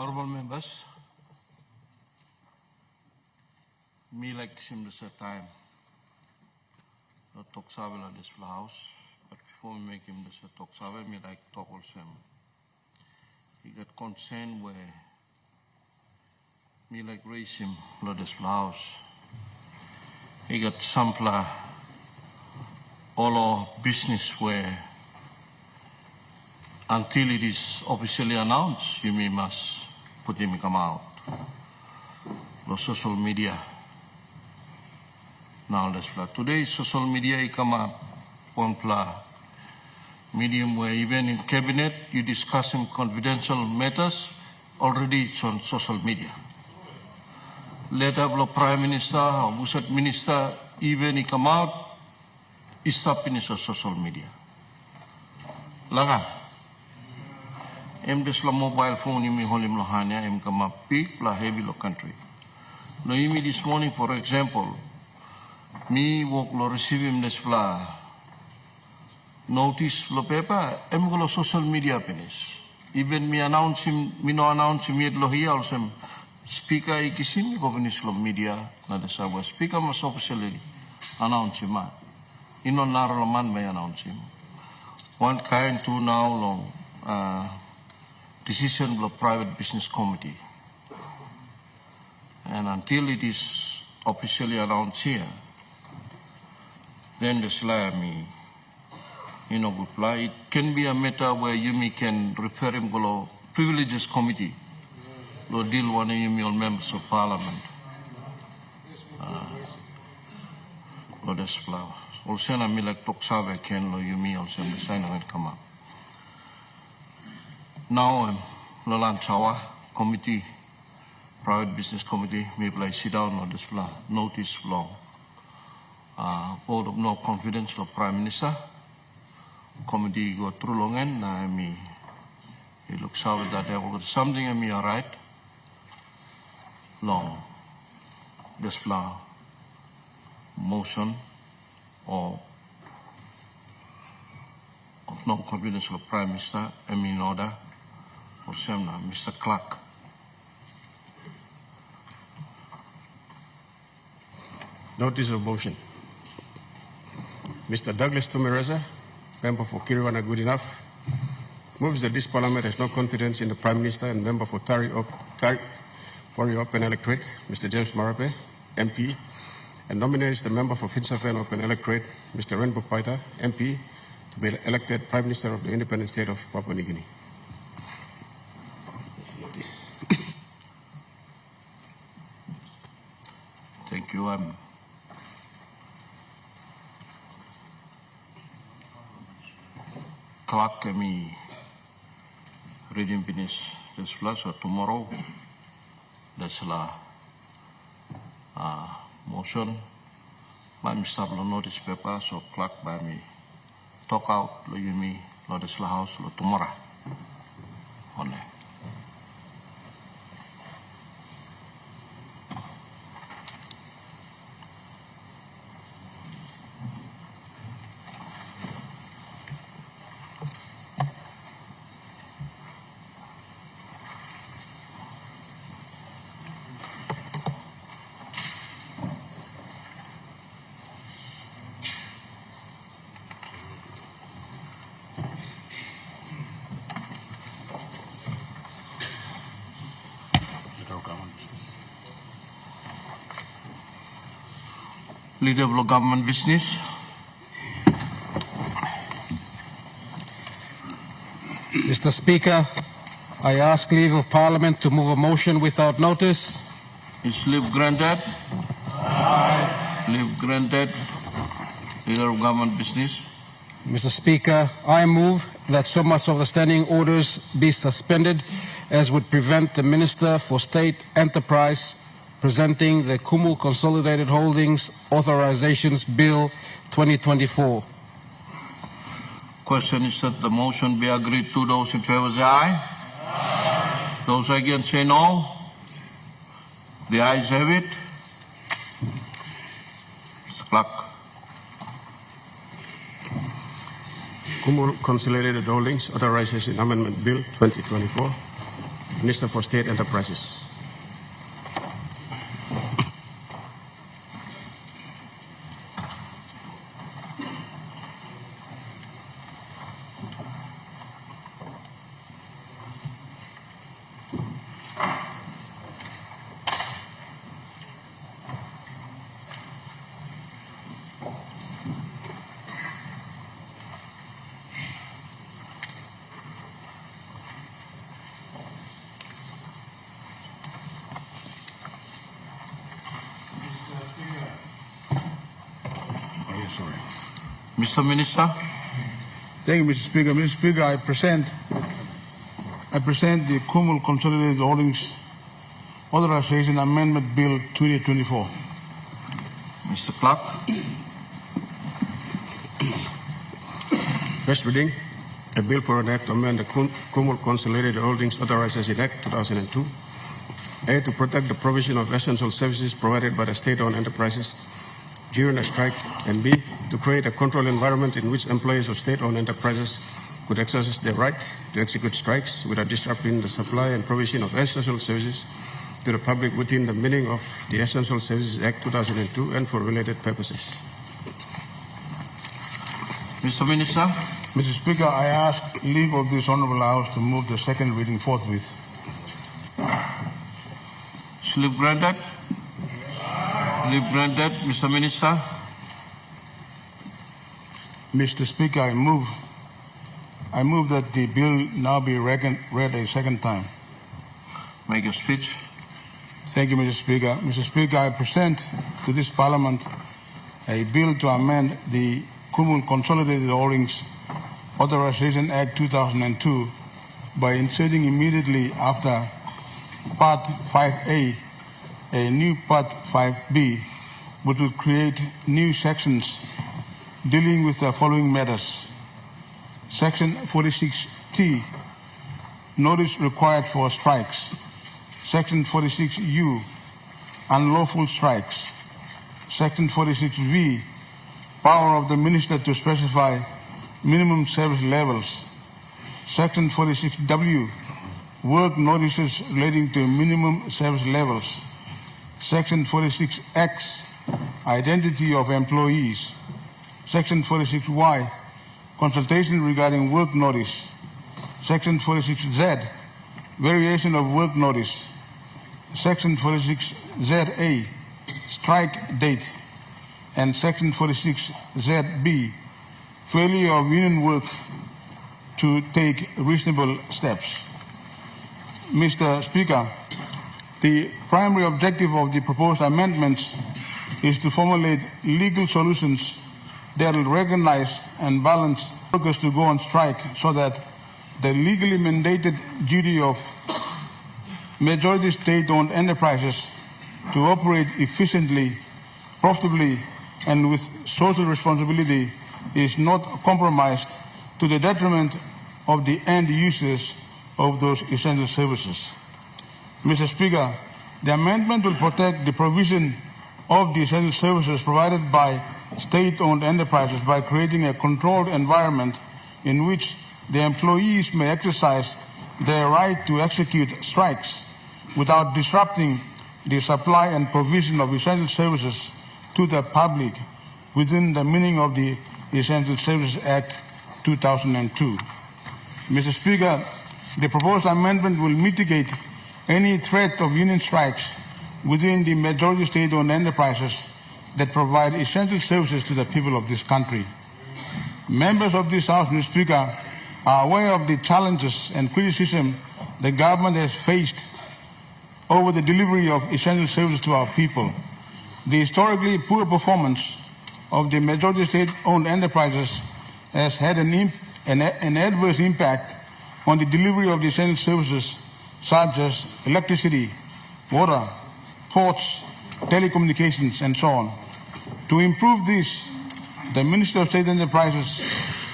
Honorable members, me like sim this time. Not talk savel at this house, but before we make him this talk savel, me like talk also him. He got concern where me like raise him at this house. He got sampler all our business where until it is officially announced, you must put him come out. The social media. Now let's play. Today social media he come up one play medium where even in cabinet you discussing confidential matters, already it's on social media. Later the Prime Minister or Busat Minister even he come out, he stop in social media. Laga. Em des la mobile phone imi holim lohania em kama peak la heavy lo country. No imi this morning for example, me walk lo receive him des fla notice lo paper em go lo social media penis. Even me announce him, me no announce him yet lo here also speaker ikisim go penis lo media na des awa speaker mas officially announce him. Ino naro man may announce him. One kind two now long decision of the private business committee. And until it is officially announced here, then the Slami, reply. It can be a matter where you can refer him to the privileges committee, to deal one of you members of parliament. Also, I like talk sabe can lo you also sign and come up. Now, Lolan Chawa Committee, Private Business Committee, maybe sit down on this notice law. Vote of no confidence of Prime Minister. Committee go through long and it looks out that there was something and me alright. Long. This motion or of no confidence of Prime Minister, in order. Or Semna, Mr. Clark. Notice of motion. Mr. Douglas Tumereza, member for Kiriwana Good Enough, moves that this parliament has no confidence in the Prime Minister and member for Pori Open Electorate, Mr. James Marape, MP, and nominates the member for Finsafen Open Electorate, Mr. Rainbow Paita, MP, to be elected Prime Minister of the independent state of Papua New Guinea. Thank you. Clark me reading finish this flash or tomorrow. That's la motion. By me stop lo notice paper so Clark by me talk out lo you me lo this la house lo tomorrow. Only. Leader of government business. Mr. Speaker, I ask leave of Parliament to move a motion without notice. Is leave granted? Aye. Leave granted. Leader of government business. Mr. Speaker, I move that so much of the standing orders be suspended as would prevent the Minister for State Enterprise presenting the Kumul Consolidated Holdings Authorizations Bill 2024. Question is that the motion be agreed to. Those in favor say aye. Aye. Those against say no. The ayes have it. Mr. Clark. Kumul Consolidated Holdings Authorization Amendment Bill 2024. Minister for State Enterprises. Mr. Minister. Thank you, Mr. Speaker. Mr. Speaker, I present the Kumul Consolidated Holdings Authorization Amendment Bill 2024. Mr. Clerk. First reading, a bill for an act to amend the Kumul Consolidated Holdings Authorization Act 2002, A, to protect the provision of essential services provided by the state-owned enterprises during a strike, and B, to create a controlled environment in which employees of state-owned enterprises could exercise their right to execute strikes without disrupting the supply and provision of essential services to the public within the meaning of the Essential Services Act 2002 and for related purposes. Mr. Minister. Mr. Speaker, I ask leave of this Honorable House to move the second reading forthwith. Slip granted. Slip granted. Mr. Minister. Mr. Speaker, I move that the bill now be read a second time. Make your speech. Thank you, Mr. Speaker. Mr. Speaker, I present to this Parliament a bill to amend the Kumul Consolidated Holdings Authorization Act 2002 by inserting immediately after Part 5A a new Part 5B, which will create new sections dealing with the following matters. Section 46T, notice required for strikes. Section 46U, unlawful strikes. Section 46V, power of the minister to specify minimum service levels. Section 46W, work notices relating to minimum service levels. Section 46X, identity of employees. Section 46Y, consultation regarding work notice. Section 46Z, variation of work notice. Section 46ZA, strike date. And Section 46ZB, failure of union work to take reasonable steps. Mr. Speaker, the primary objective of the proposed amendments is to formulate legal solutions that will recognize and balance workers to go on strike so that the legally mandated duty of majority state-owned enterprises to operate efficiently, profitably, and with social responsibility is not compromised to the detriment of the end users of those essential services. Mr. Speaker, the amendment will protect the provision of the essential services provided by state-owned enterprises by creating a controlled environment in which the employees may exercise their right to execute strikes without disrupting the supply and provision of essential services to the public within the meaning of the Essential Services Act 2002. Mr. Speaker, the proposed amendment will mitigate any threat of union strikes within the majority state-owned enterprises that provide essential services to the people of this country. Members of this House, Mr. Speaker, are aware of the challenges and criticism the government has faced over the delivery of essential services to our people. The historically poor performance of the majority state-owned enterprises has had an adverse impact on the delivery of the essential services such as electricity, water, ports, telecommunications, and so on. To improve this, the Ministry of State Enterprises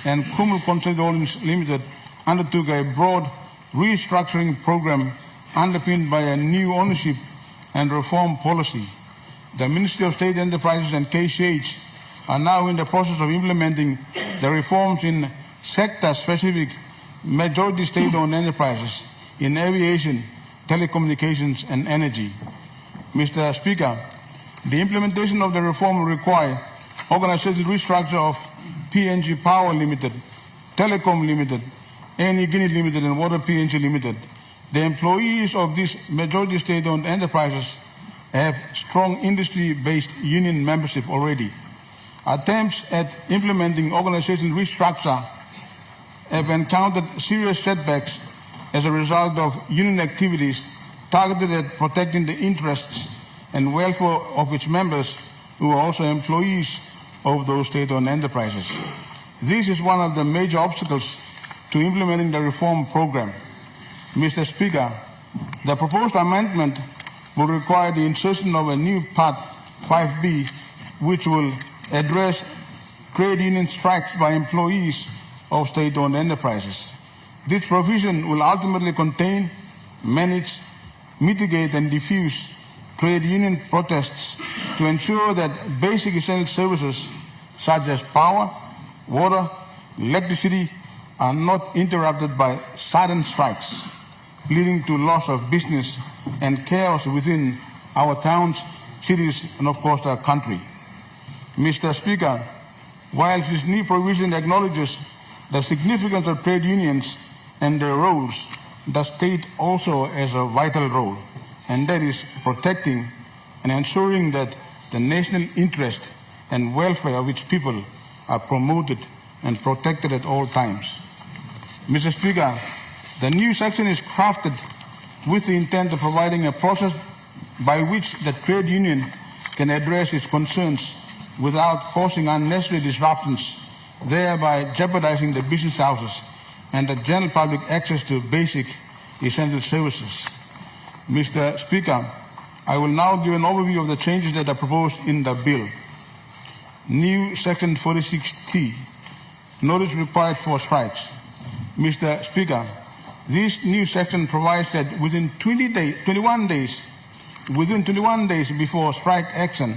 and Kumul Consolidated Holdings Limited undertook a broad restructuring program underpinned by a new ownership and reform policy. The Ministry of State Enterprises and KCH are now in the process of implementing the reforms in sector-specific majority state-owned enterprises in aviation, telecommunications, and energy. Mr. Speaker, the implementation of the reform will require organizational restructure of PNG Power Limited, Telecom Limited, NE Guinea Limited, and Water PNG Limited. The employees of these majority state-owned enterprises have strong industry-based union membership already. Attempts at implementing organizational restructure have encountered serious setbacks as a result of union activities targeted at protecting the interests and welfare of its members who are also employees of those state-owned enterprises. This is one of the major obstacles to implementing the reform program. Mr. Speaker, the proposed amendment will require the insertion of a new Part 5B, which will address trade union strikes by employees of state-owned enterprises. This provision will ultimately contain, manage, mitigate, and diffuse trade union protests to ensure that basic essential services such as power, water, electricity are not interrupted by sudden strikes, leading to loss of business and chaos within our towns, cities, and of course our country. Mr. Speaker, while this new provision acknowledges the significance of trade unions and their roles, the state also has a vital role, and that is protecting and ensuring that the national interest and welfare of its people are promoted and protected at all times. Mr. Speaker, the new section is crafted with the intent of providing a process by which the trade union can address its concerns without causing unnecessary disruptions, thereby jeopardizing the business houses and the general public access to basic essential services. Mr. Speaker, I will now give an overview of the changes that are proposed in the bill. New Section 46T, notice required for strikes. Mr. Speaker, this new section provides that within 21 days before strike action,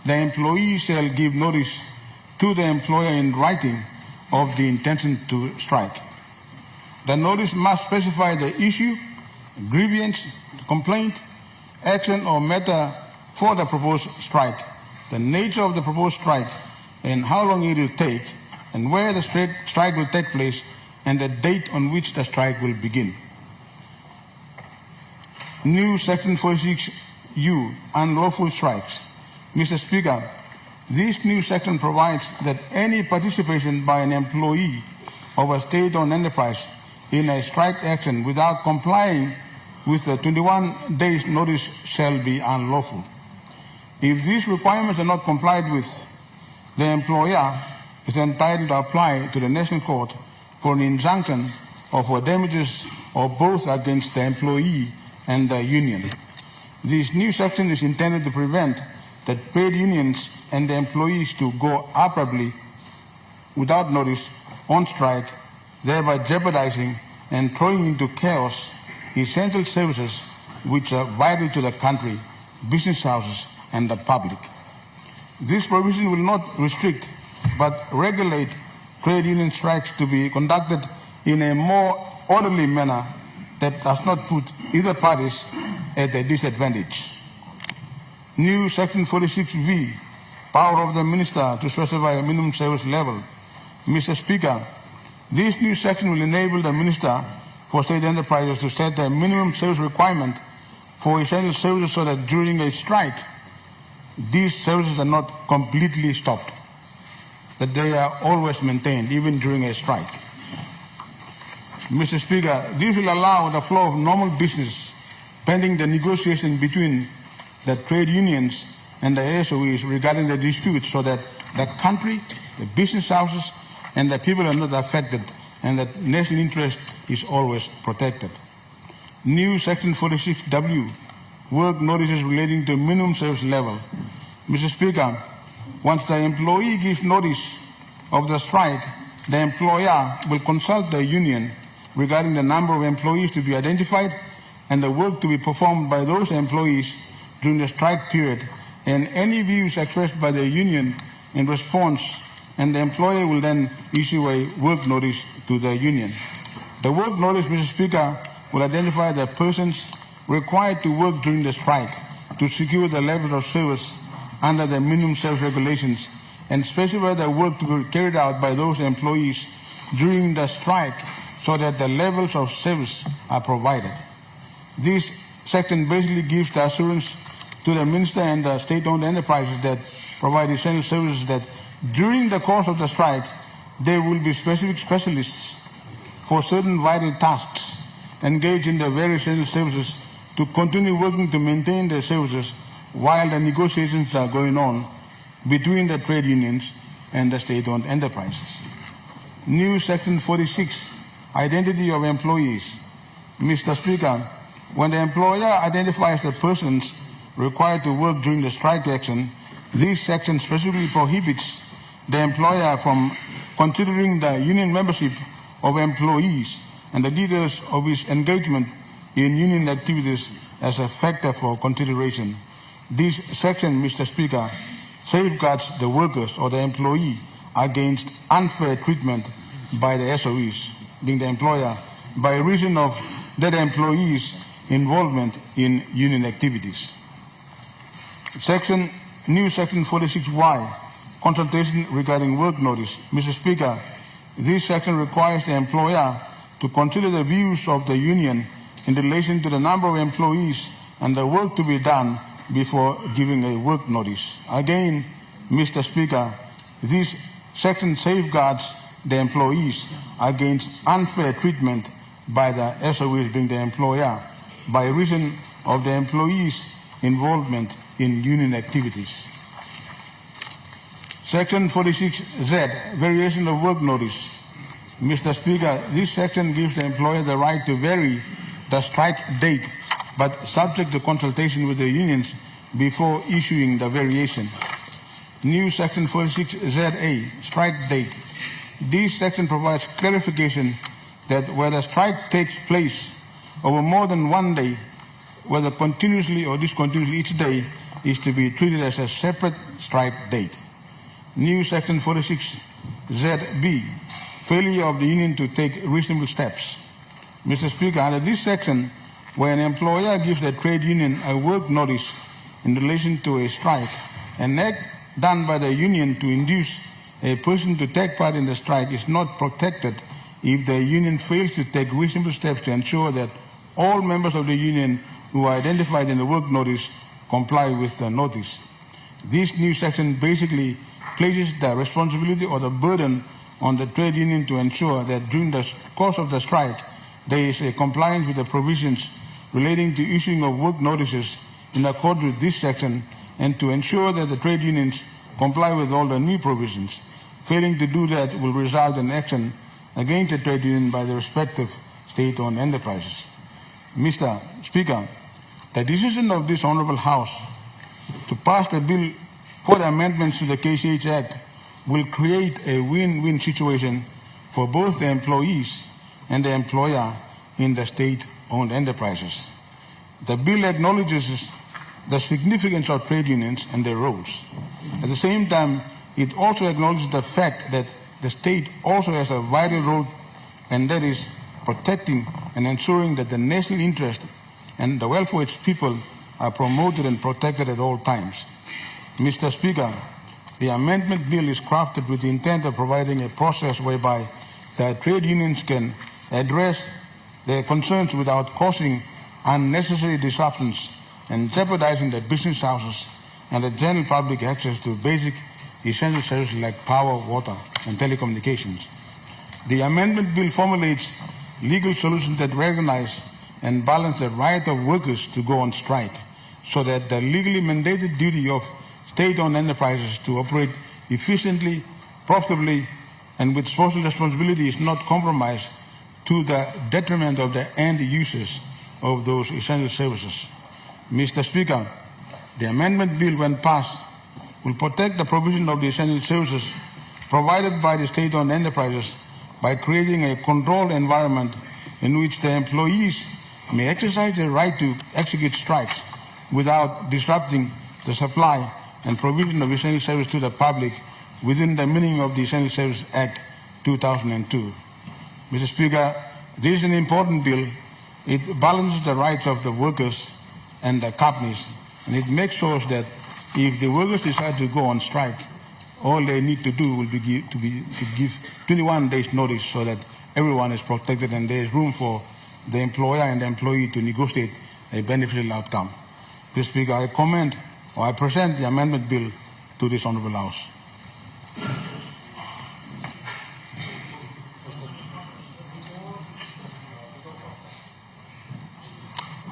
the employee shall give notice to the employer in writing of the intention to strike. The notice must specify the issue, grievance, complaint, action, or matter for the proposed strike, the nature of the proposed strike, and how long it will take, and where the strike will take place, and the date on which the strike will begin. New Section 46U, unlawful strikes. Mr. Speaker, this new section provides that any participation by an employee of a state-owned enterprise in a strike action without complying with the 21 days notice shall be unlawful. If these requirements are not complied with, the employer is entitled to apply to the National Court for an injunction or for damages or both against the employee and the union. This new section is intended to prevent the trade unions and the employees to go abruptly, without notice, on strike, thereby jeopardizing and throwing into chaos essential services which are vital to the country, business houses, and the public. This provision will not restrict but regulate trade union strikes to be conducted in a more orderly manner that does not put either parties at a disadvantage. New Section 46V, power of the Minister to specify a minimum service level. Mr. Speaker, this new section will enable the Minister for State Enterprises to set a minimum service requirement for essential services so that during a strike, these services are not completely stopped, that they are always maintained, even during a strike. Mr. Speaker, this will allow the flow of normal business pending the negotiation between the trade unions and the ASOEs regarding the dispute so that the country, the business houses, and the people are not affected and that national interest is always protected. New Section 46W, work notices relating to minimum service level. Mr. Speaker, once the employee gives notice of the strike, the employer will consult the union regarding the number of employees to be identified and the work to be performed by those employees during the strike period, and any views expressed by the union in response, and the employer will then issue a work notice to the union. The work notice, Mr. Speaker, will identify the persons required to work during the strike to secure the level of service under the minimum service regulations and specify the work to be carried out by those employees during the strike so that the levels of service are provided. This section basically gives the assurance to the minister and the state-owned enterprises that provide essential services that during the course of the strike, there will be specific specialists for certain vital tasks engaged in the various essential services to continue working to maintain their services while the negotiations are going on between the trade unions and the state-owned enterprises. New Section 46, Identity of Employees. Mr. Speaker, when the employer identifies the persons required to work during the strike action, this section specifically prohibits the employer from considering the union membership of employees and the details of his engagement in union activities as a factor for consideration. This section, Mr. Speaker, safeguards the workers or the employee against unfair treatment by the SOEs, being the employer, by reason of that employee's involvement in union activities. New Section 46Y, consultation regarding work notice. Mr. Speaker, this section requires the employer to consider the views of the union in relation to the number of employees and the work to be done before giving a work notice. Again, Mr. Speaker, this section safeguards the employees against unfair treatment by the SOEs, being the employer, by reason of the employees' involvement in union activities. Section 46Z, variation of work notice. Mr. Speaker, this section gives the employer the right to vary the strike date, but subject to consultation with the unions before issuing the variation. New Section 46ZA, strike date. This section provides clarification that where the strike takes place over more than one day, whether continuously or discontinuously, each day is to be treated as a separate strike date. New Section 46ZB, failure of the union to take reasonable steps. Mr. Speaker, under this section, where an employer gives the trade union a work notice in relation to a strike, an act done by the union to induce a person to take part in the strike is not protected if the union fails to take reasonable steps to ensure that all members of the union who are identified in the work notice comply with the notice. This new section basically places the responsibility or the burden on the trade union to ensure that during the course of the strike, there is a compliance with the provisions relating to issuing of work notices in accordance with this section, and to ensure that the trade unions comply with all the new provisions. Failing to do that will result in action against the trade union by the respective state-owned enterprises. Mr. Speaker, the decision of this Honourable House to pass the bill for the amendments to the KCH Act will create a win-win situation for both the employees and the employer in the state-owned enterprises. The bill acknowledges the significance of trade unions and their roles. At the same time, it also acknowledges the fact that the state also has a vital role, and that is protecting and ensuring that the national interest and the welfare of its people are promoted and protected at all times. Mr. Speaker, the amendment bill is crafted with the intent of providing a process whereby the trade unions can address their concerns without causing unnecessary disruptions and jeopardizing the business houses and the general public access to basic essential services like power, water, and telecommunications. The amendment bill formulates legal solutions that recognize and balance the right of workers to go on strike, so that the legally mandated duty of state-owned enterprises to operate efficiently, profitably, and with social responsibility is not compromised to the detriment of the end users of those essential services. Mr. Speaker, the amendment bill, when passed, will protect the provision of the essential services provided by the state-owned enterprises by creating a controlled environment in which the employees may exercise their right to execute strikes without disrupting the supply and provision of essential service to the public within the meaning of the Essential Services Act 2002. Mr. Speaker, this is an important bill It balances the rights of the workers and the companies, and it makes sure that if the workers decide to go on strike, all they need to do will be to give 21 days notice so that everyone is protected and there is room for the employer and the employee to negotiate a beneficial outcome. Mr. Speaker, I present the amendment bill to this Honourable House.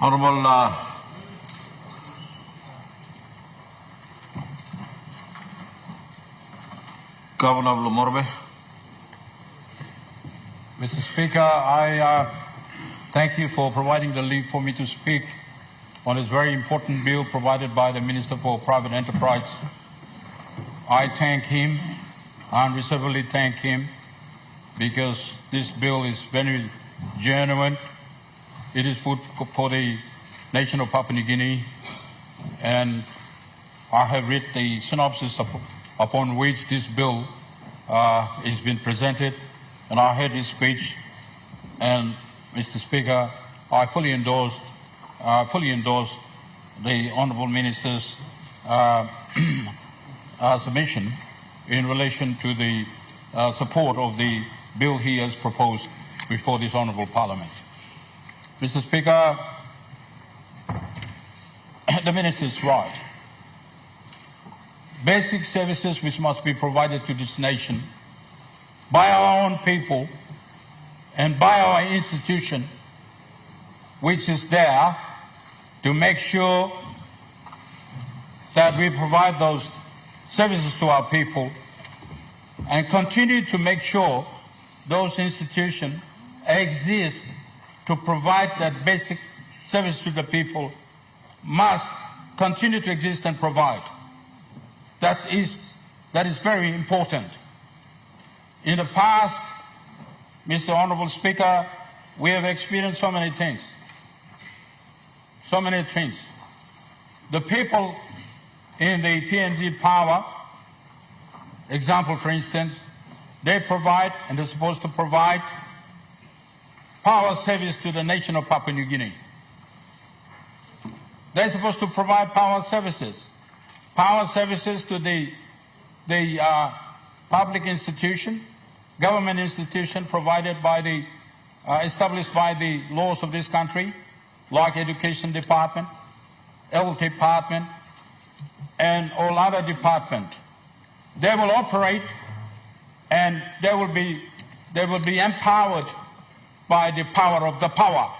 Honourable Governor Morbe. Mr. Speaker, I thank you for providing the leave for me to speak on this very important bill provided by the Minister for Private Enterprise. I thank him, unreservedly thank him, because this bill is very genuine. It is food for the nation of Papua New Guinea, and I have read the synopsis upon which this bill is being presented, and I heard his speech, and Mr. Speaker, I fully endorse the Honourable Minister's submission in relation to the support of the bill he has proposed before this Honourable Parliament. Mr. Speaker, the Minister is right. Basic services which must be provided to this nation by our own people and by our institution, which is there to make sure that we provide those services to our people and continue to make sure those institutions exist to provide that basic service to the people, must continue to exist and provide. That is very important. In the past, Mr. Honourable Speaker, we have experienced so many things. So many things. The people in the PNG power, example for instance, they provide and they're supposed to provide power service to the nation of Papua New Guinea. They're supposed to provide power services to the public institution, government institution provided by the, established by the laws of this country, like Education Department, Health Department, and all other departments. They will operate and they will be empowered by the power of the power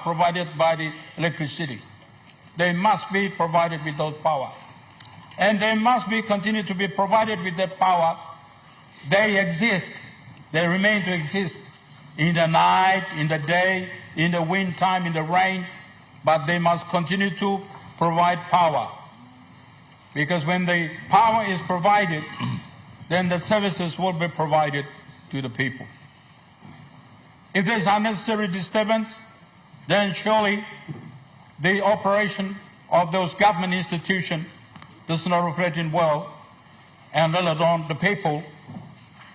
provided by the electricity. They must be provided with those power. And they must be continue to be provided with that power. They exist. They remain to exist in the night, in the day, in the wind time, in the rain, but they must continue to provide power. Because when the power is provided, then the services will be provided to the people. If there's unnecessary disturbance, then surely the operation of those government institutions does not operate in well, and let alone the people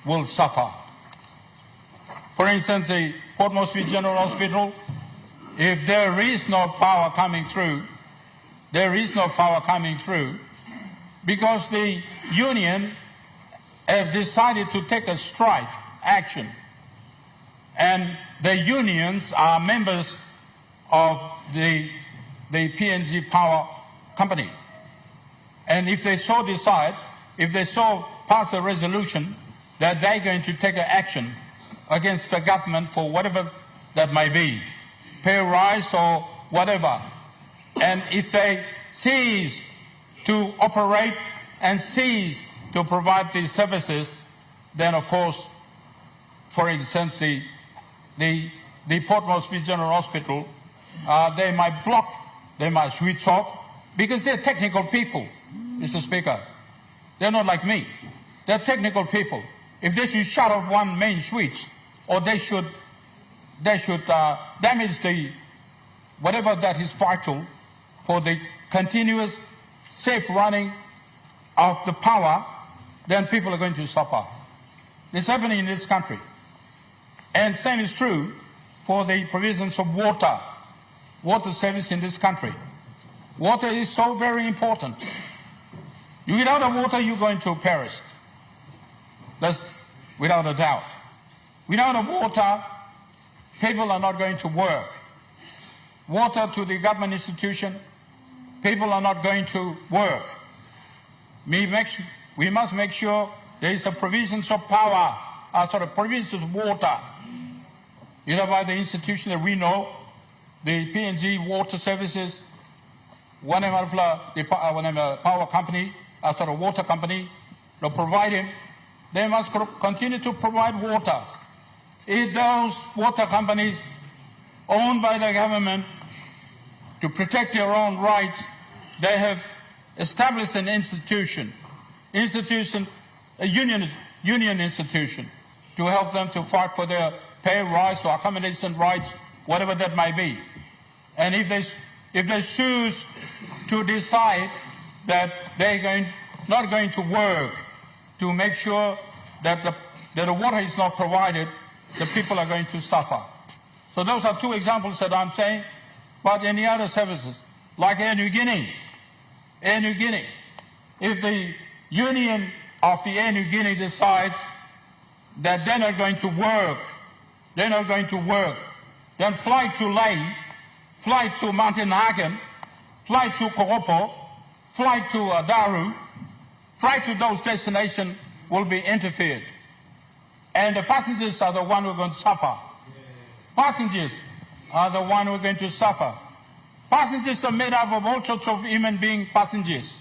will suffer. For instance, the Port Moresby General Hospital, if there is no power coming through, because the union have decided to take a strike action, and the unions are members of the PNG Power Company. And if they so decide, if they so pass a resolution that they're going to take an action against the government for whatever that may be, pay rise or whatever, and if they cease to operate and cease to provide these services, then of course, for instance, the Port Moresby General Hospital, they might block, they might switch off, because they're technical people, Mr. Speaker. They're not like me. They're technical people. If they should shut off one main switch, or they should damage the whatever that is vital for the continuous safe running of the power, then people are going to suffer. It's happening in this country. And same is true for the provisions of water service in this country. Water is so very important. You without water, you're going to perish. That's without a doubt. Without water, people are not going to work. Water to the government institution, people are not going to work. We must make sure there is a provisions of power, provisions of water, either by the institution that we know, the PNG water services, whatever power company, water company, to provide him, they must continue to provide water. If those water companies owned by the government to protect their own rights, they have established an institution, a union institution, to help them to fight for their pay rights or accommodation rights, whatever that may be. And if they choose to decide that they're not going to work to make sure that the water is not provided, the people are going to suffer. So those are two examples that I'm saying. But any other services, like Air New Guinea, if the union of the Air New Guinea decides that they're not going to work, then fly to Lane, fly to Mountain Hagen, fly to Koropo, fly to Daru, fly to those destinations will be interfered. And the passengers are the one who are going to suffer. Passengers are the one who are going to suffer. Passengers are made up of all sorts of human being passengers.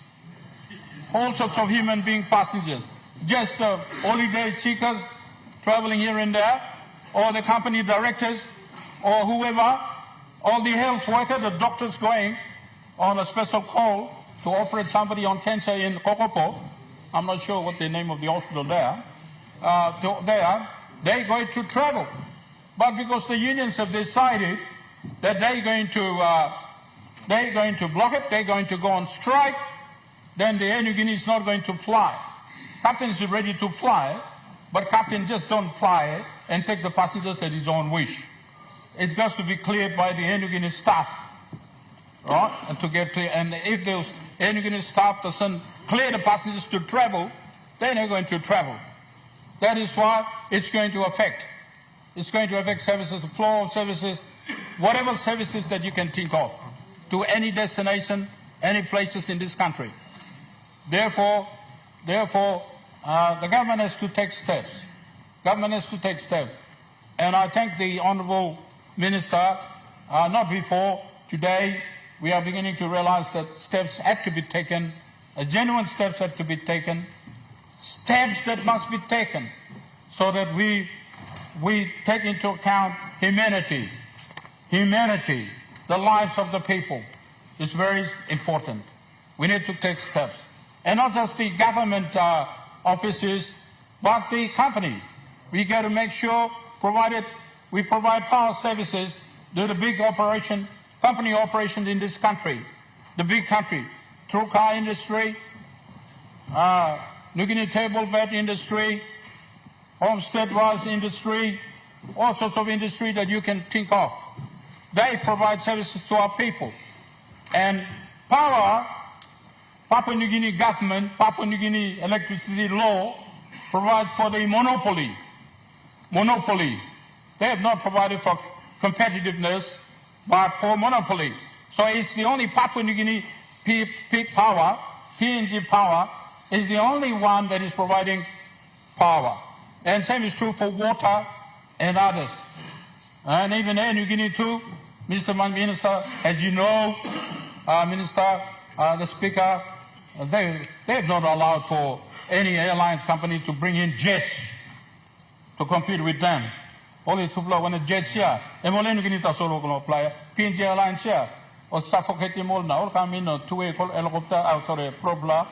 All sorts of human being passengers. Just holiday seekers traveling here and there, or the company directors, or whoever, or the health worker, the doctors going on a special call to operate somebody on cancer in Kokopo. I'm not sure what the name of the hospital there. They're going to travel. But because the unions have decided that they're going to block it, they're going to go on strike, then the Air New Guinea is not going to fly. Captain is ready to fly, but captain just don't fly and take the passengers at his own wish. It has to be cleared by the Air New Guinea staff, right? And to get clear. And if the Air New Guinea staff doesn't clear the passengers to travel, then they're going to travel. That is why it's going to affect. It's going to affect services, the flow of services, whatever services that you can think of, to any destination, any places in this country. Therefore, the government has to take steps. Government has to take steps. And I thank the Honourable Minister, not before, today, we are beginning to realize that steps have to be taken, genuine steps have to be taken, steps that must be taken so that we take into account humanity. Humanity, the lives of the people is very important. We need to take steps. And not just the government offices, but the company. We got to make sure, provided we provide power services to the big operation, company operations in this country, the big country, through car industry, New Guinea table bed industry, homestead rice industry, all sorts of industry that you can think of. They provide services to our people. And power, Papua New Guinea government, Papua New Guinea electricity law provides for the monopoly. Monopoly. They have not provided for competitiveness, but for monopoly. So it's the only Papua New Guinea power, PNG power, is the only one that is providing power. And same is true for water and others. And even Air New Guinea too, Mr. Minister, as you know, Minister, the Speaker, they have not allowed for any airlines company to bring in jets to compete with them. Only to fly when a jets here. And Air New Guinea ta solo kono fly PNG Airlines here. Or suffocating more now. All come in two-way helicopter out of a probla.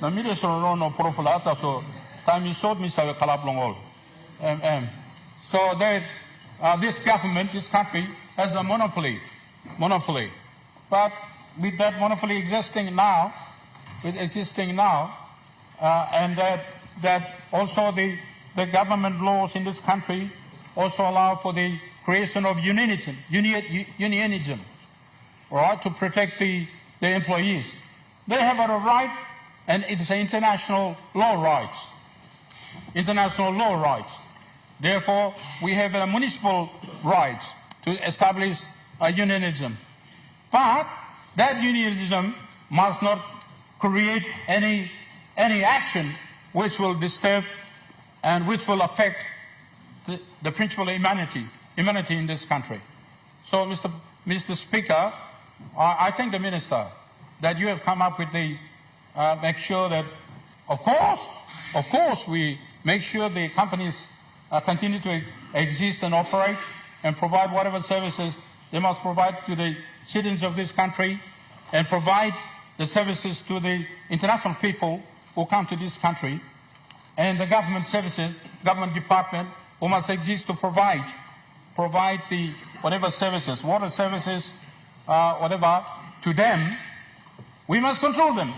Na mire solo no propla ta so time is short me sa kalap long all. So that this government, this country, has a monopoly. But with that monopoly existing now, and that also the government laws in this country also allow for the creation of unionism, all right, to protect the employees. They have a right, and it's international law rights. International law rights. Therefore, we have municipal rights to establish a unionism. But that unionism must not create any action which will disturb and which will affect the principle of humanity in this country. So, Mr. Speaker, I thank the Minister that you have come up with the, make sure that, of course, we make sure the companies continue to exist and operate and provide whatever services they must provide to the citizens of this country, and provide the services to the international people who come to this country, and the government services, government department who must exist to provide the whatever services, water services, whatever, to them. We must control them.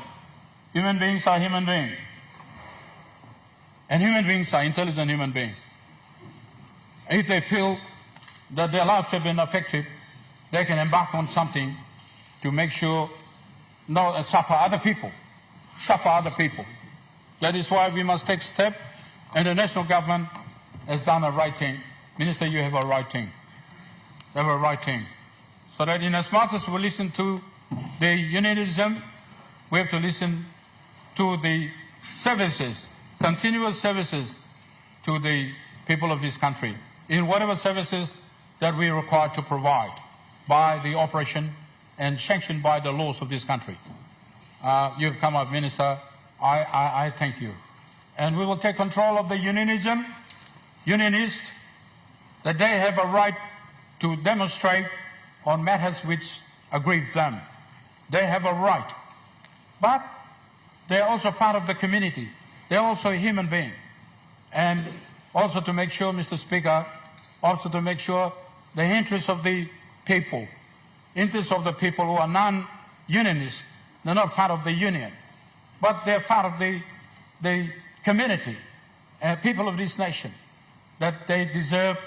Human beings are human beings. And human beings are intelligent human beings. If they feel that their lives have been affected, they can embark on something to make sure not suffer other people. That is why we must take steps, and the national government has done the right thing. Minister, you have a right thing. You have a right thing. So that in as much as we listen to the unionism, we have to listen to the services, continuous services to the people of this country, in whatever services that we are required to provide by the operation and sanctioned by the laws of this country. You've come up, Minister. I thank you. And we will take control of the unionists, that they have a right to demonstrate on matters which aggrieve them. They have a right. But they are also part of the community. They are also a human being. And also to make sure, Mr. Speaker, also to make sure the interests of the people, interests of the people who are non-unionists, they're not part of the union, but they're part of the community, people of this nation, that they deserve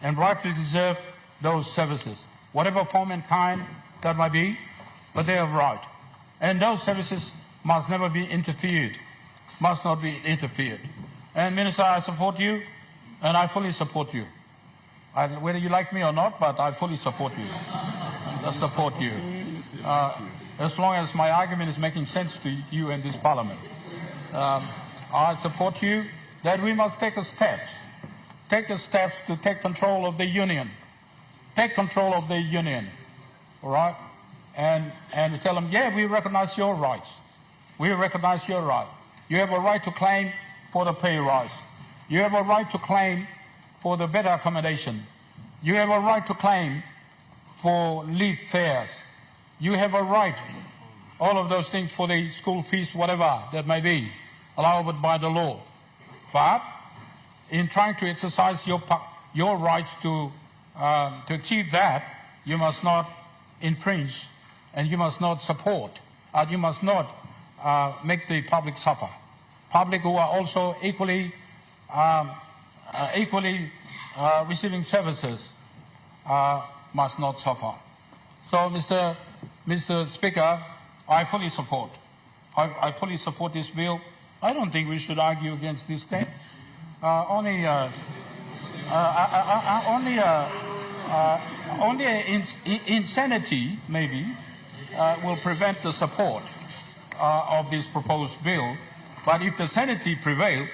and rightly deserve those services, whatever form and kind that might be, but they have right. And those services must never be interfered, must not be interfered. And Minister, I support you, and I fully support you. Whether you like me or not, but I fully support you. I support you. As long as my argument is making sense to you and this Parliament. I support you that we must take steps to take control of the union. Take control of the union, all right? And tell them, yeah, we recognize your rights. We recognize your right. You have a right to claim for the pay rise. You have a right to claim for the better accommodation. You have a right to claim for leave fares. You have a right, all of those things, for the school fees, whatever that may be, allowed by the law. But in trying to exercise your rights to achieve that, you must not infringe, and you must not support, and you must not make the public suffer. Public who are also equally receiving services must not suffer. So, Mr. Speaker, I fully support. I fully support this bill. I don't think we should argue against this thing. Only insanity, maybe, will prevent the support of this proposed bill. But if the sanity prevails,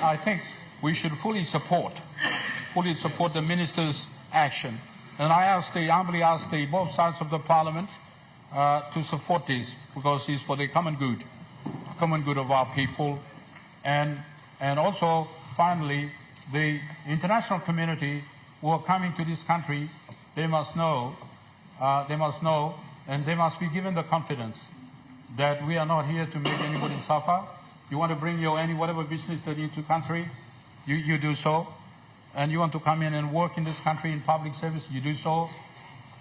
I think we should fully support the Minister's action. And I humbly ask both sides of the Parliament to support this, because it's for the common good of our people. And also, finally, the international community who are coming to this country, they must know, and they must be given the confidence that we are not here to make anybody suffer. You want to bring your whatever business that into country, you do so. And you want to come in and work in this country in public service, you do so.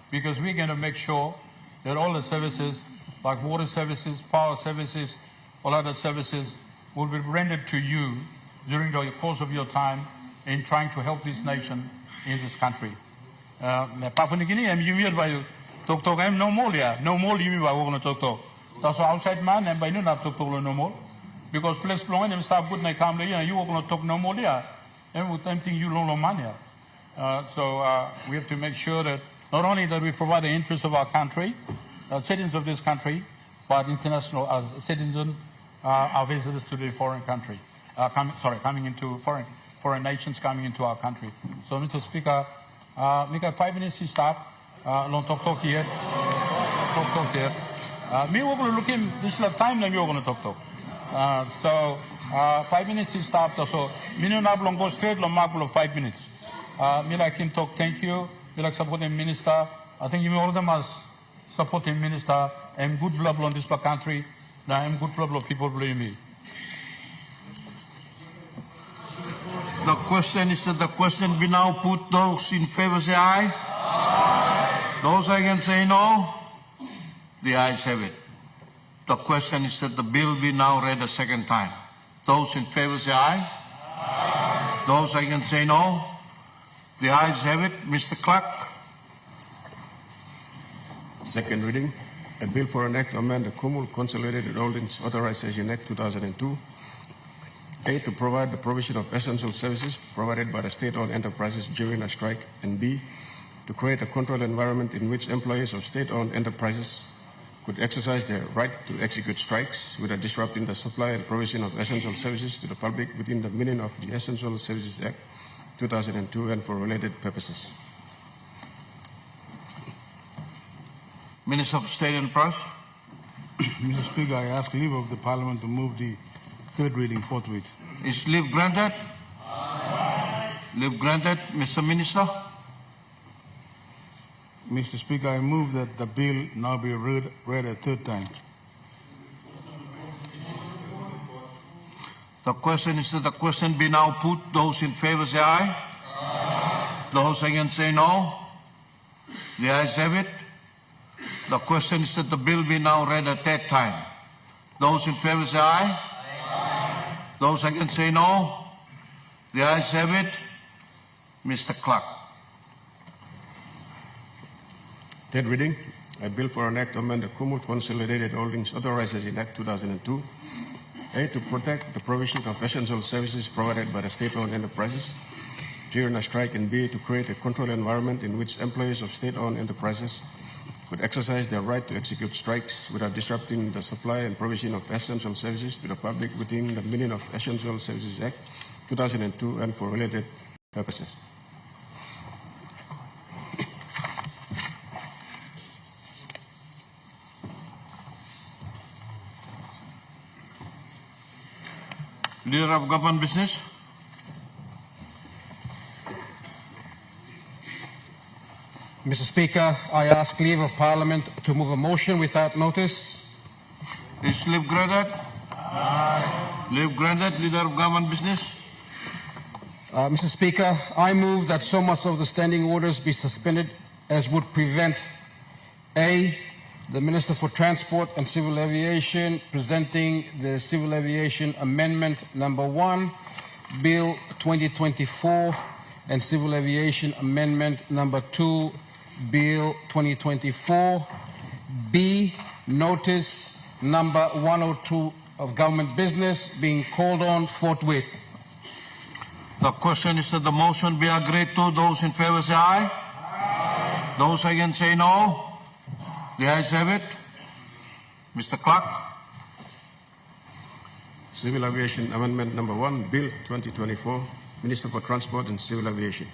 Because we're going to make sure that all the services, like water services, power services, all other services, will be rendered to you during the course of your time in trying to help this nation in this country. Papua New Guinea, I'm you by talk, I'm no more, yeah. No more, you by walking to talk. That's outside man, and by noon have to talk no more. Because place blowing and start good, and come there, you walk to talk no more, yeah. And with anything you long money. So we have to make sure that not only that we provide the interests of our country, citizens of this country, but international citizens, our visitors to the foreign country, coming into foreign nations coming into our country. So, Mr. Speaker, we got 5 minutes to start. Long talk here. Talk here. Me we're going to look in this is time that we're going to talk. So 5 minutes to start. So me no long go straight long mark of 5 minutes. Me like him talk. Thank you. Me like supporting minister. I think you all of them as supporting minister. I'm good blood on this country. Now I'm good blood of people blame me. The question is that the question be now put. Those in favor say aye. Aye. Those against say no. The ayes have it. The question is that the bill be now read a second time. Those in favor say aye. Aye. Those against say no. The ayes have it. Mr. Clerk. Second reading. A bill for an act to amend the Kumul Consolidated Holdings Authorization Act 2002. A, to provide the provision of essential services provided by the state-owned enterprises during a strike, and B, to create a controlled environment in which employees of state-owned enterprises could exercise their right to execute strikes without disrupting the supply and provision of essential services to the public within the meaning of the Essential Services Act 2002 and for related purposes. Minister of State and Press. Mr. Speaker, I ask leave of the Parliament to move the third reading forthwith. Is leave granted? Aye. Leave granted. Mr. Minister. Mr. Speaker, I move that the bill now be read a third time. The question is that the question be now put. Those in favor say aye. Aye. Those against say no. The ayes have it. The question is that the bill be now read a third time. Those in favor say aye. Aye. Those against say no. The ayes have it. Mr. Clerk. Third reading. A bill for an act to amend the Kumul Consolidated Holdings Authorization Act 2002. A, to protect the provision of essential services provided by the state-owned enterprises during a strike, and B, to create a controlled environment in which employees of state-owned enterprises could exercise their right to execute strikes without disrupting the supply and provision of essential services to the public within the meaning of Essential Services Act 2002 and for related purposes. Leader of Government Business. Mr. Speaker, I ask leave of Parliament to move a motion without notice. Is leave granted? Aye. Leave granted. Leader of Government Business. Mr. Speaker, I move that so much of the standing orders be suspended as would prevent A, the Minister for Transport and Civil Aviation presenting the Civil Aviation Amendment number 1, Bill 2024, and Civil Aviation Amendment number 2, Bill 2024. B, notice number 102 of government business being called on forthwith. The question is that the motion be agreed to. Those in favor say aye. Aye. Those against say no. The ayes have it. Mr. Clerk. Civil Aviation Amendment number 1, Bill 2024, Minister for Transport and Civil Aviation.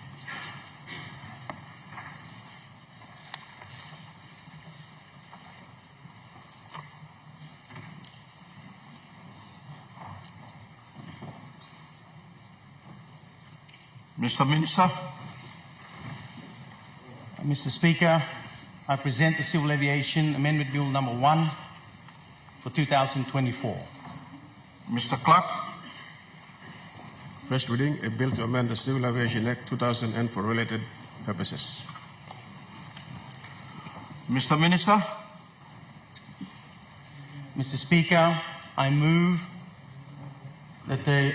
Mr. Minister. Mr. Speaker, I present the Civil Aviation Amendment Bill number 1 for 2024. Mr. Clerk. First reading, a bill to amend the Civil Aviation Act 2000 and for related purposes. Mr. Minister. Mr. Speaker, I move that the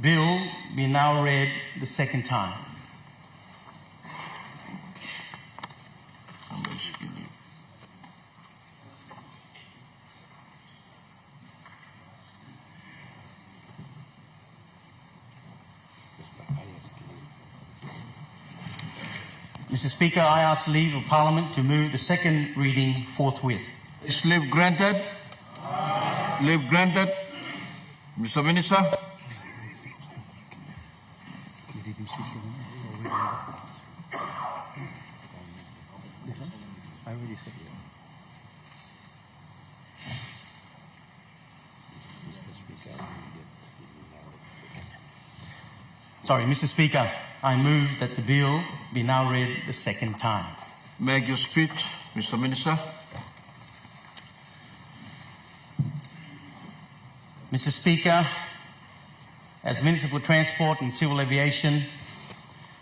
bill be now read the second time. Mr. Speaker, I ask leave of Parliament to move the second reading forthwith. Is leave granted? Leave granted. Mr. Minister? Sorry, Mr. Speaker, I move that the bill be now read the second time. Make your speech, Mr. Minister. Mr. Speaker, as Minister for Transport and Civil Aviation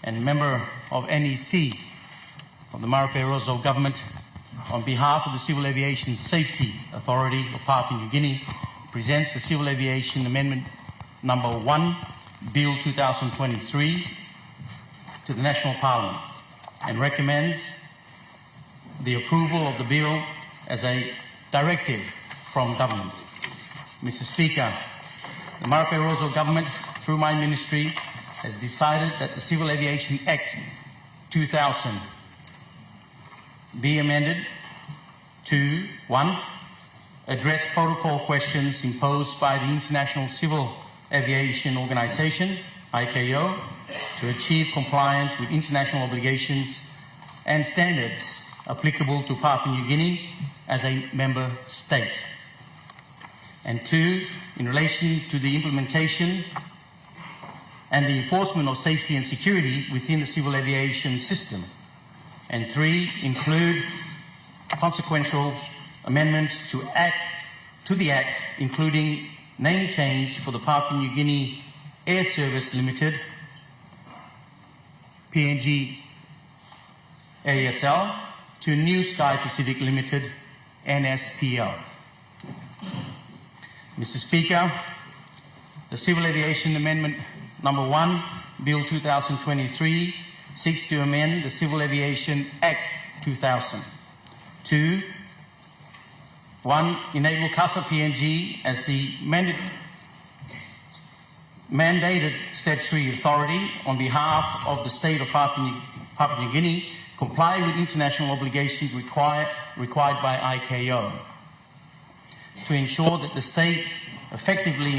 and member of NEC of the Marape Rosso Government, on behalf of the Civil Aviation Safety Authority of Papua New Guinea, presents the Civil Aviation Amendment Number 1, Bill 2023, to the National Parliament and recommends the approval of the bill as a directive from government. Mr. Speaker, the Marape Rosso Government, through my ministry, has decided that the Civil Aviation Act 2000 be amended to 1. Address protocol questions imposed by the International Civil Aviation Organization, ICAO, to achieve compliance with international obligations and standards applicable to Papua New Guinea as a member state. And 2, in relation to the implementation and the enforcement of safety and security within the civil aviation system. And 3, include consequential amendments to the Act, including name change for the Papua New Guinea Air Service Limited, PNG ASL, to New Sky Pacific Limited, NSPL. Mr. Speaker, the Civil Aviation Amendment Number 1, Bill 2023, seeks to amend the Civil Aviation Act 2000 to 1. Enable CASA PNG as the mandated statutory authority on behalf of the state of Papua New Guinea comply with international obligations required by ICAO to ensure that the state effectively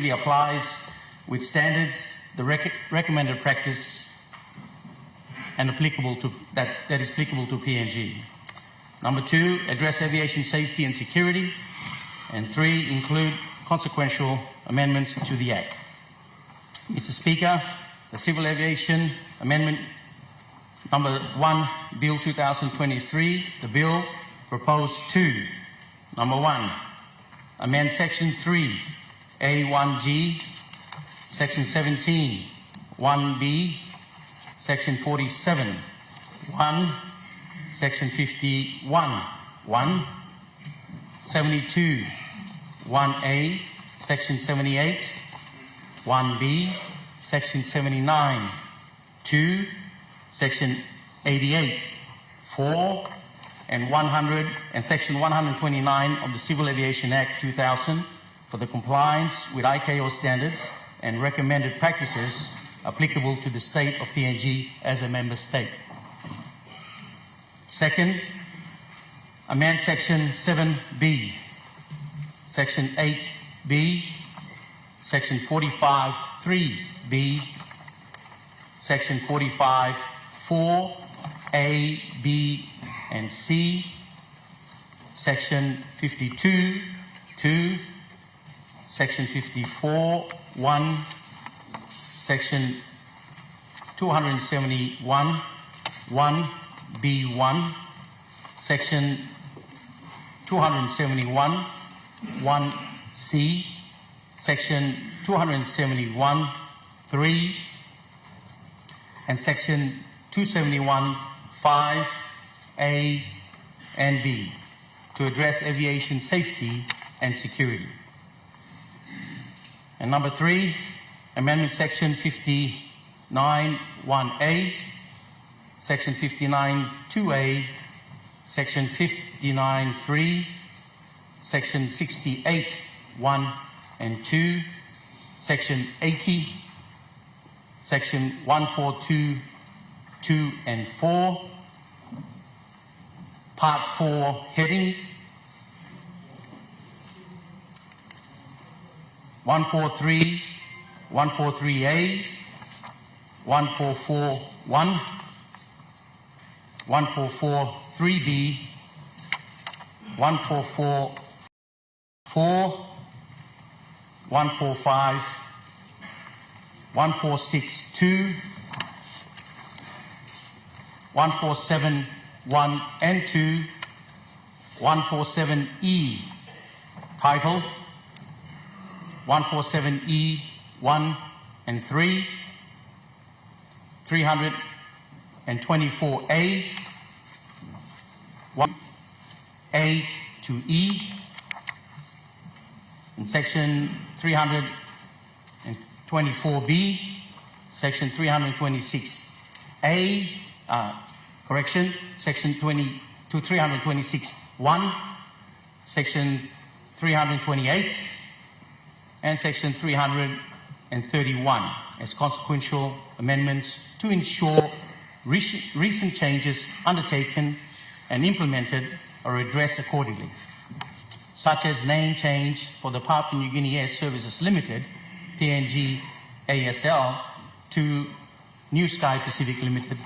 applies with standards the recommended practice and that is applicable to PNG. Number 2, address aviation safety and security. And 3, include consequential amendments to the Act. Mr. Speaker, the Civil Aviation Amendment Number 1, Bill 2023, the bill proposed to, number 1, amend Section 3, A1G, Section 17, 1B, Section 47, 1, Section 51, 1, 72, 1A, Section 78, 1B, Section 79, 2, Section 88, 4, and 100, and Section 129 of the Civil Aviation Act 2000 for the compliance with ICAO standards and recommended practices applicable to the state of PNG as a member state. Second, amend Section 7B, Section 8B, Section 45(3)(b), Section 45(4)(a), B, and C, Section 52(2), Section 54(1), Section 271, 1B1, Section 271, 1C, Section 271, 3, and Section 271, 5, A, and B to address aviation safety and security. And number 3, amendment Section 59(1)(a), Section 59(2)(a), Section 59(3), Section 68(1) and 2, Section 80, Section 142(2) and 4, Part 4 heading 143, 143A, 1441, 1443B, 1444, 145, 1462, 1471 and 2, 147E, title 147E 1 and 3, 324A, 1A to E, in Section 324B, Section 326A, correction, Section 326(1), Section 328, and Section 331 as consequential amendments to ensure recent changes undertaken and implemented are addressed accordingly, such as name change for the Papua New Guinea Air Services Limited, PNG ASL, to New Sky Pacific Limited,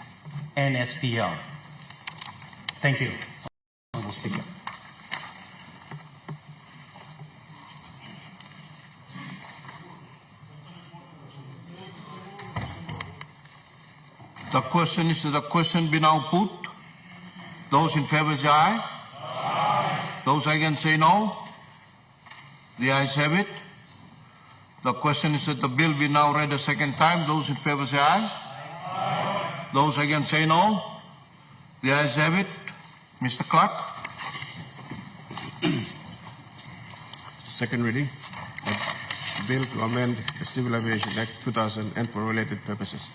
NSPL. Thank you, Honourable Speaker. The question is the question be now put. Those in favour say aye. Aye. Those against say no. The ayes have it. The question is that the bill be now read a second time. Those in favour say aye. Aye. Those against say no. The ayes have it. Mr. Clerk. Second reading of Bill to amend the Civil Aviation Act 2000 and for related purposes.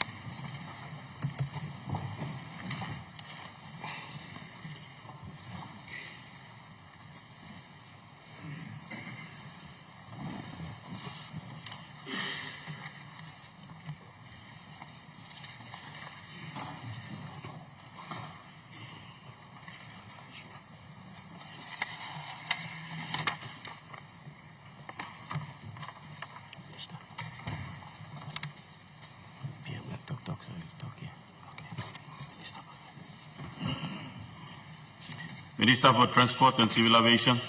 Minister for Transport and Civil Aviation.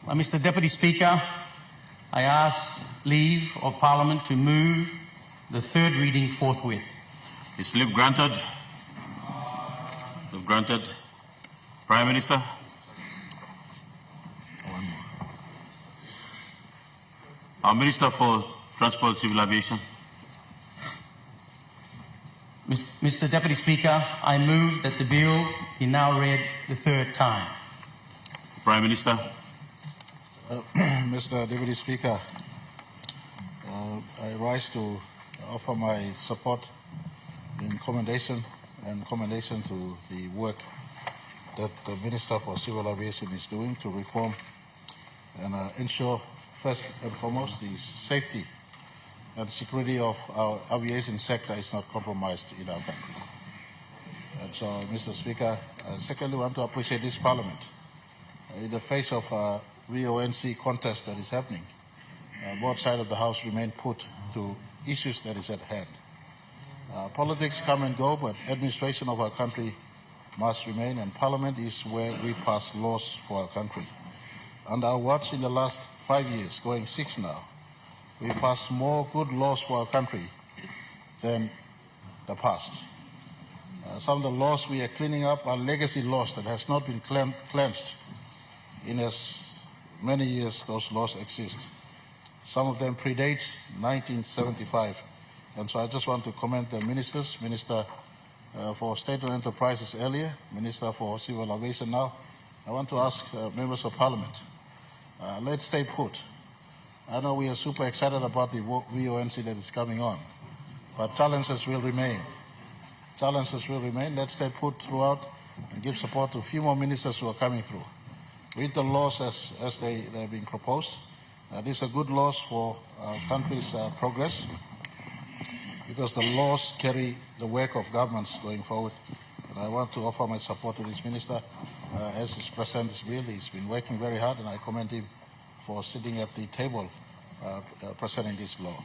Mr. Deputy Speaker, I ask leave of Parliament to move the third reading forthwith. Is leave granted? Leave granted. Prime Minister. Our Minister for Transport and Civil Aviation. Mr. Deputy Speaker, I move that the bill be now read the third time. Prime Minister. Mr. Deputy Speaker, I rise to offer my support in commendation to the work that the Minister for Civil Aviation is doing to reform and ensure first and foremost the safety and security of our aviation sector is not compromised in our country. And so, Mr. Speaker, secondly, I want to appreciate this Parliament. In the face of VONC contest that is happening, both sides of the House remain put to issues that is at hand. Politics come and go, but administration of our country must remain, and Parliament is where we pass laws for our country. Under our watch in the last 5 years, going 6 now, we passed more good laws for our country than the past. Some of the laws we are cleaning up are legacy laws that has not been cleansed in as many years those laws exist. Some of them predates 1975. And so I just want to commend the ministers, Minister for State-owned Enterprises earlier, Minister for Civil Aviation now. I want to ask members of Parliament, let's stay put. I know we are super excited about the VONC that is coming on, but challenges will remain. Challenges will remain. Let's stay put throughout and give support to a few more ministers who are coming through. with the laws as they're being proposed. These are good laws for our country's progress, because the laws carry the work of governments going forward. And I want to offer my support to this minister as he's presenting this bill. He's been working very hard, and I commend him for sitting at the table presenting this law.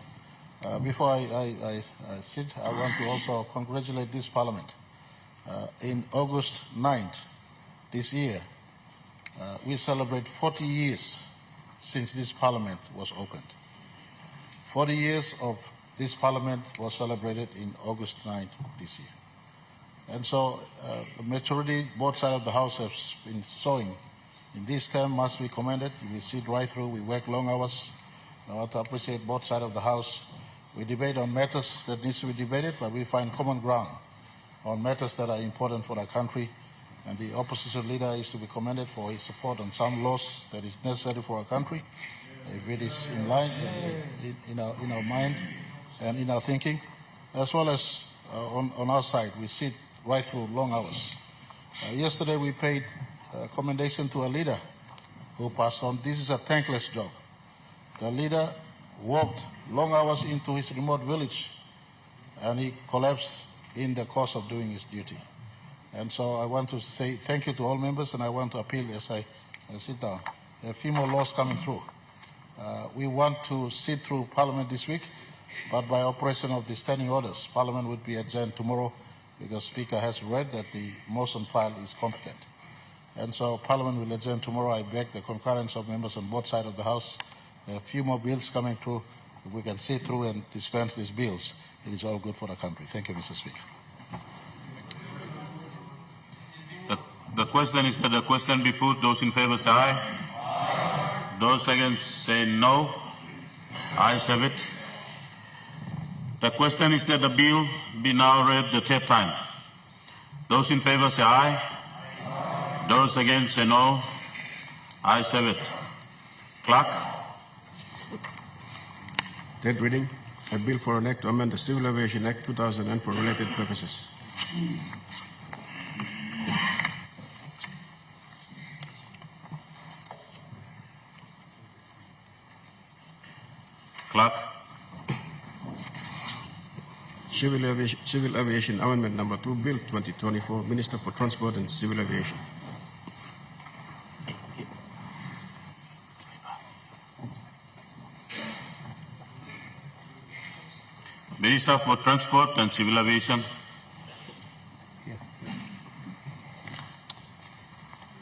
Before I sit, I want to also congratulate this Parliament. In August 9th this year, we celebrate 40 years since this Parliament was opened. 40 years of this Parliament was celebrated in August 9th this year. And so the maturity both sides of the House have been showing in this term must be commended. We sit right through, we work long hours. I want to appreciate both sides of the House. We debate on matters that needs to be debated, but we find common ground on matters that are important for our country. And the opposition leader is to be commended for his support on some laws that is necessary for our country. If it is in line in our mind and in our thinking, as well as on our side, we sit right through long hours. Yesterday we paid commendation to a leader who passed on. This is a thankless job. The leader walked long hours into his remote village and he collapsed in the course of doing his duty. And so I want to say thank you to all members, and I want to appeal as I sit down. There are a few more laws coming through. We want to sit through Parliament this week, but by operation of the standing orders, Parliament would be adjourned tomorrow because Speaker has read that the motion file is competent. And so Parliament will adjourn tomorrow. I beg the concurrence of members on both sides of the House. There are a few more bills coming through. If we can see through and dispense these bills, it is all good for the country. Thank you, Mr. Speaker. The question is that the question be put. Those in favor say aye. Aye. Those against say no. Ayes have it. The question is that the bill be now read the third time. Those in favor say aye. Aye. Those against say no. Ayes have it. Clerk. Third reading, a bill for an act to amend the Civil Aviation Act 2000 and for related purposes. Clerk. Civil Aviation Amendment Number 2, Bill 2024, Minister for Transport and Civil Aviation. Minister for Transport and Civil Aviation.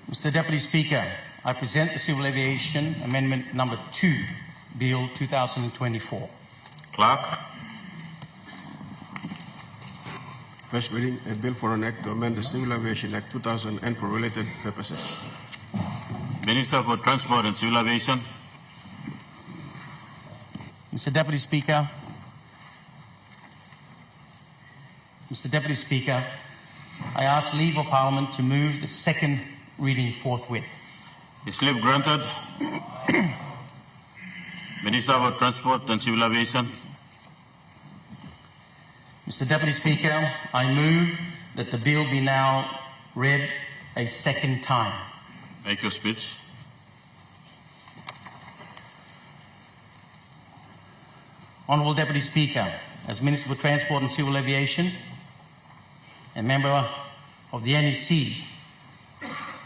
Mr. Deputy Speaker, I present the Civil Aviation Amendment Number 2, Bill 2024. Clerk. First reading, a bill for an act to amend the Civil Aviation Act 2000 and for related purposes. Minister for Transport and Civil Aviation. Mr. Deputy Speaker, I ask leave of Parliament to move the second reading forthwith. Is leave granted? Minister for Transport and Civil Aviation. Mr. Deputy Speaker, I move that the bill be now read a second time. Make your speech. Honourable Deputy Speaker, as Minister for Transport and Civil Aviation and member of the NEC,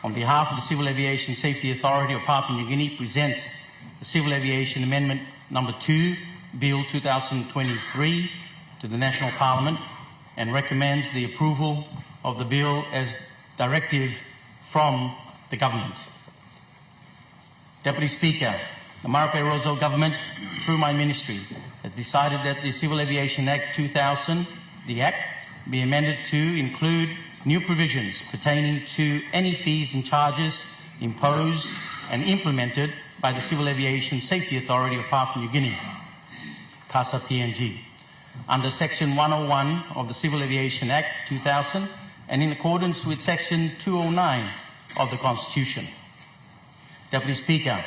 on behalf of the Civil Aviation Safety Authority of Papua New Guinea, presents the Civil Aviation Amendment Number 2, Bill 2023, to the National Parliament and recommends the approval of the bill as directive from the government. Deputy Speaker, the Marape Roseau government, through my ministry, has decided that the Civil Aviation Act 2000, the Act, be amended to include new provisions pertaining to any fees and charges imposed and implemented by the Civil Aviation Safety Authority of Papua New Guinea, CASA PNG, under Section 101 of the Civil Aviation Act 2000 and in accordance with Section 209 of the Constitution. Deputy Speaker,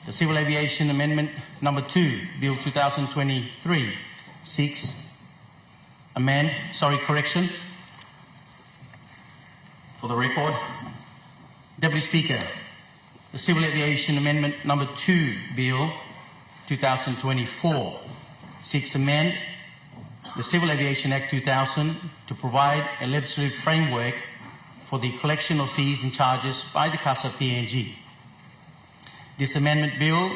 the Civil Aviation Amendment Number 2, Bill 2023, seeks correction. For the record, Deputy Speaker, the Civil Aviation Amendment Number 2 Bill 2024 seeks to amend the Civil Aviation Act 2000 to provide a legislative framework for the collection of fees and charges by the CASA PNG. This amendment bill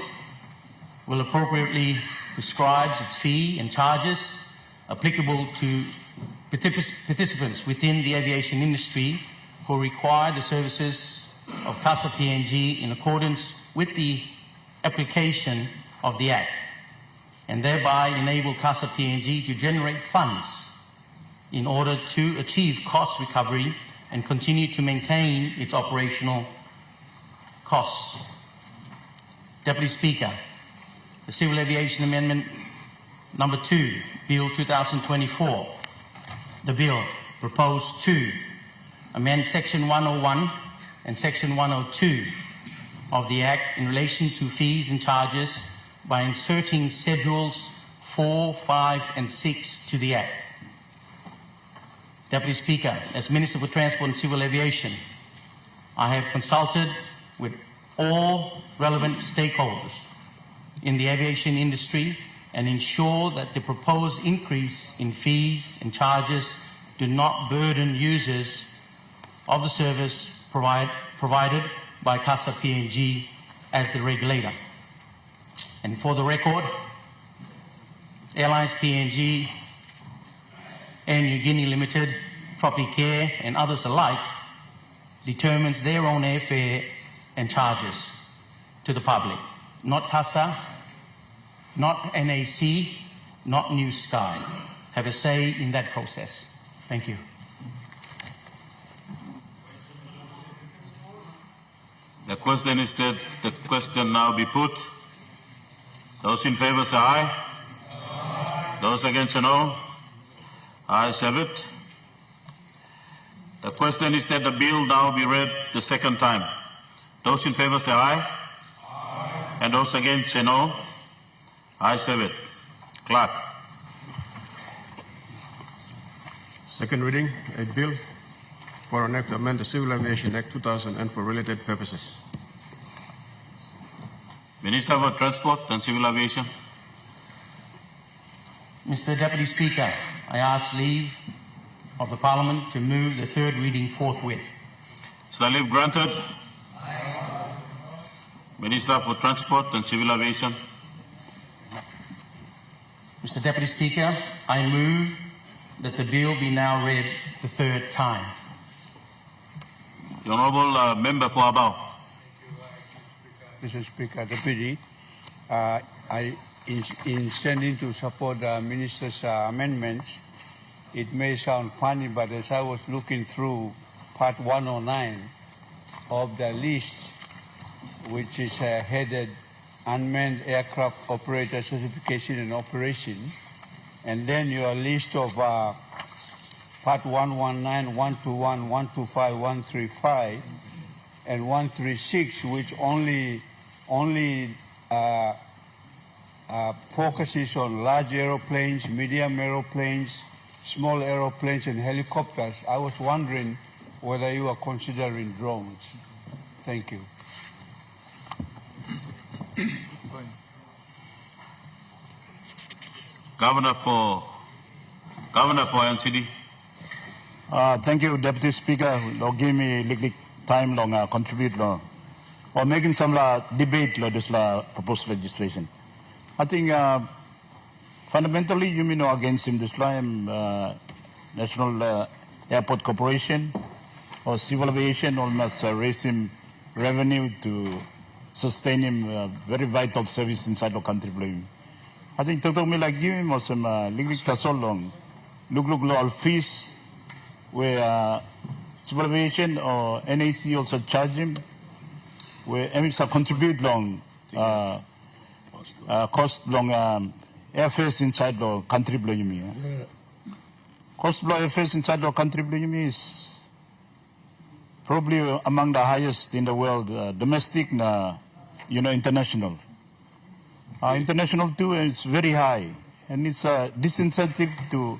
will appropriately prescribe its fee and charges applicable to participants within the aviation industry who require the services of CASA PNG in accordance with the application of the Act, and thereby enable CASA PNG to generate funds in order to achieve cost recovery and continue to maintain its operational costs. Deputy Speaker, the Civil Aviation Amendment Number 2, Bill 2024, the bill proposed to amend Section 101 and Section 102 of the Act in relation to fees and charges by inserting Schedules 4, 5 and 6 to the Act. Deputy Speaker, as Minister for Transport and Civil Aviation, I have consulted with all relevant stakeholders in the aviation industry and ensure that the proposed increase in fees and charges do not burden users of the service provided by CASA PNG as the regulator. And for the record, Airlines PNG, Air New Guinea Limited, Tropicare and others alike determines their own airfare and charges to the public. Not CASA, not NAC, not New Sky have a say in that process. Thank you. The question is that the question now be put. Those in favor say aye. Aye. Those against say no. Ayes have it. The question is that the bill now be read the second time. Those in favor say aye. Aye. And those against say no. Ayes have it. Clerk. Second reading, a bill for an act to amend the Civil Aviation Act 2000 and for related purposes. Minister for Transport and Civil Aviation. Mr. Deputy Speaker, I ask leave of the Parliament to move the third reading forthwith. Is the leave granted? Minister for Transport and Civil Aviation. Mr. Deputy Speaker, I move that the bill be now read the third time. The Honourable Member for Abao. Mr. Speaker, Deputy, in standing to support the Minister's amendments, it may sound funny, but as I was looking through Part 109 of the list, which is headed Unmanned Aircraft Operator Certification and Operation, and then your list of Part 119, 121, 125, 135, and 136, which only focuses on large aeroplanes, medium aeroplanes, small aeroplanes, and helicopters. I was wondering whether you are considering drones. Thank you. Governor for NCD. Thank you, Deputy Speaker. Give me a little time long contribute or making some debate this proposed legislation. I think fundamentally you mean against him this National Airport Corporation or Civil Aviation almost raise him revenue to sustain him very vital service inside the country. I think total me like give him or some little so long look all fees where Civil Aviation or NAC also charge him, where MX contribute long cost long airfares inside the country below you mean. Cost below airfares inside the country below you mean is probably among the highest in the world, domestic, international. International too, it's very high, and it's a disincentive to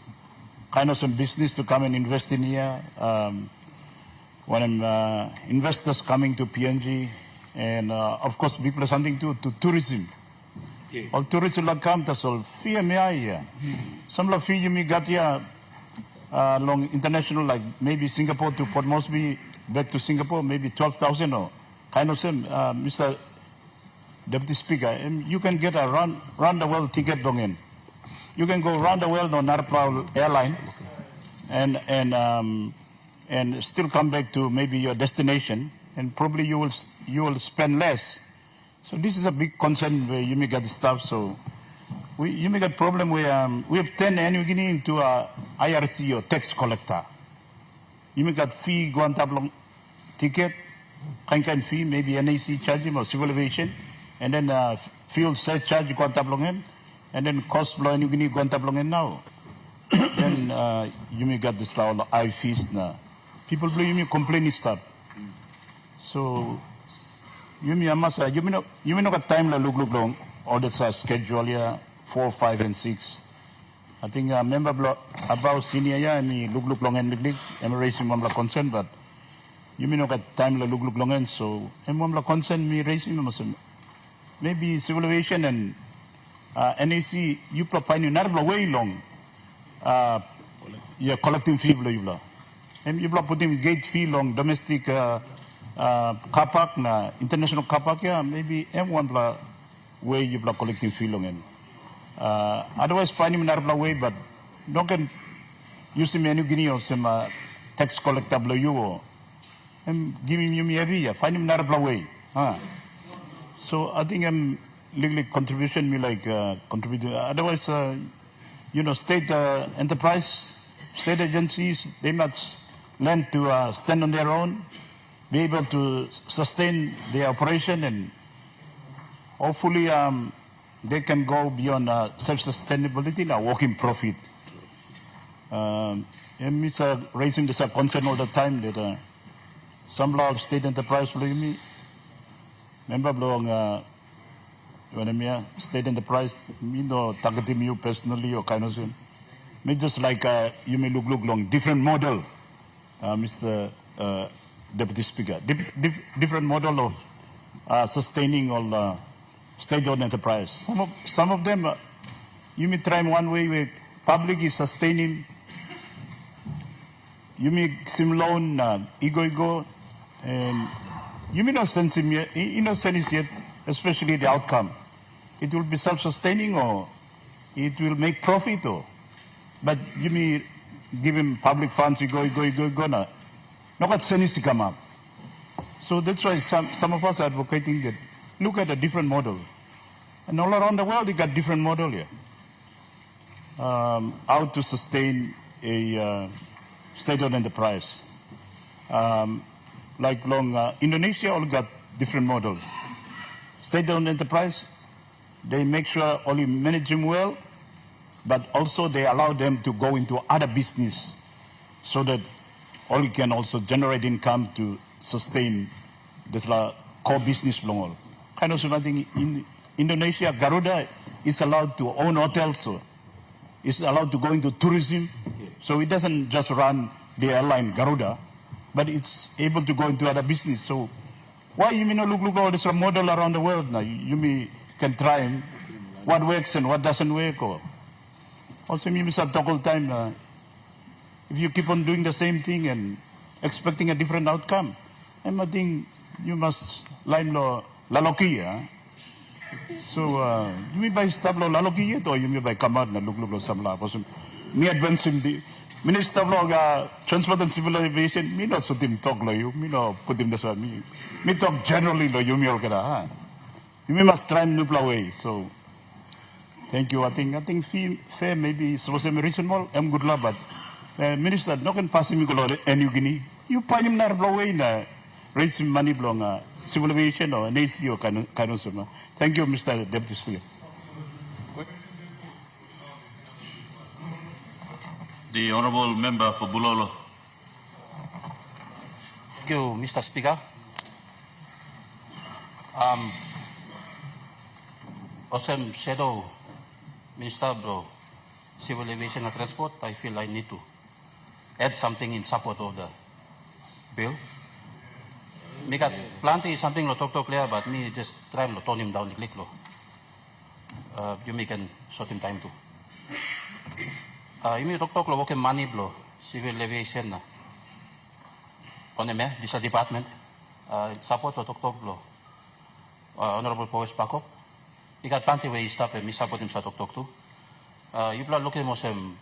kind of some business to come and invest in here. When investors coming to PNG, And of course, people are something to tourism. All tourism will come to solve fee me some of fee you may got here long international, like maybe Singapore to Port Moresby, back to Singapore, maybe 12,000 or kind of same, Mr. Deputy Speaker. And you can get a round the world ticket long in. You can go round the world on Narpal airline and still come back to maybe your destination, and probably you will spend less. So this is a big concern where you may get stuff. So you may get problem where we have 10 New Guinea into a IRC or tax collector. You may get fee go on top long ticket, kind fee, maybe NAC charge him or civil aviation, and then fuel surcharge go on top long in, and then cost blow New Guinea go on top long in now. Then you may get this all I fees now. People blue you may complain stuff. So you may not got time to look long. All this schedule here 4, 5, and 6. I think member about senior yeah me look long and big. I'm raising one concern, but you may not got time to look long and so I'm one concern me raising maybe civil aviation and NAC you find another way long. You're collecting fee below. And you putting gate fee long domestic car park na international car park yeah maybe M1 way you collecting fee long in. Otherwise find him another way, but don't can use him New Guinea or some tax collector below you or and give him you every year. Find him another way. So I think I'm legally contribution me like contributing. Otherwise, state enterprise, state agencies, they must learn to stand on their own, be able to sustain their operation, and hopefully they can go beyond self-sustainability and working profit. And Mr. raising this concern all the time that some law of state enterprise, believe me, member belong when I'm state enterprise, me no targeting you personally or kind of thing. Me just like you may look long, different model, Mr. Deputy Speaker, different model of sustaining all state-owned enterprise. Some of them, you may try one way with public is sustaining. You may sim loan, ego, and you may not sense him yet, innocent yet, especially the outcome. It will be self-sustaining or it will make profit or, but you may give him public funds, you go, now. Not got sense to come up. So that's why some of us are advocating that look at a different model. And all around the world, they got different model here. How to sustain a state-owned enterprise. Like Indonesia all got different models. State-owned enterprise, they make sure only manage them well, but also they allow them to go into other business so that only can also generate income to sustain this core business long. Kind of something in Indonesia, Garuda is allowed to own hotels, so it's allowed to go into tourism. So it doesn't just run the airline Garuda, but it's able to go into other business. So why you may not look all this model around the world now? You may can try what works and what doesn't work. Or also you may talk all the time. If you keep on doing the same thing and expecting a different outcome, and I think you must line lo laloki. So you may buy stuff lo laloki yet, or you may buy kamad na look some la. Me advance him the Minister of Transport and Civil Aviation, me not so him talk lo you, me no put him this me talk generally lo you me all kada. You must try new way. So thank you. I think fair maybe supposed to be reasonable. I'm good luck, but Minister no can pass him go New Guinea. You find him not way na raise him money belong civil aviation or NAC or kind of. Thank you, Mr. Deputy Speaker. The Honourable Member for Bulolo. Thank you, Mr. Speaker. Awesome Shadow Minister bro, Civil Aviation and Transport, I feel I need to add something in support of the bill. me got plenty something lo talk clear, but me just try lo tone him down the click lo. You may can sort him time too. You may talk lo work money blo civil aviation na. On the this department support lo talk lo. Honorable Powers Pakop. You got plenty way stop and me support him sa talk too. You plan look at mo sem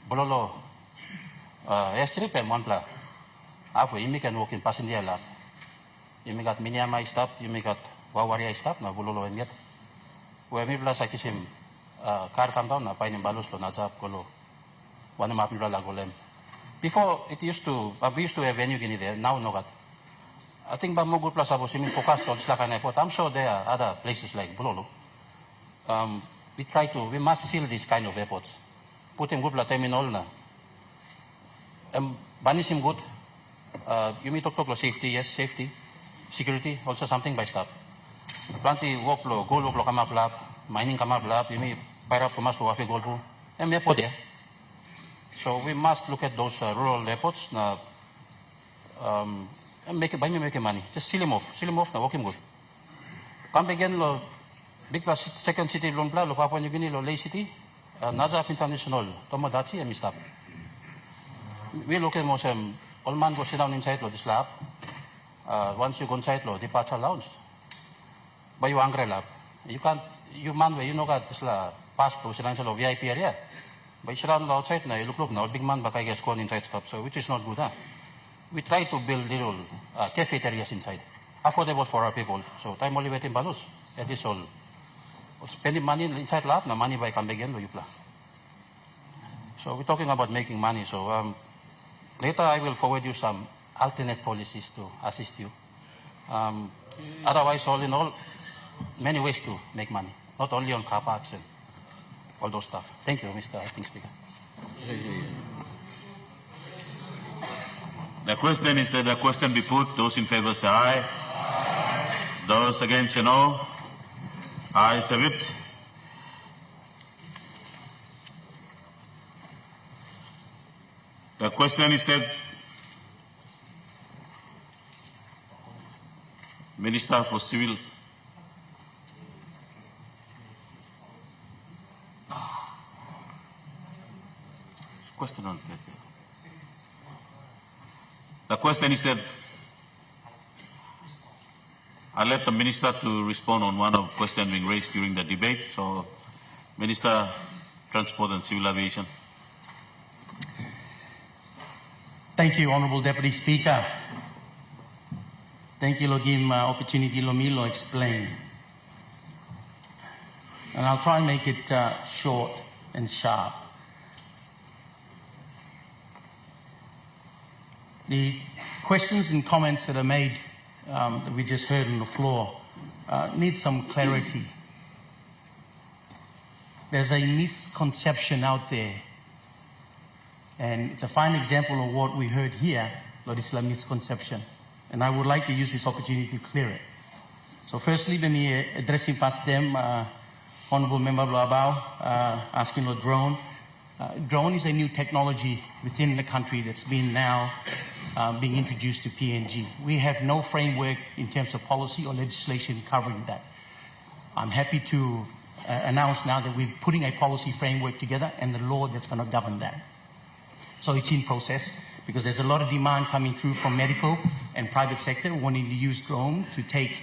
bololo airstrip and one plan. Apo, you can walk in passenger lab. You may got Minyama stop, you may got Wawaria stop, na Bulolo and yet. Where me plus I kiss him car come down, na pain in Balos, Nazap, Golo. One map Golem. Before it used to, we used to have venue Guinea there, now no got. I think Bamogu plus I was focused on Slakan Airport. I'm sure there are other places like Bulolo. We must seal these kind of airports. Put him good la terminal na. Banish him good. You may talk about safety, yes, safety, security, also something by staff. Plenty work lo, gold work lo come up lab, mining come up lab, you may fire up Tomas Wafi gold pool, and airport there. So we must look at those rural airports na, and make money. Just seal him off, na work him good. Come again lo, big plus second city lo bla, lo Papua New Guinea, lo Lay City, Nazap International, Tomodachi, and Mistap. We look at most all man go sit down inside this lab. Once you go inside departure lounge. But you angry lab. You can't, you man where you know got this pass presidential VIP area. But you sit down outside now, you look now, big man back I guess gone inside stuff, so which is not good, huh? We try to build little cafeterias inside. Affordable for our people. So time only waiting balus. That is all. Spending money inside lab, na money by come again, you plan. So we're talking about making money. So later I will forward you some alternate policies to assist you. Otherwise, all in all, many ways to make money, not only on car parks and all those stuff. Thank you, Mr. Acting Speaker. The question is that the question be put. Those in favor say aye. Those against say no. Ayes have it. The question is that Minister for Civil question on that. The question is that I let the Minister to respond on one of the questions being raised during the debate. So, Minister, Transport and Civil Aviation. Thank you, Honourable Deputy Speaker. Thank you, Logim, opportunity Lomilo explain. And I'll try and make it short and sharp. The questions and comments that are made that we just heard on the floor need some clarity. There's a misconception out there, and it's a fine example of what we heard here, Lord Islam misconception. And I would like to use this opportunity to clear it. So firstly, let me addressing past them, Honourable Member Blabao, asking the drone. Drone is a new technology within the country that's been now being introduced to PNG. We have no framework in terms of policy or legislation covering that. I'm happy to announce now that we're putting a policy framework together and the law that's going to govern that. So it's in process because there's a lot of demand coming through from medical and private sector wanting to use drone to take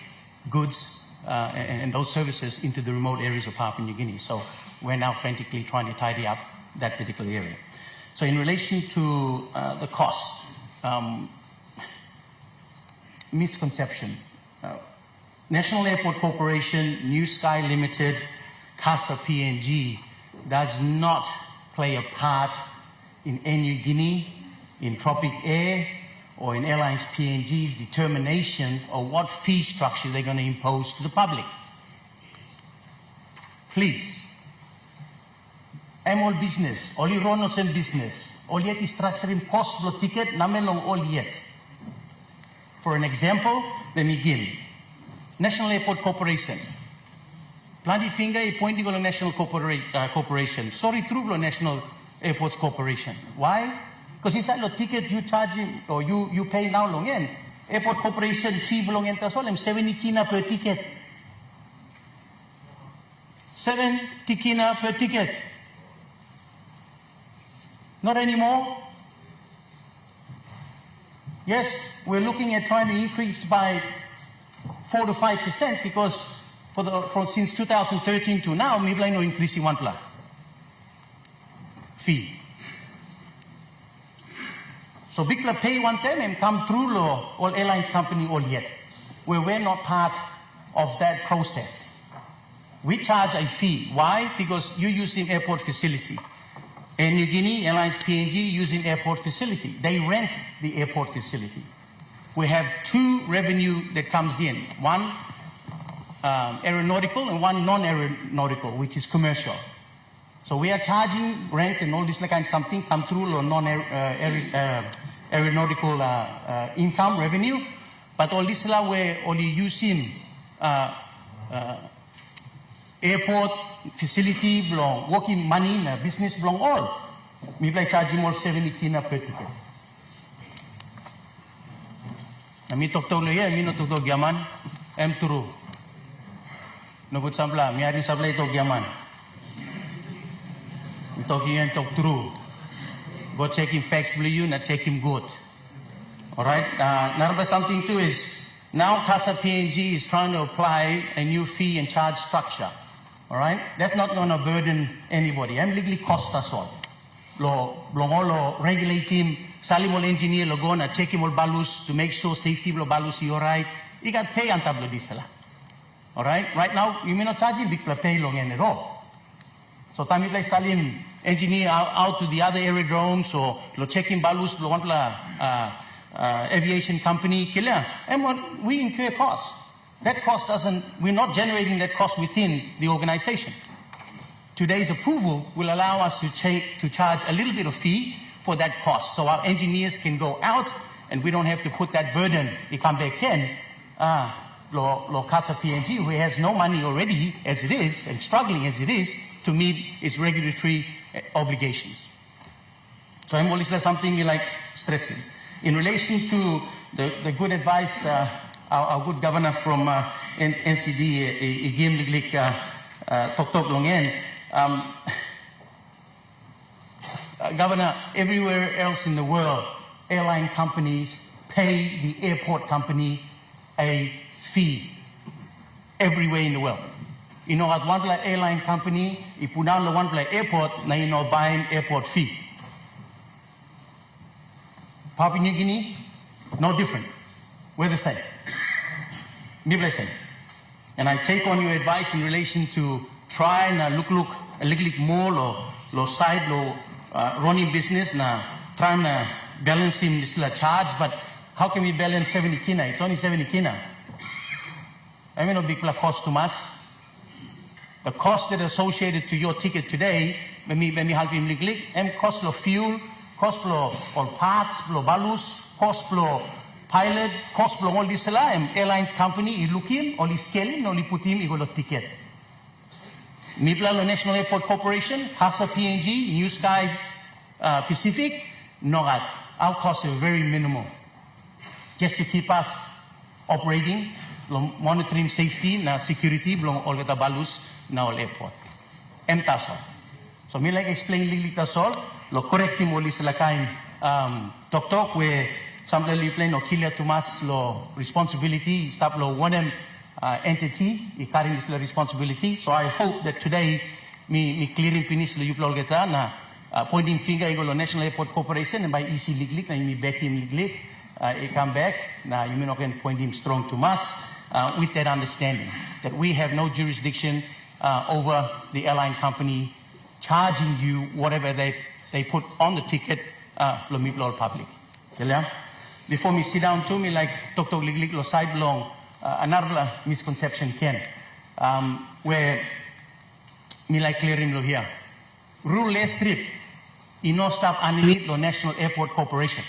goods and those services into the remote areas of Papua New Guinea. So we're now frantically trying to tidy up that particular area. So in relation to the cost, misconception. National Airport Corporation, New Sky Limited, CASA PNG does not play a part in New Guinea, in Tropic Air, or in Airlines PNG's determination of what fee structure they're going to impose to the public. Please. I'm all business. All you run is business. All yet is structure impossible ticket, namelong all yet. For an example, let me give. National Airport Corporation. Planty finger, pointing on a national corporation. Sorry, true National Airports Corporation. Why? Because inside the ticket you charge or you pay now long end. Airport Corporation fee belong enta sol, 70 kina per ticket. 70 kina per ticket. Not anymore. Yes, we're looking at trying to increase by 4 to 5% because since 2013 to now, we plan no increasing one plus fee. So big pay one time and come through law, all airlines company all yet. We're not part of that process. We charge a fee. Why? Because you're using airport facility. In New Guinea, Airlines PNG using airport facility. They rent the airport facility. We have two revenue that comes in. One aeronautical and one non-aeronautical, which is commercial. So we are charging rent and all this kind of something come through or non-aeronautical income revenue. But all this we're only using airport facility belong, working money, business belong all. We play charging more 70 kina per ticket. Kami tok-tok lo ya, mi no tok-tok yaman, em turu. Nugut sabla, mi arin sabla tok yaman. Mi tok yan tok turu. Go check him facts beli you, not check him good. Alright, another something too is, now CASA PNG is trying to apply a new fee and charge structure. All right, that's not going to burden anybody. I'm legally cost us all. Lo regulate him. Salimol engineer lo go na check him all balus to make sure safety lo balus you alright. You got pay on tablo disala. All right, right now you may not charge him big pay long at all. So time you play salim engineer out to the other aerodromes or lo check him balus lo want aviation company killer. And what we incur costs. That cost doesn't, we're not generating that cost within the organization. Today's approval will allow us to charge a little bit of fee for that cost. So our engineers can go out and we don't have to put that burden. They come back in, lo Casa PNG, who has no money already as it is and struggling as it is to meet its regulatory obligations. So I'm always something we like stressing. In relation to the good advice, our good governor from NCD, Igim Liglik Tok Tok Longen, Governor, everywhere else in the world, airline companies pay the airport company a fee. Everywhere in the world. You know, at one place airline company, you put down the one place airport, now you know buying airport fee. Papua New Guinea, no different. We're the same. And I take on your advice in relation to try and look a little more lo side running business na try and balancing this charge, but how can we balance 70 kina? It's only 70 kina. I mean, no big cost to us. The cost that associated to your ticket today, when we help him legally, cost lo fuel, cost lo all parts, lo balus, cost lo pilot, cost lo all this airlines company, you look him, only scale him, only put him, you go to ticket. Mibla lo National Airport Corporation, CASA PNG, New Sky Pacific, no, our costs are very minimal. Just to keep us operating, monitoring safety, na security, belong all the balus, na all airport. Tasol. So me like explain lili tasol, lo correct him oli sila kain tok where somebody play no kill to mas lo responsibility, stop lo one entity, I carrying this responsibility. So I hope that today me clearing pinis lo yuplo geta na pointing finger go lo National Airport Corporation and by EC Liglik na me back him Liglik, I come back now you may not can point him strong to mas with that understanding that we have no jurisdiction over the airline company charging you whatever they put on the ticket lo miplo public. Before me sit down to me like tok liglik lo side long another misconception can where me like clearing lo here rule less strip no stop underneath lo National Airport Corporation.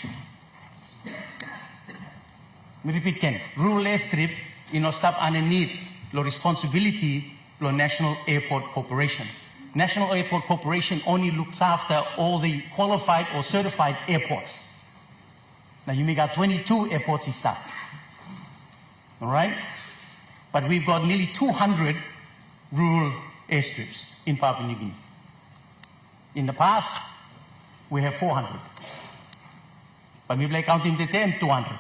Me repeat Ken, rule less strip no stop underneath lo responsibility lo National Airport Corporation. National Airport Corporation only looks after all the qualified or certified airports. Now you may got 22 airports in stock. all right? But we've got nearly 200 rural airstrips in Papua New Guinea. In the past, we have 400. But we're like counting the 10, 200.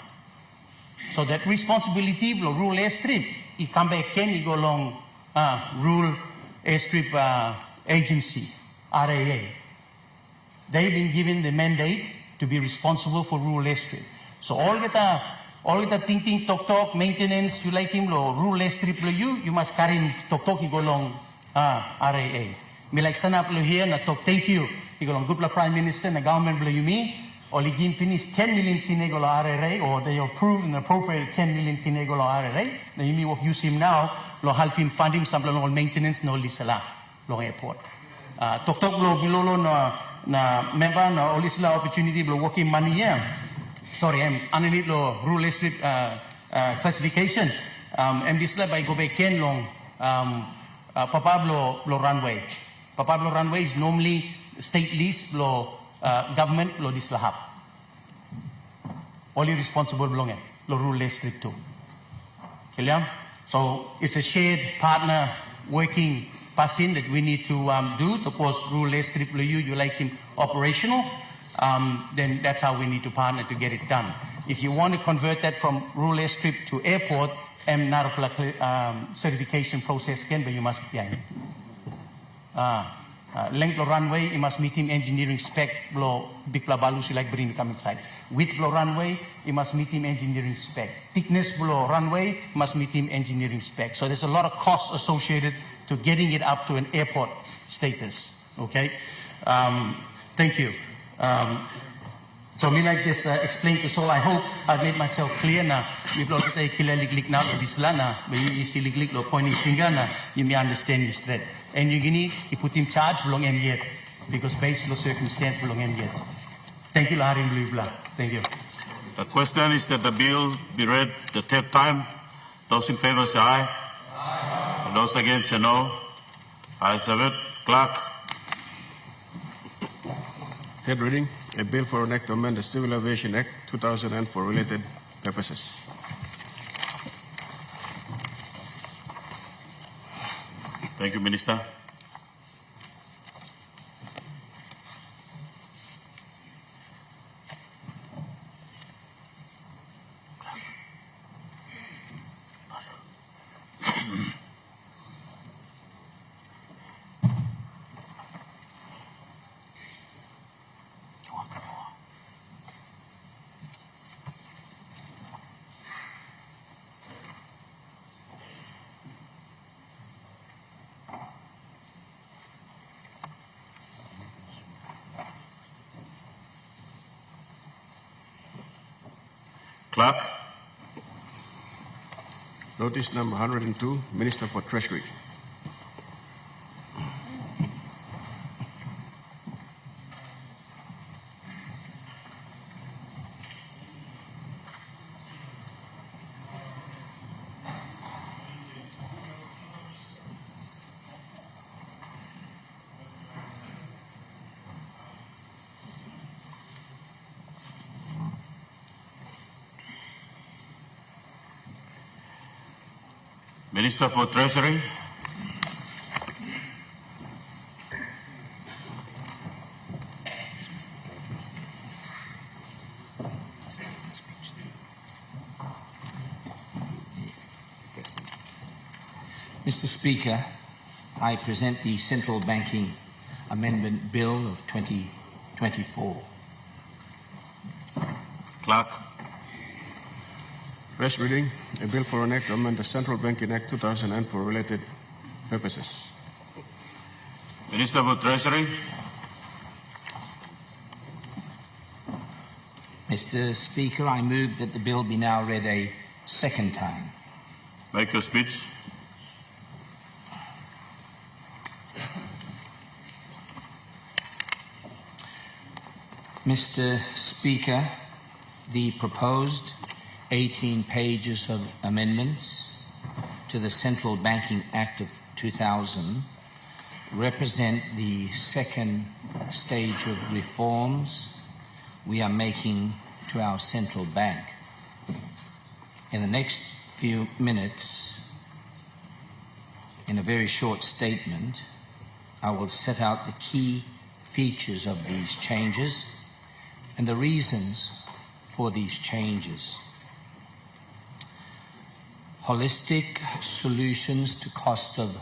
So that responsibility, rural airstrip, you come back again, you go along rural airstrip agency, RAA. They've been given the mandate to be responsible for rural airstrip. So all the ting talk maintenance, you like him, rural airstrip, you must carry him talk, you go along RAA. Me like sana here, na talk, thank you. You go along good Prime Minister, na government you me. Or they give finish 10 million tinegolo RRA, or they approve and appropriate 10 million tinegolo RRA. Now you may use him now, lo help him fund him some lo maintenance no lisala lo airport. Tok lo bilolo na member na olisla opportunity lo working money here. Sorry, I'm underneath lo rural estate classification. This by go back ken long Papablo runway. Papablo runway is normally state lease lo government lo dislahap. Only responsible belong lo rural estate too. Clear? So it's a shared partner working passing that we need to do to post rural estate you like him operational. Then that's how we need to partner to get it done. If you want to convert that from rural airstrip to airport, certification process can, but you must be length of runway, you must meet him engineering spec, blow big balus, you like bring come inside. Width blow runway, you must meet him engineering spec. Thickness blow runway, must meet him engineering spec. So there's a lot of costs associated to getting it up to an airport status. Okay? Thank you. So me like this explain to so I hope I've made myself clear now. We blow kita kila lig now this lana, but you see lig pointing finger na you may understand you straight. And you gini you put in charge belong him yet because based on circumstance belong him yet. Thank you, Laharim Blue Blah. Thank you. The question is that the bill be read the third time. Those in favor say aye. Aye. Those against say no. Ayes have it. Clerk. Third reading, a bill for an act to amend the Civil Aviation Act 2000 for related purposes. Thank you, Minister. Clerk. Notice number 102, Minister for Treasury. Minister for Treasury. Mr. Speaker, I present the Central Banking Amendment Bill of 2024. Clerk. First reading, a bill for an act to amend the Central Banking Act 2000 for related purposes. Minister for Treasury. Mr. Speaker, I move that the bill be now read a second time. Make your speech. Mr. Speaker, the proposed 18 pages of amendments to the Central Banking Act of 2000 represent the second stage of reforms we are making to our central bank. In the next few minutes, in a very short statement, I will set out the key features of these changes and the reasons for these changes. Holistic solutions to cost of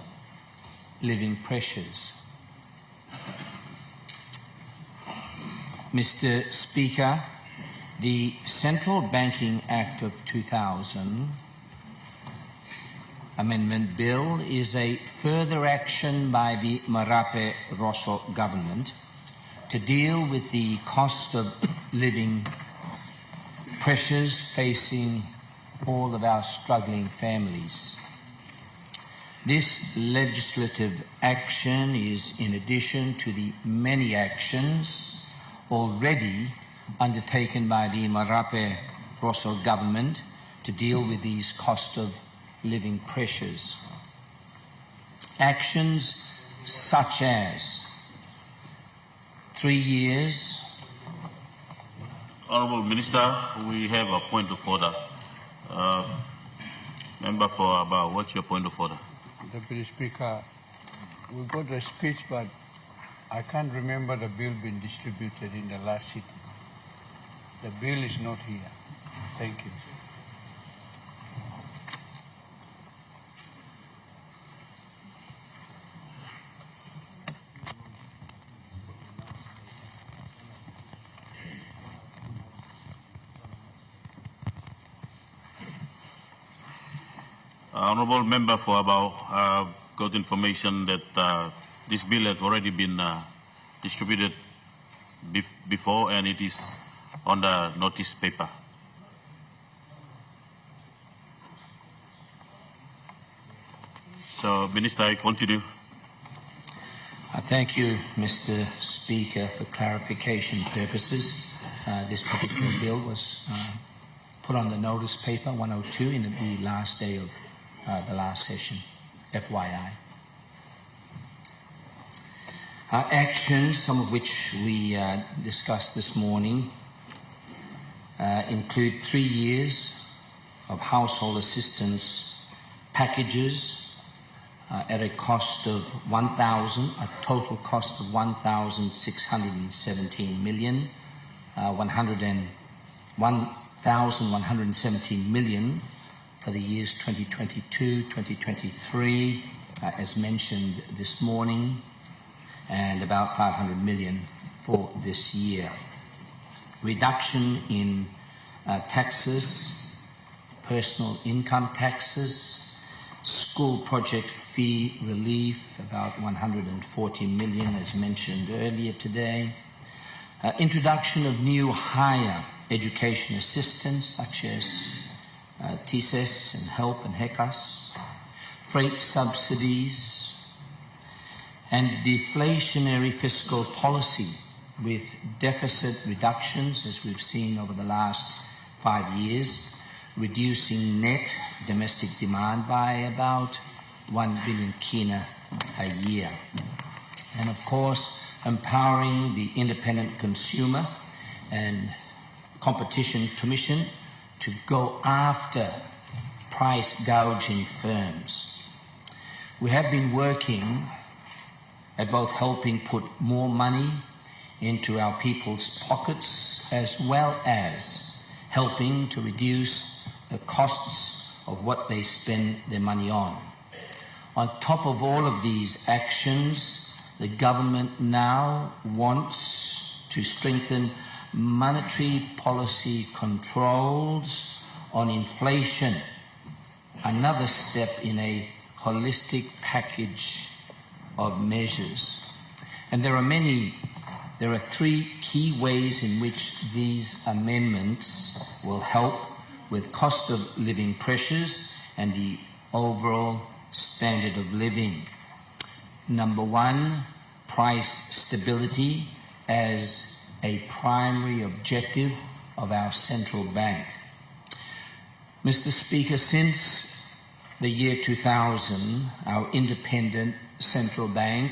living pressures. Mr. Speaker, the Central Banking Act of 2000 Amendment Bill is a further action by the Marape Rosso government to deal with the cost of living pressures facing all of our struggling families. This legislative action is in addition to the many actions already undertaken by the Marape Rosso government to deal with these cost of living pressures. Actions such as 3 years. Honourable Minister, we have a point of order. Member for Abba, what's your point of order? Deputy Speaker, we got a speech, but I can't remember the bill being distributed in the last sitting. The bill is not here. Thank you. Honourable Member for Abba, got information that this bill has already been distributed before and it is on the notice paper. So, Minister, I continue. Thank you, Mr. Speaker, for clarification purposes. This particular bill was put on the notice paper 102 in the last day of the last session, FYI. Actions, some of which we discussed this morning, include 3 years of household assistance packages at a cost of a total cost of 1,617 million, 1,117 million for the years 2022, 2023, as mentioned this morning, and about 500 million for this year. Reduction in taxes, personal income taxes, school project fee relief, about 140 million, as mentioned earlier today. Introduction of new higher education assistance, such as TSES and HELP and HECAS, freight subsidies, and deflationary fiscal policy with deficit reductions, as we've seen over the last 5 years, reducing net domestic demand by about 1 billion kina a year. And of course, empowering the independent consumer and competition commission to go after price gouging firms. We have been working at both helping put more money into our people's pockets as well as helping to reduce the costs of what they spend their money on. On top of all of these actions, the government now wants to strengthen monetary policy controls on inflation, another step in a holistic package of measures. And there are 3 key ways in which these amendments will help with cost of living pressures and the overall standard of living. Number 1, price stability as a primary objective of our central bank. Mr. Speaker, since the year 2000, our independent central bank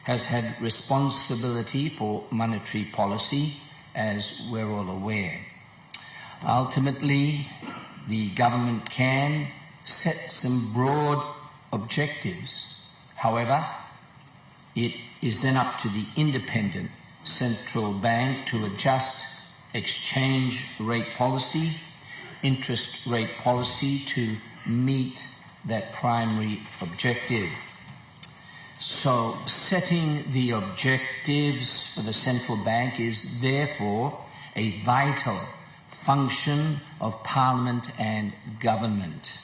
has had responsibility for monetary policy, as we're all aware. Ultimately, the government can set some broad objectives. However, it is then up to the independent central bank to adjust exchange rate policy, interest rate policy to meet that primary objective. So setting the objectives for the central bank is therefore a vital function of Parliament and government.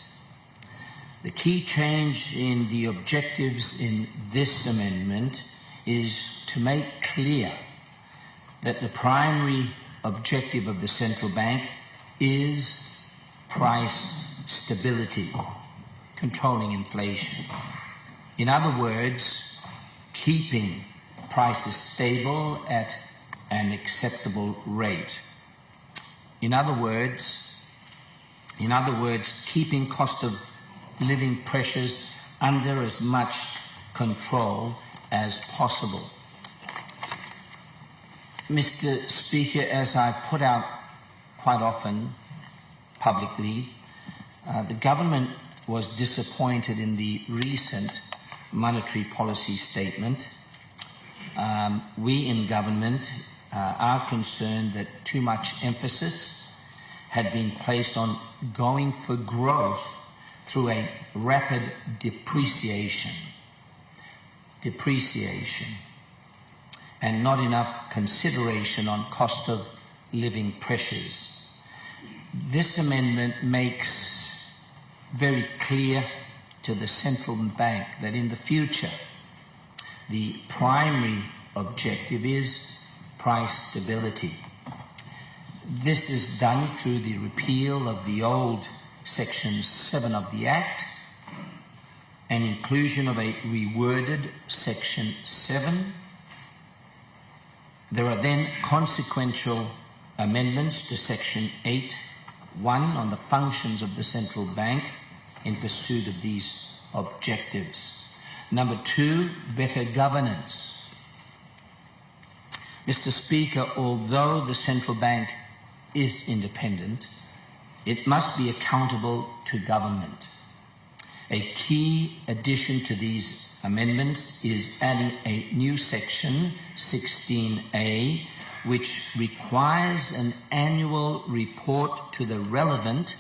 The key change in the objectives in this amendment is to make clear that the primary objective of the central bank is price stability, controlling inflation. In other words, keeping prices stable at an acceptable rate. In other words, keeping cost of living pressures under as much control as possible. Mr. Speaker, as I put out quite often publicly, the government was disappointed in the recent monetary policy statement. We in government are concerned that too much emphasis had been placed on going for growth through a rapid depreciation, and not enough consideration on cost of living pressures. This amendment makes very clear to the central bank that in the future the primary objective is price stability. This is done through the repeal of the old Section 7 of the Act and inclusion of a reworded Section 7. There are then consequential amendments to Section 8(1) on the functions of the central bank in pursuit of these objectives. Number 2, better governance. Mr. Speaker, although the central bank is independent, it must be accountable to government. A key addition to these amendments is adding a new section, 16A, which requires an annual report to the relevant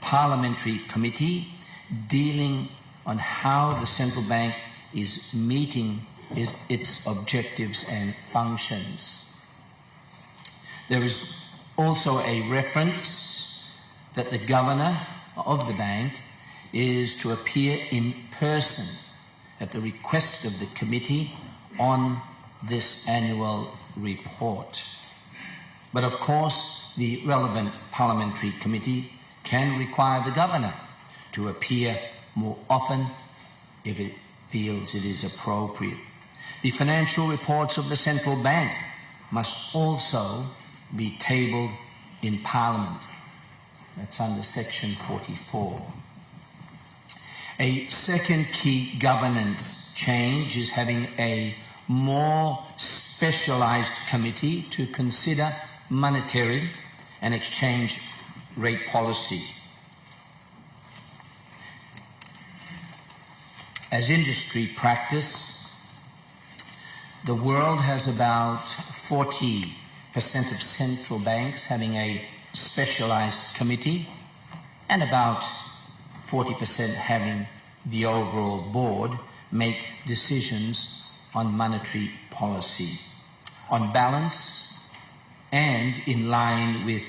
parliamentary committee dealing on how the central bank is meeting its objectives and functions. There is also a reference that the governor of the bank is to appear in person at the request of the committee on this annual report. But of course, the relevant parliamentary committee can require the governor to appear more often if it feels it is appropriate. The financial reports of the central bank must also be tabled in Parliament. That's under Section 44. A second key governance change is having a more specialised committee to consider monetary and exchange rate policy. As industry practice, the world has about 40% of central banks having a specialised committee and about 40% having the overall board make decisions on monetary policy. On balance and in line with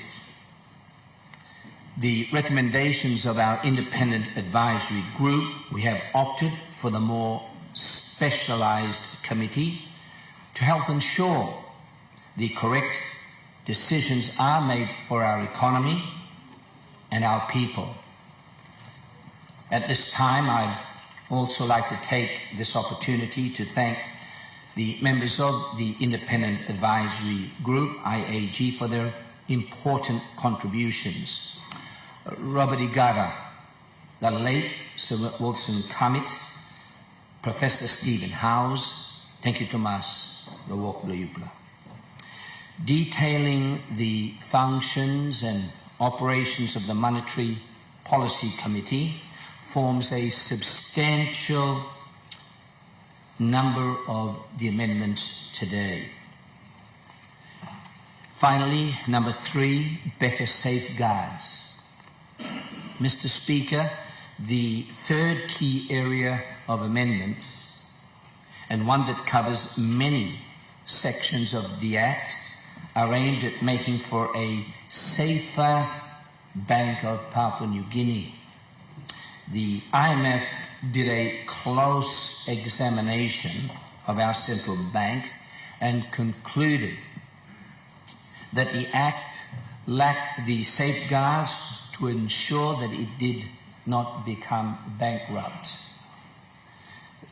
the recommendations of our independent advisory group, we have opted for the more specialised committee to help ensure the correct decisions are made for our economy and our people. At this time, I'd also like to take this opportunity to thank the members of the Independent Advisory Group, IAG, for their important contributions. Robert Igara, the late Sir Wilson Kamit, Professor Stephen Howes, thank you Tomas, Lawok Blayupla. Detailing the functions and operations of the Monetary Policy Committee forms a substantial number of the amendments today. Finally, number 3, better safeguards. Mr. Speaker, the third key area of amendments, and one that covers many sections of the Act, are aimed at making for a safer Bank of Papua New Guinea. The IMF did a close examination of our central bank and concluded that the Act lacked the safeguards to ensure that it did not become bankrupt.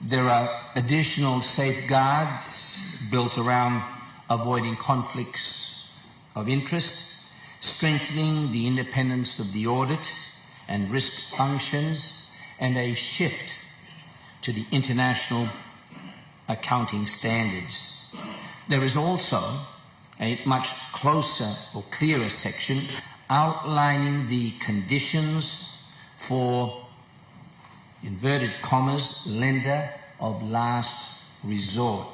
There are additional safeguards built around avoiding conflicts of interest, strengthening the independence of the audit and risk functions, and a shift to the international accounting standards. There is also a much closer or clearer section outlining the conditions for, inverted commas, lender of last resort.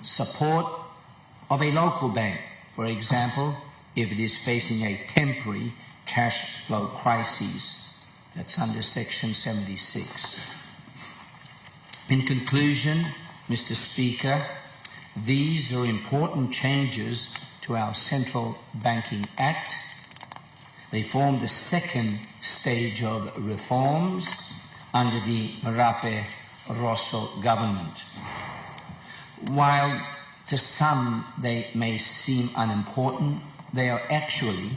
Support of a local bank, for example, if it is facing a temporary cash flow crisis. That's under Section 76. In conclusion, Mr. Speaker, these are important changes to our Central Banking Act. They form the second stage of reforms under the Marape Rosso government. While to some they may seem unimportant, they are actually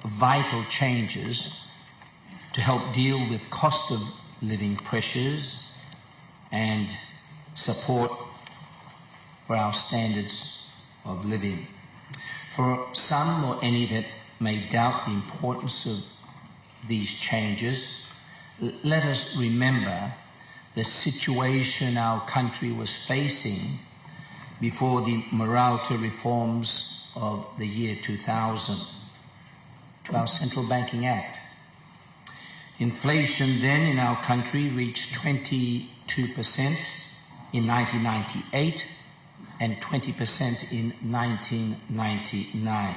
vital changes to help deal with cost of living pressures and support for our standards of living. For some or any that may doubt the importance of these changes, let us remember the situation our country was facing before the Marauta reforms of the year 2000 to our Central Banking Act. Inflation then in our country reached 22% in 1998 and 20% in 1999.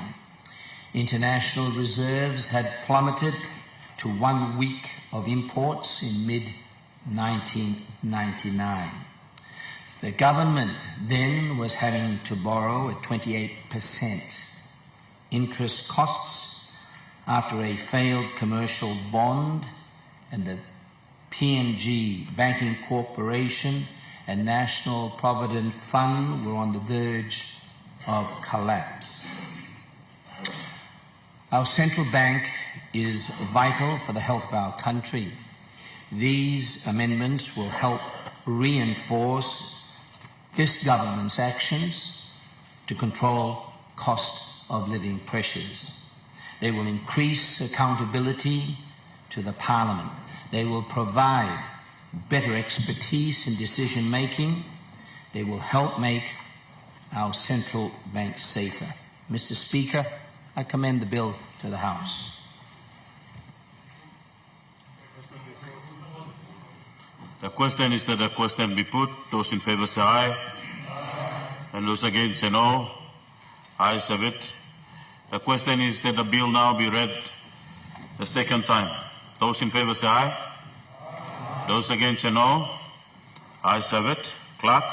International reserves had plummeted to 1 week of imports in mid-1999. The government then was having to borrow at 28% interest costs after a failed commercial bond, and the PNG Banking Corporation and National Provident Fund were on the verge of collapse. Our central bank is vital for the health of our country. These amendments will help reinforce this government's actions to control cost of living pressures. They will increase accountability to the Parliament. They will provide better expertise in decision making. They will help make our central bank safer. Mr. Speaker, I commend the bill to the House. The question is that the question be put. Those in favour say aye. And those against say no. Ayes have it. The question is that the bill now be read the second time. Those in favour say aye. Those against say no. Ayes have it. Clerk.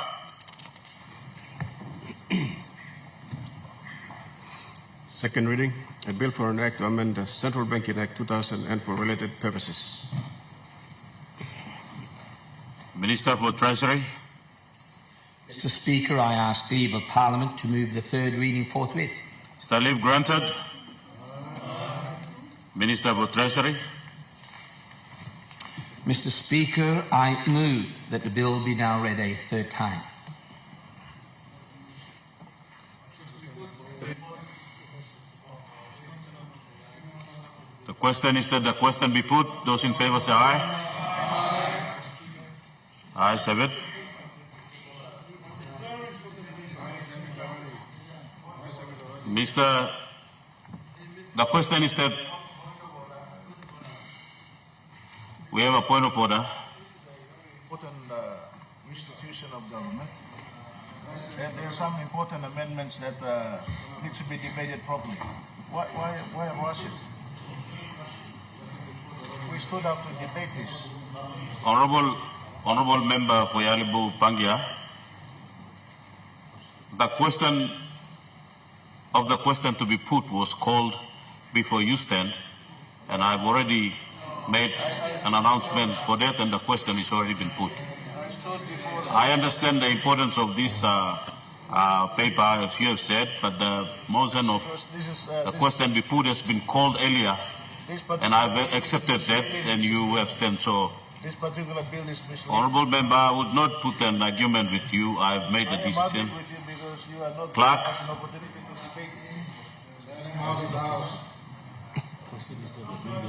Second reading, a bill for an act to amend the Central Banking Act 2000 and for related purposes. Minister for Treasury. Mr. Speaker, I ask leave of Parliament to move the third reading forthwith. Is the leave granted? Minister for Treasury. Mr. Speaker, I move that the bill be now read a third time. The question is that the question be put. Those in favour say aye. Ayes have it. The question is that we have a point of order. Important institution of government. There are some important amendments that need to be debated properly. Why rush it? We stood up to debate this. Honorable Member for Yalibu Pangia, the question to be put was called before you stand, and I've already made an announcement for that, and the question has already been put. I understand the importance of this paper, as you have said, but the motion of the question be put has been called earlier, and I've accepted that, and you have stand. So, this particular bill is misleading. Honorable Member, I would not put an argument with you. I've made the decision. With you because you are not Clerk. giving us an opportunity to debate.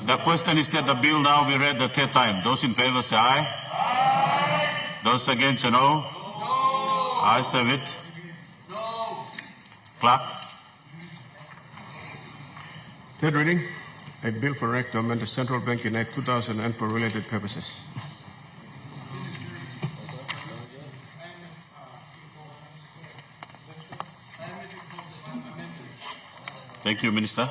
The question is that the bill now be read the third time. Those in favor say aye. Aye. Those against say no. No. Ayes have it. No. Clerk. Third reading, a bill for an act to amend the Central Banking Act 2000 and for related purposes. Thank you, Minister.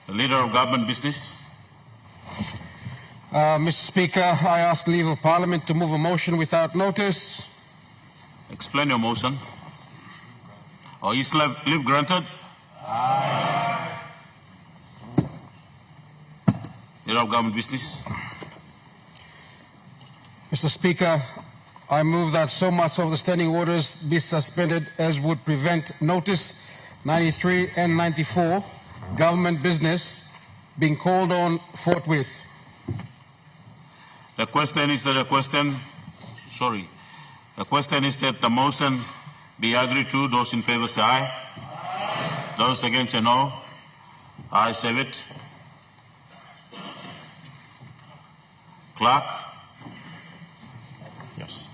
The Leader of Government Business. Mr. Speaker, I ask leave of Parliament to move a motion without notice. Explain your motion. Or is leave granted? Aye. Leader of Government Business. Mr. Speaker, I move that so much of the standing orders be suspended as would prevent notice 93 and 94, government business, being called on forthwith. The question is that the question is that the motion be agreed to. Those in favor say aye. Aye. Those against say no. Ayes have it. Clerk. Yes.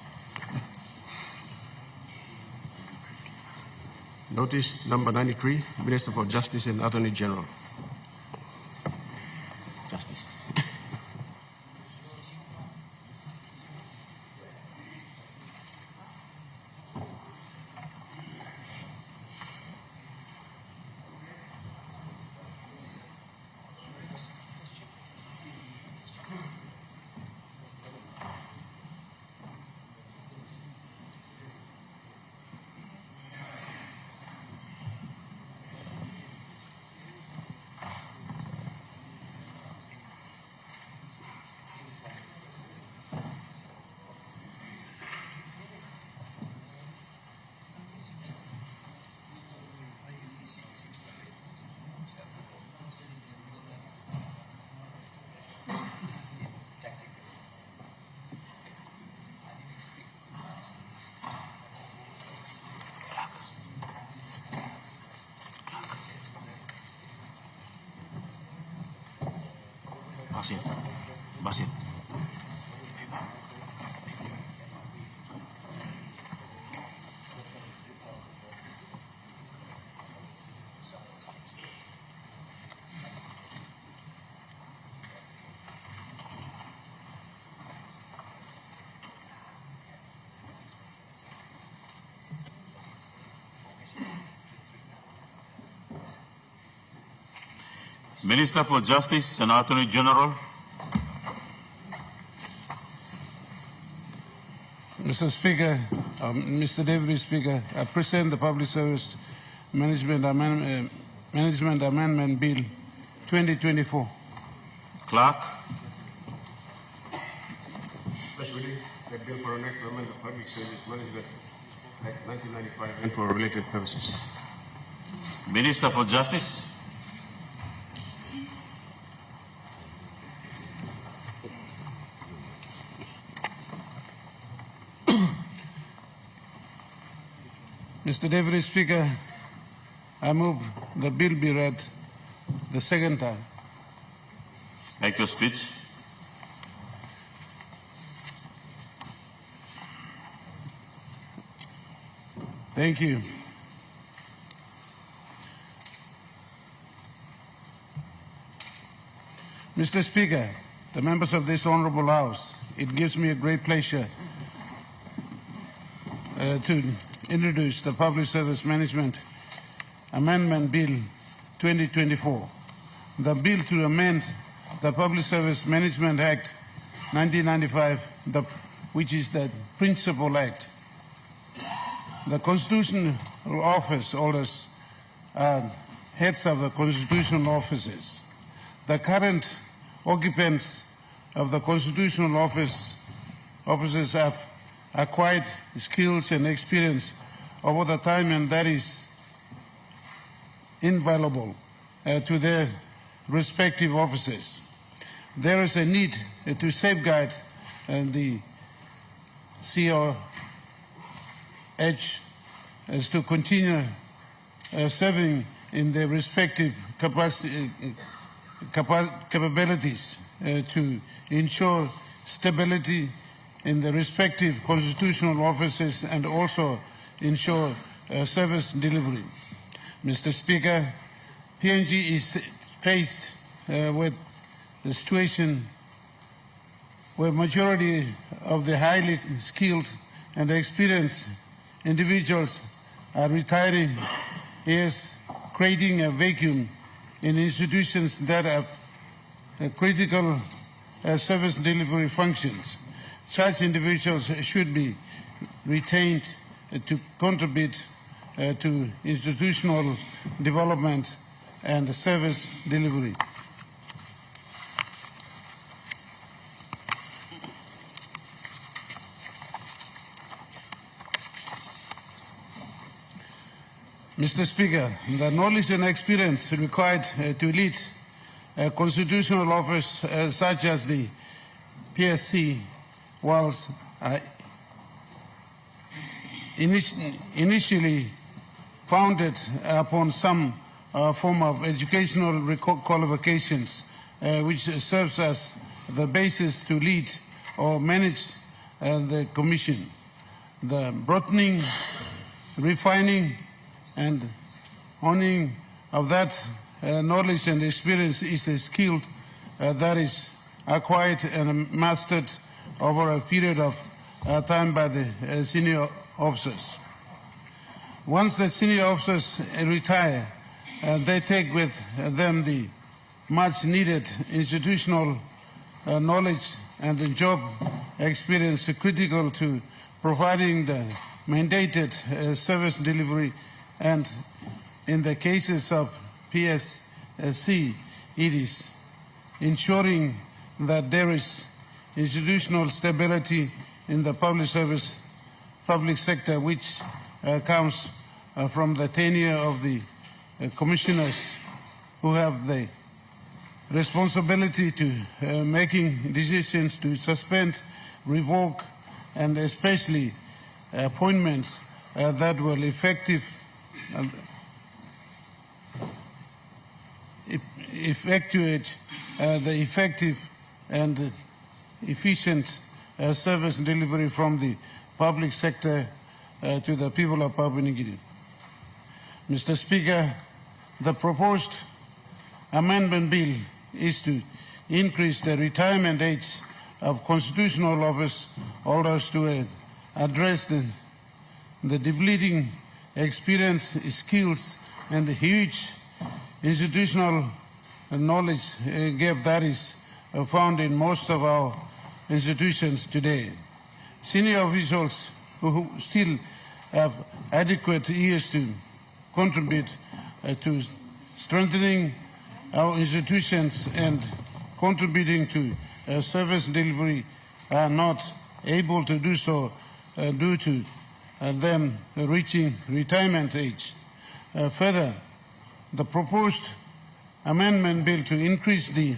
Notice number 93, Minister for Justice and Attorney General. Justice. Basit. Minister for Justice and Attorney General. Mr. Speaker, Mr. Deputy Speaker, I present the Public Service Management Amendment Bill 2024. Clerk. First reading, a bill for an act to amend the Public Service Management Act 1995 and for related purposes. Minister for Justice. Mr. Deputy Speaker, I move the bill be read the second time. Make your speech. Thank you. Mr. Speaker, the members of this Honourable House, it gives me a great pleasure to introduce the Public Service Management Amendment Bill 2024. The bill to amend the Public Service Management Act 1995, which is the Principal Act. The constitutional office holders are heads of the constitutional offices. The current occupants of the constitutional offices have acquired skills and experience over the time, and that is invaluable to their respective offices. There is a need to safeguard the COH as to continue serving in their respective capabilities to ensure stability in the respective constitutional offices and also ensure service delivery. Mr. Speaker, PNG is faced with the situation where majority of the highly skilled and experienced individuals are retiring, is creating a vacuum in institutions that have critical service delivery functions. Such individuals should be retained to contribute to institutional development and service delivery. Mr. Speaker, the knowledge and experience required to lead a constitutional office such as the PSC was initially founded upon some form of educational qualifications, which serves as the basis to lead or manage the Commission. The broadening, refining, and honing of that knowledge and experience is a skill that is acquired and mastered over a period of time by the senior officers. Once the senior officers retire, they take with them the much needed institutional knowledge and the job experience critical to providing the mandated service delivery, and in the cases of PSC, it is ensuring that there is institutional stability in the public sector, which comes from the tenure of the commissioners who have the responsibility to making decisions to suspend, revoke, and especially appointments that will effectuate the effective and efficient service delivery from the public sector to the people of Papua New Guinea. Mr. Speaker, the proposed amendment bill is to increase the retirement age of constitutional office holders to address the depleting experience, skills, and the huge institutional knowledge gap that is found in most of our institutions today. Senior officials who still have adequate years to contribute to strengthening our institutions and contributing to service delivery are not able to do so due to them reaching retirement age. Further, the proposed amendment bill to increase the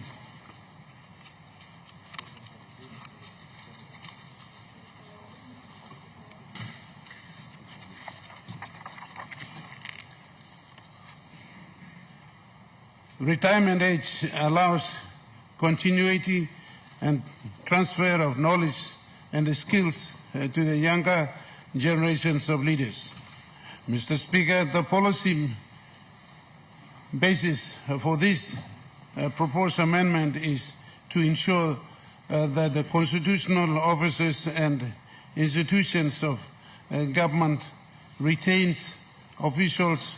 retirement age allows continuity and transfer of knowledge and the skills to the younger generations of leaders. Mr. Speaker, the policy basis for this proposed amendment is to ensure that the constitutional officers and institutions of government retains officials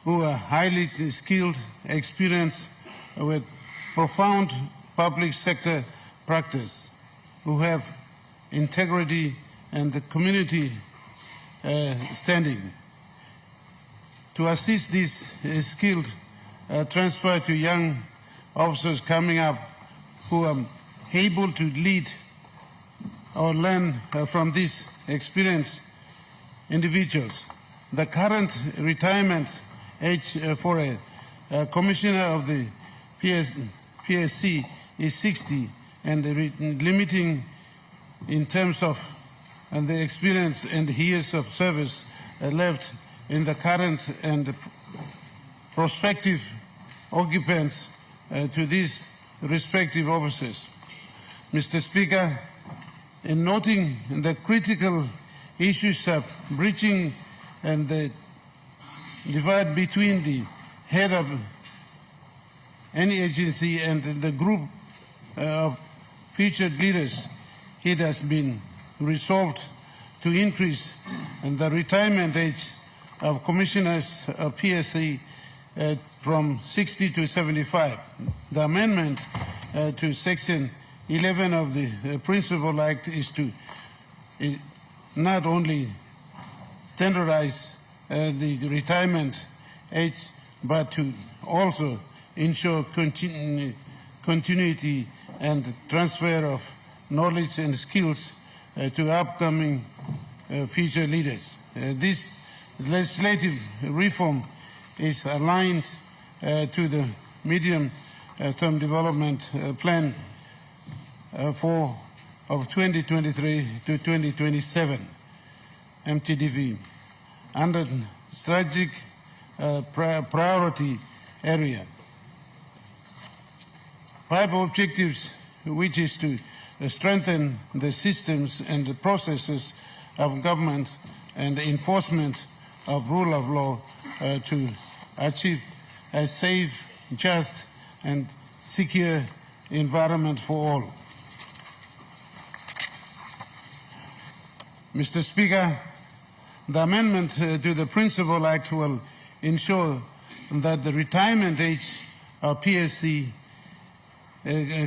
who are highly skilled, experienced, with profound public sector practice, who have integrity and the community standing. To assist this skilled transfer to young officers coming up who are able to lead or learn from these experienced individuals. The current retirement age for a commissioner of the PSC is 60, and limiting in terms of the experience and years of service left in the current and prospective occupants to these respective offices. Mr. Speaker, in noting the critical issues of breaching and the divide between the head of any agency and the group of featured leaders, it has been resolved to increase the retirement age of commissioners of PSC from 60 to 75. The amendment to Section 11 of the Principal Act is to not only standardize the retirement age, but to also ensure continuity and transfer of knowledge and skills to upcoming future leaders. This legislative reform is aligned to the medium-term development plan of 2023 to 2027, MTDV, under strategic priority area. 5 objectives, which is to strengthen the systems and the processes of government and the enforcement of rule of law to achieve a safe, just, and secure environment for all. Mr. Speaker, the amendment to the Principal Act will ensure that the retirement age of PSC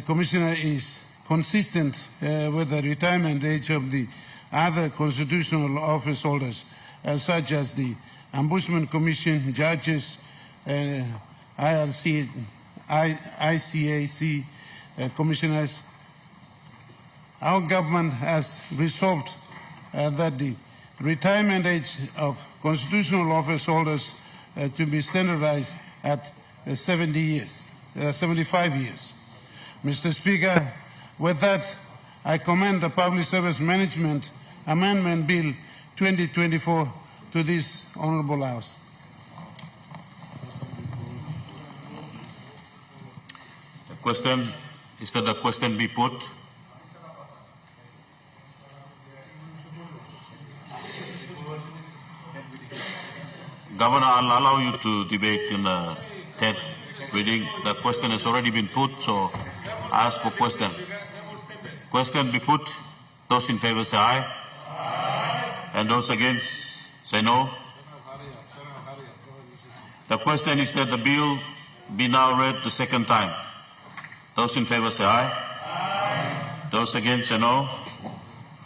Commissioner is consistent with the retirement age of the other constitutional office holders, such as the Ombudsman Commission, judges, ICAC commissioners. Our government has resolved that the retirement age of constitutional office holders to be standardized at 75 years. Mr. Speaker, with that, I commend the Public Service Management Amendment Bill 2024 to this Honourable House. The question is that the question be put. Governor, I'll allow you to debate in the third reading. The question has already been put, so I ask for question. Question be put. Those in favor say aye. Aye. And those against say no. The question is that the bill be now read the second time. Those in favor say aye. Aye. Those against say no.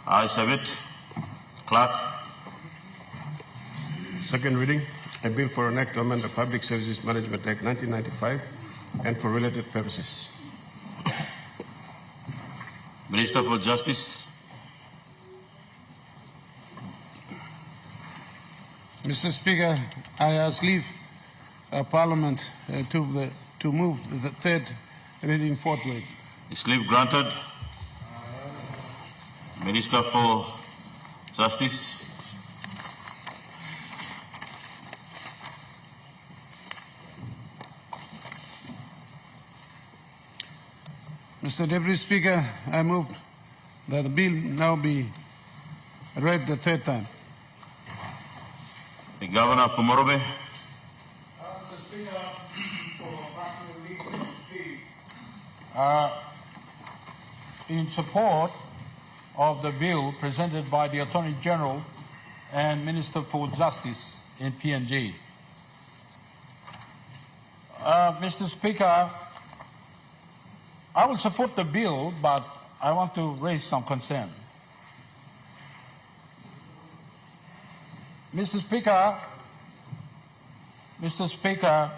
Ayes have it. Clerk. Second reading. A bill for an act to amend the Public Services Management Act 1995 and for related purposes. Minister for Justice. Mr. Speaker, I ask leave Parliament to move the third reading forthwith. Is leave granted? Minister for Justice. Mr. Deputy Speaker, I move that the bill now be read the third time. The Governor for Morobe. In support of the bill presented by the Attorney General and Minister for Justice in PNG. Mr. Speaker, I will support the bill, but I want to raise some concern. Mr. Speaker,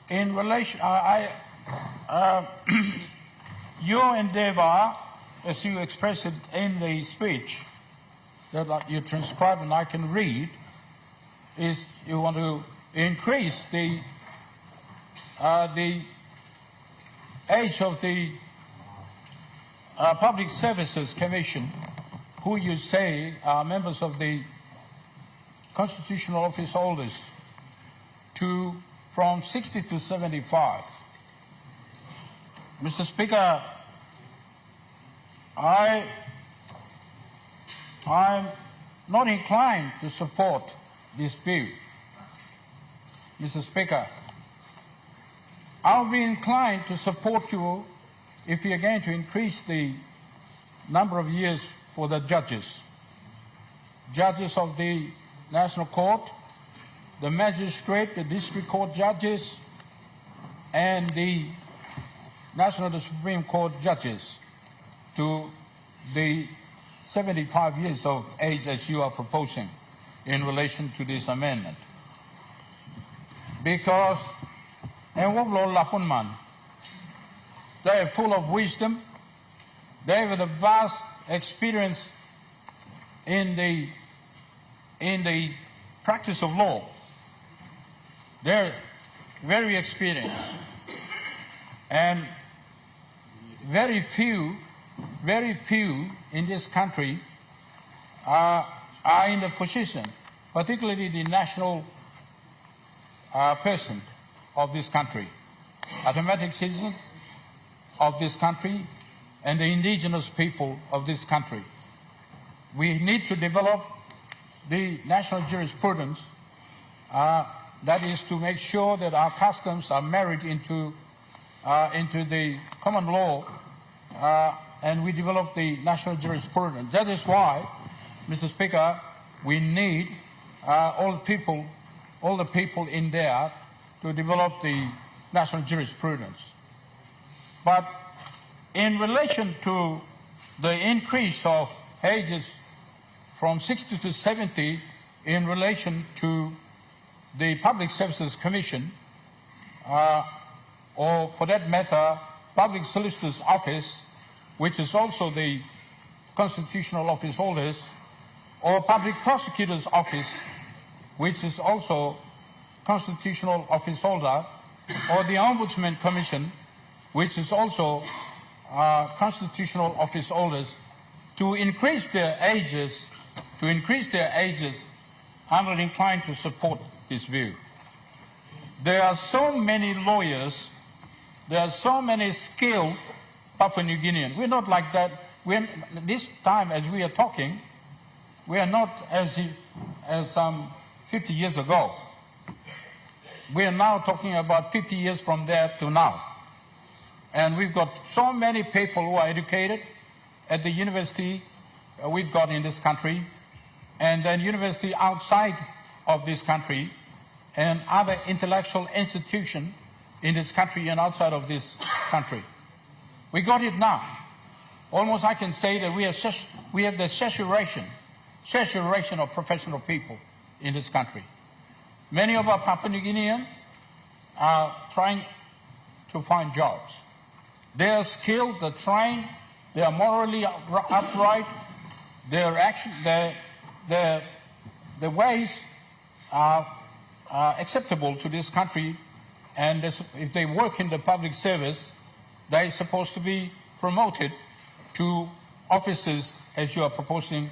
in relation, your endeavor, as you expressed it in the speech that you transcribed and I can read, is you want to increase the age of the Public Services Commission, who you say are members of the constitutional office holders, from 60 to 75. Mr. Speaker, I'm not inclined to support this bill. Mr. Speaker, I'll be inclined to support you if we are going to increase the number of years for the judges of the National Court, the magistrate, the district court judges, and the National Supreme Court judges to the 75 years of age as you are proposing in relation to this amendment. Because they are full of wisdom, they have a vast experience in the practice of law. They're very experienced, and very few in this country are in the position, particularly the national person of this country, automatic citizen of this country, and the indigenous people of this country. We need to develop the national jurisprudence that is to make sure that our customs are married into the common law, and we develop the national jurisprudence. That is why, Mr. Speaker, we need all the people in there to develop the national jurisprudence. But in relation to the increase of ages from 60 to 70 in relation to the Public Services Commission, or for that matter, Public Solicitor's Office, which is also the constitutional office holders, or Public Prosecutor's Office, which is also constitutional office holder, or the Ombudsman Commission, which is also constitutional office holders, to increase their ages, I'm not inclined to support this view. There are so many lawyers, there are so many skilled Papua New Guineans. We're not like that. This time as we are talking, we are not as 50 years ago. We are now talking about 50 years from there to now. And we've got so many people who are educated at the university we've got in this country, and then university outside of this country, and other intellectual institutions in this country and outside of this country. We got it now. Almost I can say that we have the saturation of professional people in this country. Many of our Papua New Guineans are trying to find jobs. They are skilled, they're trained, they are morally upright, the ways are acceptable to this country, and if they work in the public service, they're supposed to be promoted to offices as you are proposing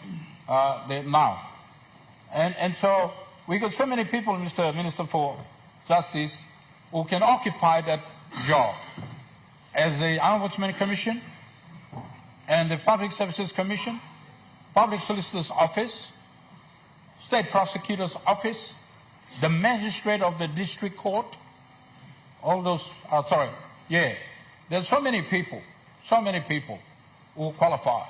now. And so we got so many people, Mr. Minister for Justice, who can occupy that job. as the Ombudsman Commission and the Public Services Commission, Public Solicitor's Office, State Prosecutor's Office, the Magistrate of the District Court, all those, there's so many people who qualify.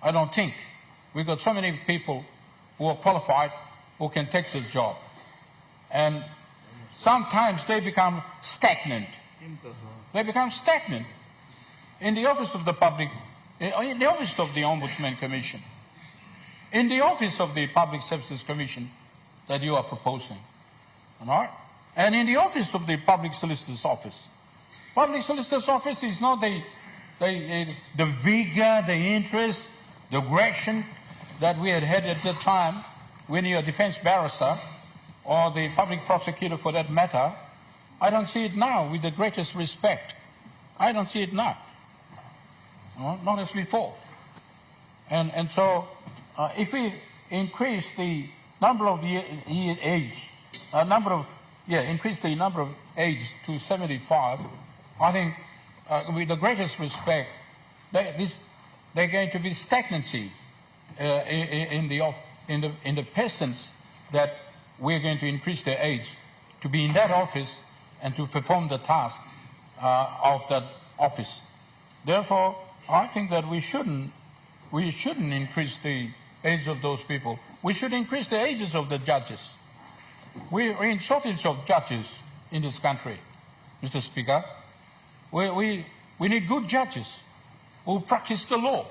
I don't think we've got so many people who are qualified who can take this job. And sometimes they become stagnant. They become stagnant in the office of the public, in the office of the Ombudsman Commission, in the office of the Public Services Commission that you are proposing, all right? And in the office of the Public Solicitor's Office. Public Solicitor's Office is not the vigor, the interest, the aggression that we had at the time when you're a defense barrister or the public prosecutor for that matter. I don't see it now with the greatest respect. I don't see it now. Not as before. And so if we increase the number of increase the number of age to 75, I think with the greatest respect, they're going to be stagnancy in the persons that we're going to increase their age to be in that office and to perform the task of that office. Therefore, I think that we shouldn't increase the age of those people. We should increase the ages of the judges. We're in shortage of judges in this country, Mr. Speaker. We need good judges who practice the law,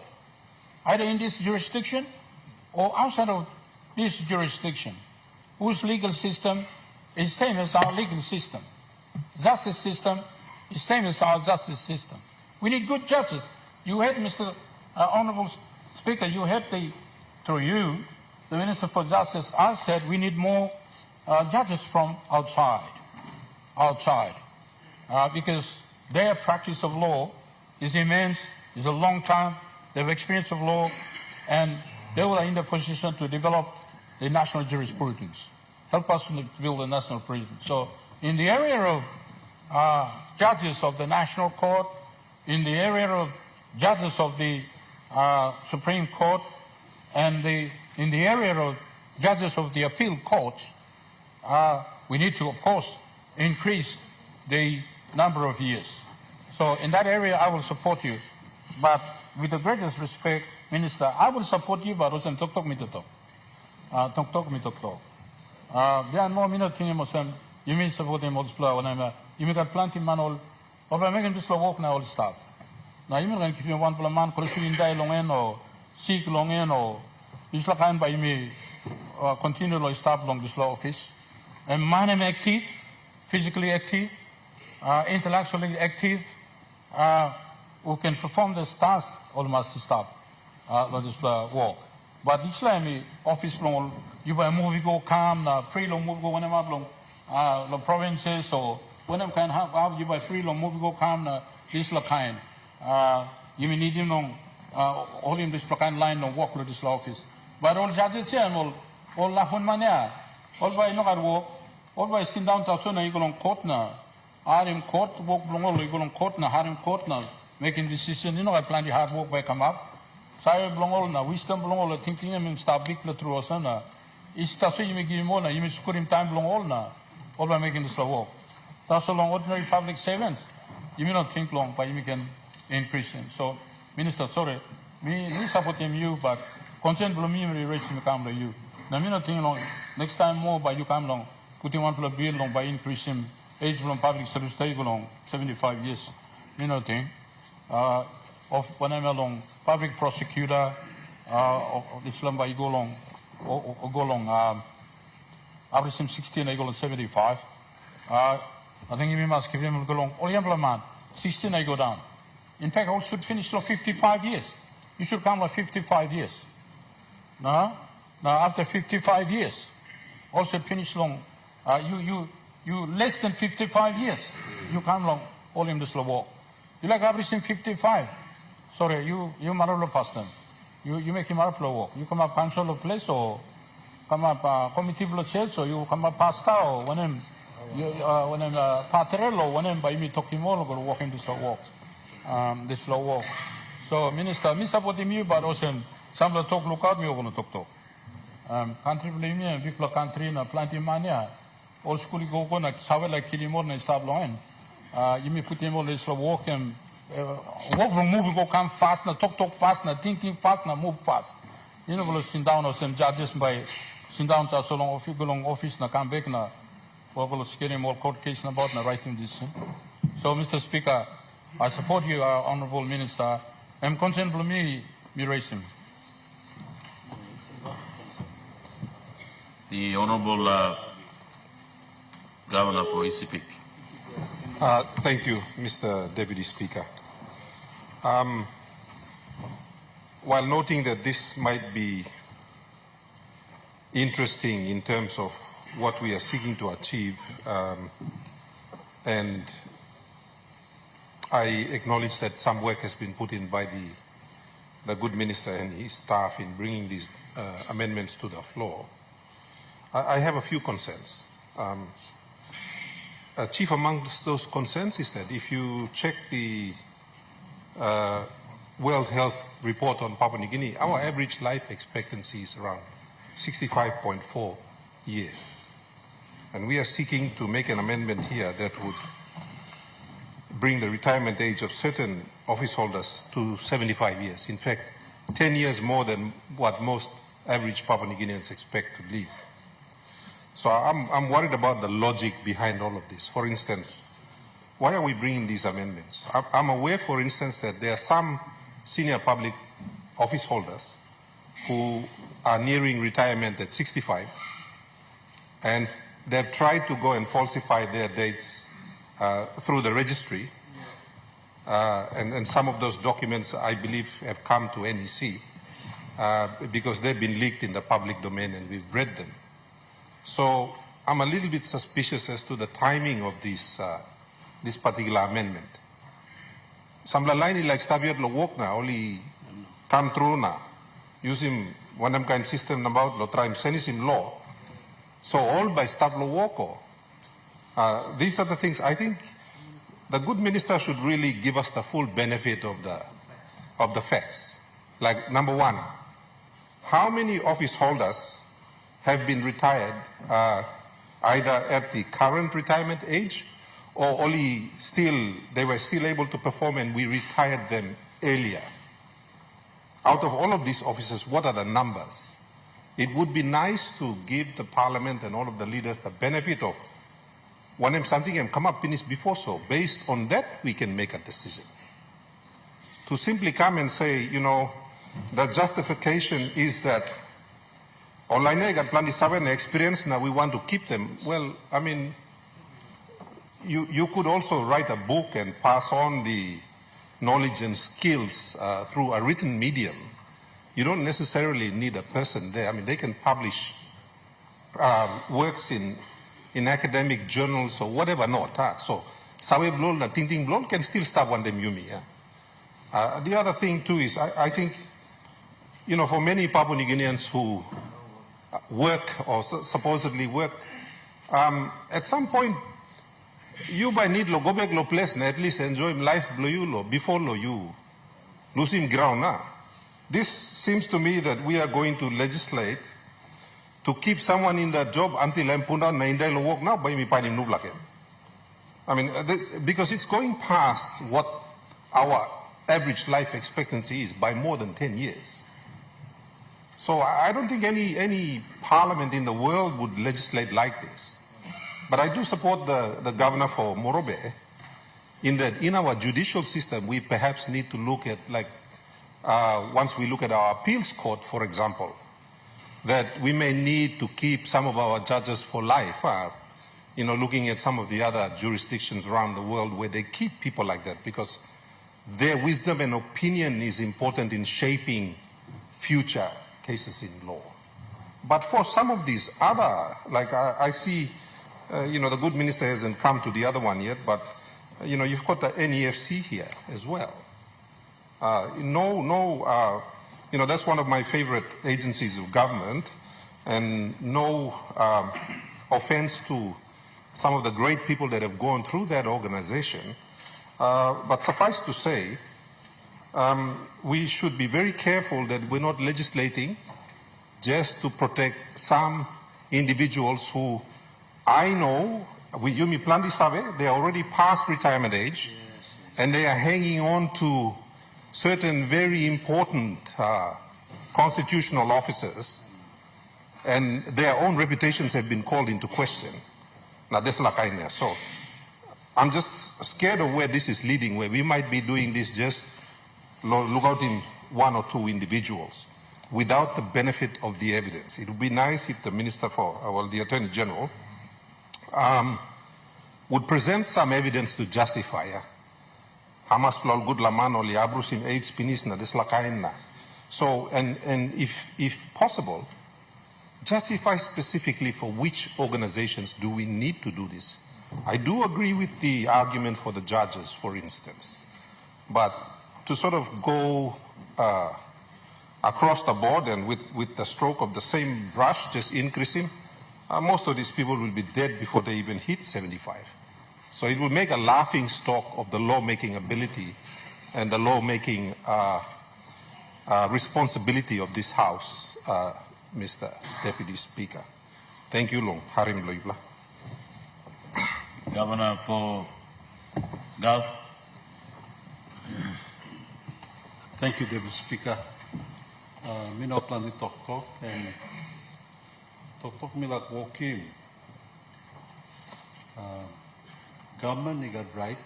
either in this jurisdiction or outside of this jurisdiction, whose legal system is same as our legal system. Justice system is same as our justice system. We need good judges. You had, Mr. Honourable Speaker, you had through you, the Minister for Justice, I said we need more judges from outside, because their practice of law is immense, is a long time, they have experience of law, and they were in the position to develop the national jurisprudence, help us to build the national jurisprudence. So in the area of judges of the National Court, in the area of judges of the Supreme Court, and in the area of judges of the appeal courts, we need to, of course, increase the number of years. So in that area, I will support you. But with the greatest respect, Minister, I will support you, but also talk me to talk. Talk me to talk. Biar more minute kini mosem, you mean support him all slow when I'm you make a planting man all, or by making this walk now all start. Now you mean keep you one man, because you die long end or seek long end or it's like I'm by me continually start along this law office. And man am active, physically active, intellectually active, who can perform this task almost stop on this walk. But each time office long, you buy movie go calm, free long movie go when I'm long the provinces or when I'm kind have you buy free long movie go calm this la kind. You may need him long all in this kind line no walk to this office. But all judges here all la hun mania, all by no walk, all by sit down to so na you go on court na. Harim court, walk long, you go on court na, harim court na, making decision, you know, I plan the hard work by come up. Saya blongol na, wisdom blongol, thinking him stop big la through us na. Istasa you may give him na, you may score him time blongol na, all by making this work. That's a long ordinary public servant. You may not think long, but you can increase him. So, Minister, sorry, me support him you, but concern below me raise him come to you. Now me not think long, next time more by you come long, putting one plus bill long by increase him. Age from public service take along 75 years. You know thing. Of when I'm along public prosecutor of Islam by go along or go along after 16 I go on 75. I think you must give him go along. All young man 16 I go down. In fact all should finish like 55 years. You should come like 55 years. Now after 55 years all should finish long. You less than 55 years, you come along all in this walk. You like averaging 55. Sorry, you Marolo Pastor. You make him Marolo walk. You come up council of place or come up committee of church or you come up pastor or when him patrel or when him by me talking all go walk him this slow walk. This slow walk. So minister, me supporting you but also some of the talk look out me over the talk. Country blame me people country na planting mania. All school go na sabe like kilimor na stabloin. You may put him all this slow walk and walk from move go come fast na talk fast na think fast na move fast. You know will sit down or some judges by sit down to so long office na come back na will scare him all court case na about na writing this. So Mr. Speaker, I support you, Honourable Minister. I'm concerned for me raise him. The Honourable Governor for ECP. Thank you, Mr. Deputy Speaker. While noting that this might be interesting in terms of what we are seeking to achieve, and I acknowledge that some work has been put in by the good minister and his staff in bringing these amendments to the floor, I have a few concerns. Chief amongst those concerns is that if you check the World Health Report on Papua New Guinea, our average life expectancy is around 65.4 years. And we are seeking to make an amendment here that would bring the retirement age of certain office holders to 75 years. In fact, 10 years more than what most average Papua New Guineans expect to live. So I'm worried about the logic behind all of this. For instance, why are we bringing these amendments? I'm aware, for instance, that there are some senior public office holders who are nearing retirement at 65, and they've tried to go and falsify their dates through the registry, and some of those documents, I believe, have come to NEC because they've been leaked in the public domain and we've read them. So I'm a little bit suspicious as to the timing of this particular amendment. Some laini like Staviat lo walk na only come through na using one of kind system about lo try senisim law. So all by staff lo walk. These are the things I think the good minister should really give us the full benefit of the facts. Like number one, how many office holders have been retired either at the current retirement age or only they were still able to perform and we retired them earlier. Out of all of these officers, what are the numbers? It would be nice to give the parliament and all of the leaders the benefit of when something and come up finish before so. Based on that, we can make a decision. To simply come and say, you know, the justification is that online got plenty of experience, now we want to keep them. Well, I mean, you could also write a book and pass on the knowledge and skills through a written medium. You don't necessarily need a person there. I mean, they can publish works in academic journals or whatever not. So, Sawe Blol and Tinting Blol can still start one them Yumi. The other thing too is I think, you know, for many Papua New Guineans who work or supposedly work, at some point you by need lo go back lo place and at least enjoy life below you lo before lo you losing ground now. This seems to me that we are going to legislate to keep someone in the job until I'm put on 9 days lo work now by me paying nublake. I mean, because it's going past what our average life expectancy is by more than 10 years. So I don't think any parliament in the world would legislate like this. But I do support the governor for Morobe in that in our judicial system, we perhaps need to look at, like, once we look at our appeals court, for example, that we may need to keep some of our judges for life, you know, looking at some of the other jurisdictions around the world where they keep people like that because their wisdom and opinion is important in shaping future cases in law. But for some of these other, like I see, you know, the good minister hasn't come to the other one yet, but you've got the NEFC here as well. That's one of my favorite agencies of government, and no offense to some of the great people that have gone through that organization, but suffice to say, we should be very careful that we're not legislating just to protect some individuals who I know, Yumi Plandi Save, they are already past retirement age, and they are hanging on to certain very important constitutional officers, and their own reputations have been called into question. Now, that's like I know. So I'm just scared of where this is leading, where we might be doing this just look out in one or two individuals without the benefit of the evidence. It would be nice if the Minister the Attorney General would present some evidence to justify Hamas plal good laman or liabrus in AIDS pinisna deslakaina. So, and if possible, justify specifically for which organizations do we need to do this. I do agree with the argument for the judges, for instance, but to sort of go across the board and with the stroke of the same brush, just increasing, most of these people will be dead before they even hit 75. So it will make a laughing stock of the lawmaking ability and the lawmaking responsibility of this House, Mr. Deputy Speaker. Thank you, Long. Harim Loibla. Governor for Gulf. Thank you, Deputy Speaker. Mino plani tok and tok milak wokim. Government ni got right.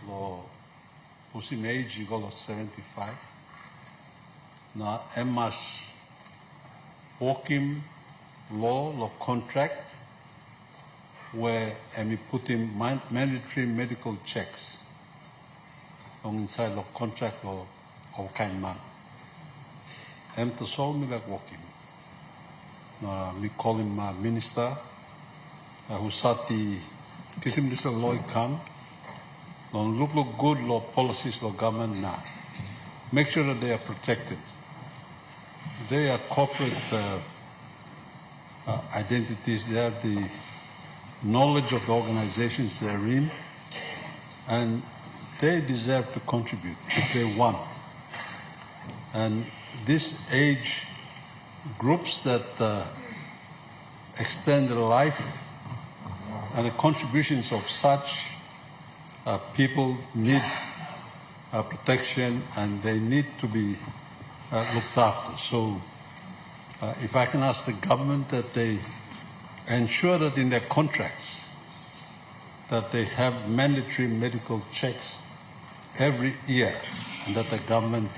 Lo pusim age you go 75. Na emas wokim law lo contract where we put in mandatory medical checks on inside the contract or kind man. To solve me like walking. We call him minister who sat the kisim this law come. Don't look good law policies law government now. Make sure that they are protected. They are corporate identities. They have the knowledge of the organizations they're in, and they deserve to contribute if they want. And these age groups that extend their life and the contributions of such people need protection, and they need to be looked after. So if I can ask the government that they ensure that in their contracts that they have mandatory medical checks every year, and that the government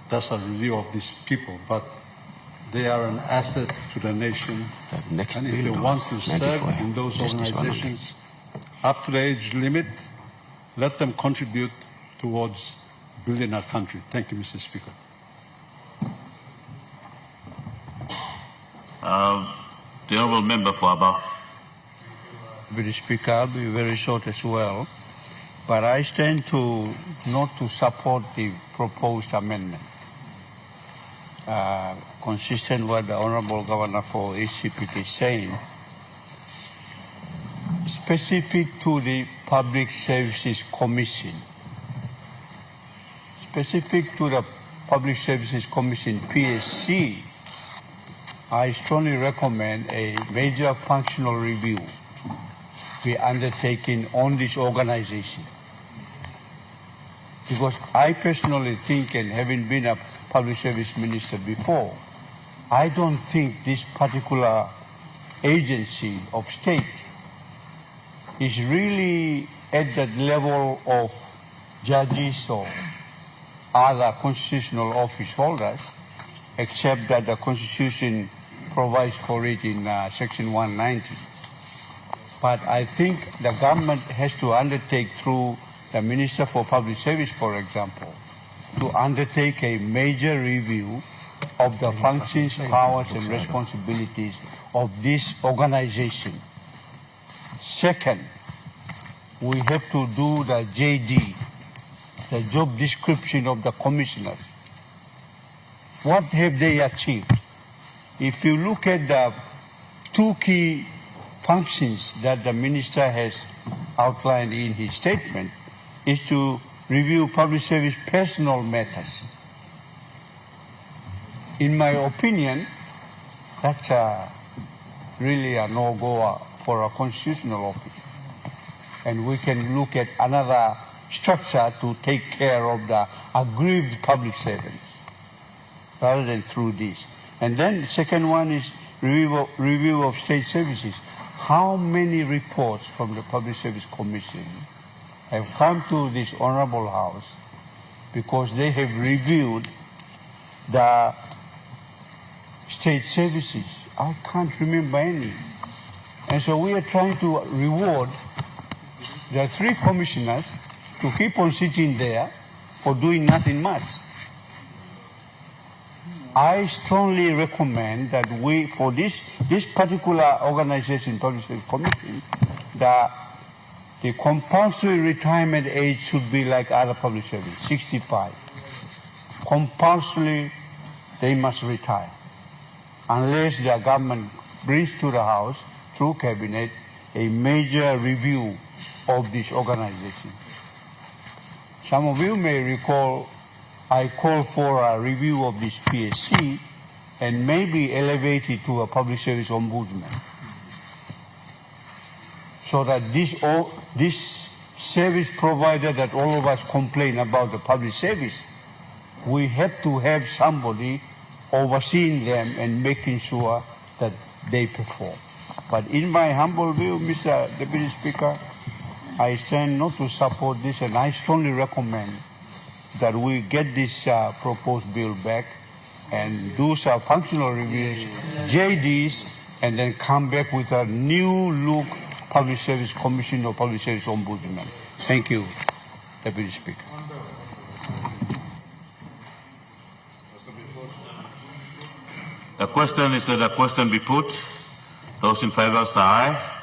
does a review of these people, but they are an asset to the nation. And if they want to serve in those organizations up to the age limit, let them contribute towards building our country. Thank you, Mr. Speaker. The Honourable Member for Aba. Mr. Speaker, I'll be very short as well. But I stand not to support the proposed amendment. Consistent with what the Honourable Governor for ACPT is saying, specific to the Public Services Commission, PSC, I strongly recommend a major functional review be undertaken on this organization. Because I personally think, and having been a public service minister before, I don't think this particular agency of state is really at that level of judges or other constitutional office holders, except that the Constitution provides for it in Section 190. But I think the government has to undertake through the Minister for Public Service, for example, to undertake a major review of the functions, powers, and responsibilities of this organization. Second, we have to do the JD, the job description of the commissioners. What have they achieved? If you look at the two key functions that the minister has outlined in his statement, is to review public service personnel matters. In my opinion, that's really a no-go for a constitutional office. And we can look at another structure to take care of the aggrieved public servants rather than through this. And then the second one is review of state services. How many reports from the Public Service Commission have come to this Honorable House because they have reviewed the state services? I can't remember any. And so we are trying to reward the three commissioners to keep on sitting there for doing nothing much. I strongly recommend that we, for this particular organization, Public Service Commission, that the compulsory retirement age should be like other public service, 65. Compulsorily, they must retire, unless the government brings to the House, through Cabinet, a major review of this organization. Some of you may recall I called for a review of this PSC and maybe elevate it to a public service ombudsman, so that this service provider that all of us complain about, the public service, we have to have somebody overseeing them and making sure that they perform. But in my humble view, Mr. Deputy Speaker, I stand not to support this, and I strongly recommend that we get this proposed bill back and do some functional reviews, JDs, and then come back with a new look Public Service Commission or Public Service Ombudsman. Thank you, Deputy Speaker. The question is that the question be put. Those in favor say aye.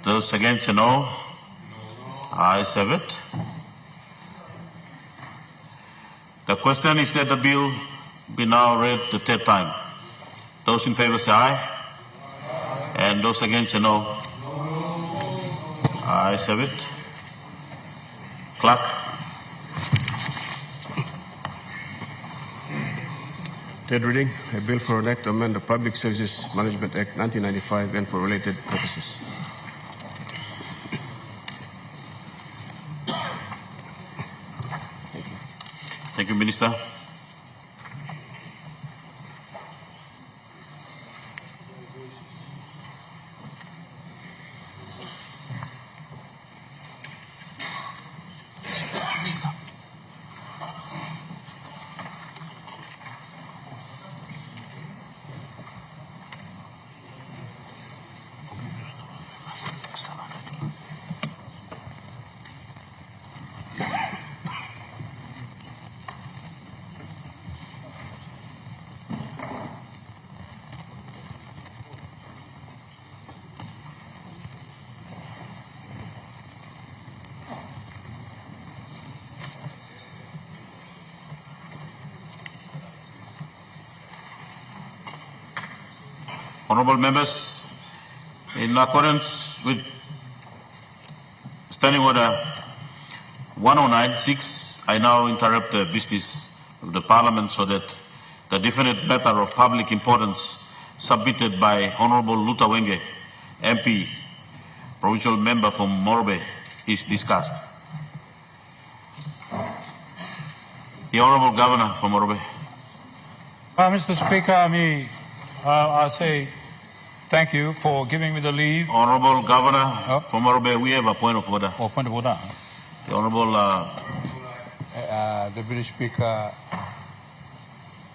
Those against say no. Ayes have it. The question is that the bill be now read the third time. Those in favor say aye. And those against say no. Ayes have it. Clerk. Third reading, a bill for an act to amend the Public Services Management Act 1995 and for related purposes. Thank you, Minister. Honourable members, in accordance with Standing Order 109.6, I now interrupt the business of the Parliament so that the definite matter of public importance submitted by Honourable Luta Wenge, MP, provincial member from Morobe, is discussed. The Honourable Governor from Morobe. Mr. Speaker, I say thank you for giving me the leave. Honourable Governor from Morobe, we have a point of order. Oh, point of order. The Honourable Deputy Speaker,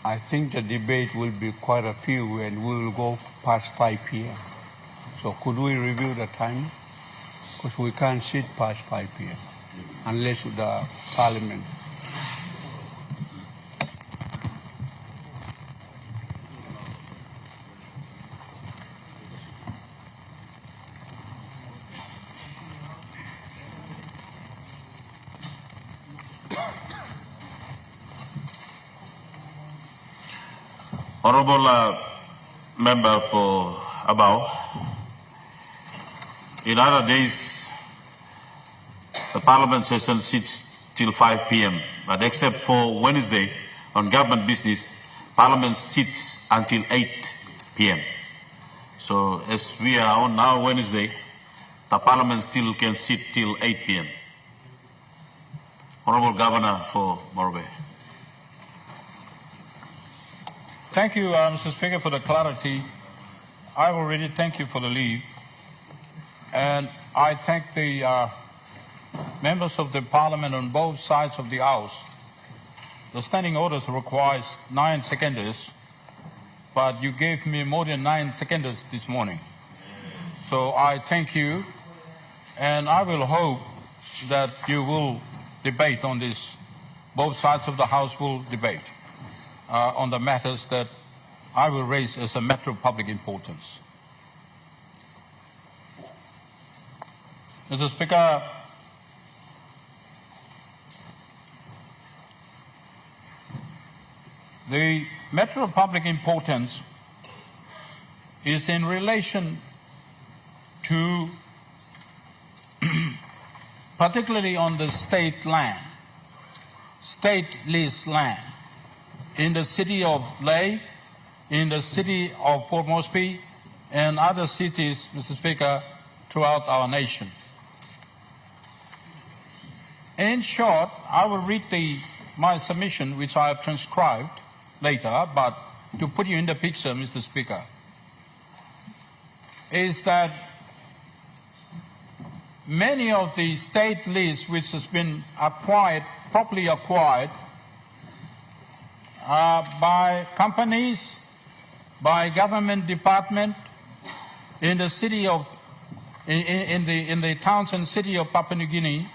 I think the debate will be quite a few and we will go past 5 p.m. So could we review the time? Because we can't sit past 5 p.m. unless the Parliament. Honorable Member for Abao, in other days, the Parliament session sits till 5 p.m., but except for Wednesday, on government business, Parliament sits until 8 p.m. So as we are on now Wednesday, the Parliament still can sit till 8 p.m. Honorable Governor for Morobe. Thank you, Mr. Speaker, for the clarity. I already thank you for the leave. And I thank the members of the Parliament on both sides of the House. The standing orders requires 9 seconds, but you gave me more than 9 seconds this morning. So I thank you, and I will hope that you will debate on this. Both sides of the House will debate on the matters that I will raise as a matter of public importance. Mr. Speaker, the matter of public importance is in relation to particularly on the state land, state leased land in the city of Lae, in the city of Port Moresby, and other cities, Mr. Speaker, throughout our nation. In short, I will read my submission, which I have transcribed later, but to put you in the picture, Mr. Speaker, is that many of the state lease which has been acquired, properly acquired, by companies, by government department in the city of, in the towns and city of Papua New Guinea,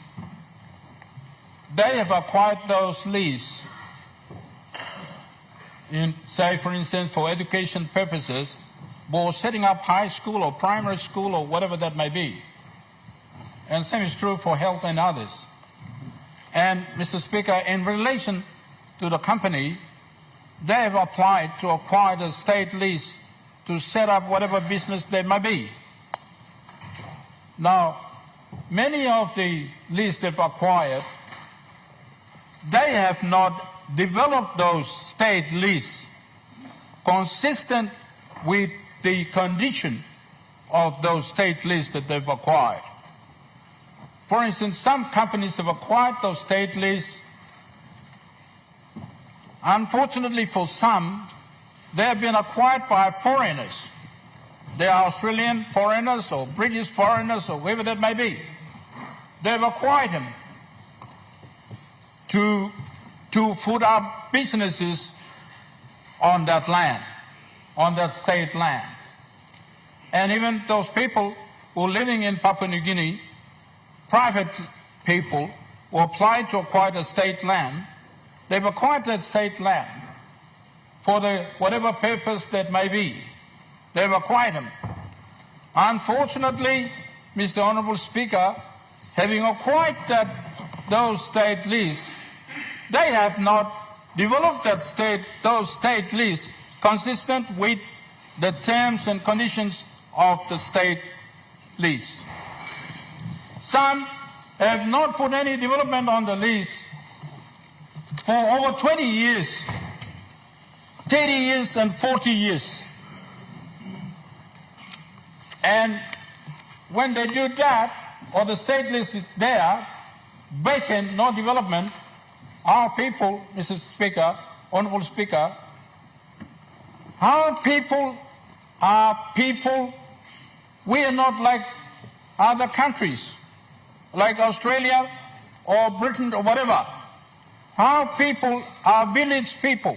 they have acquired those leases in, say, for instance, for education purposes, for setting up high school or primary school or whatever that may be. And same is true for health and others. And, Mr. Speaker, in relation to the company, they have applied to acquire the state lease to set up whatever business they may be. Now, many of the leases they've acquired, they have not developed those state leases consistent with the condition of those state leases that they've acquired. For instance, some companies have acquired those state leases. Unfortunately for some, they have been acquired by foreigners. They are Australian foreigners or British foreigners or whoever that may be. They have acquired them to put up businesses on that land, on that state land. And even those people who are living in Papua New Guinea, private people who applied to acquire the state land, they've acquired that state land for whatever purpose that may be. They've acquired them. Unfortunately, Mr. Honourable Speaker, having acquired those state leases, they have not developed those state leases consistent with the terms and conditions of the state lease. Some have not put any development on the lease for over 20 years, 30 years and 40 years. And when they do that, or the state lease is there, vacant, no development, our people, Mr. Speaker, Honourable Speaker, our people are people, we are not like other countries, like Australia or Britain or whatever. Our people are village people.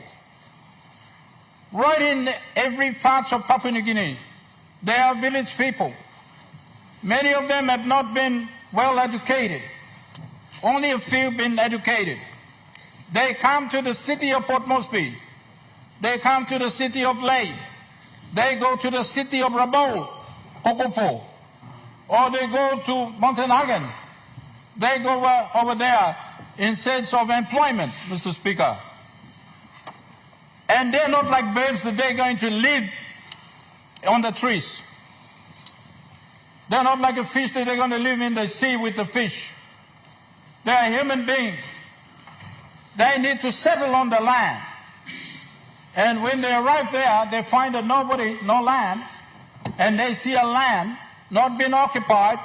Right in every part of Papua New Guinea, they are village people. Many of them have not been well educated. Only a few been educated. They come to the city of Port Moresby. They come to the city of Lae. They go to the city of Rabaul, Kokopo. Or they go to Mountain Hagen. They go over there in sense of employment, Mr. Speaker. And they're not like birds that they're going to live on the trees. They're not like a fish that they're going to live in the sea with the fish. They are human beings. They need to settle on the land. And when they arrive there, they find that no land, and they see a land not being occupied,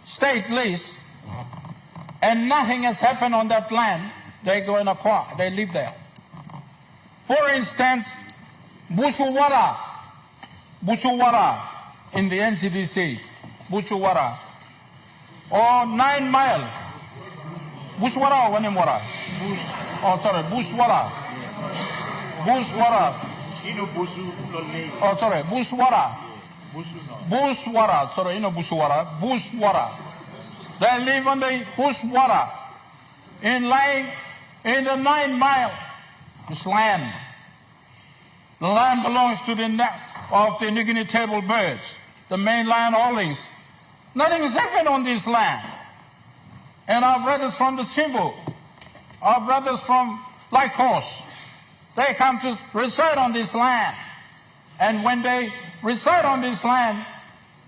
state lease, and nothing has happened on that land. They go and acquire, they live there. For instance, Bushuwara in the NCDC, Bushuwara, or 9 Mile, Bushwara or Wanimwara? Bushwara. Bushwara. Oh, sorry, Bushwara. Bushwara. Sorry, Bushwara. Bushwara. They live on the Bushwara in the 9 Mile. This land. The land belongs to the of the New Guinea table birds, the main land holdings. Nothing has happened on this land. And our brothers from the Simbu, our brothers from Lycos, they come to reside on this land. And when they reside on this land,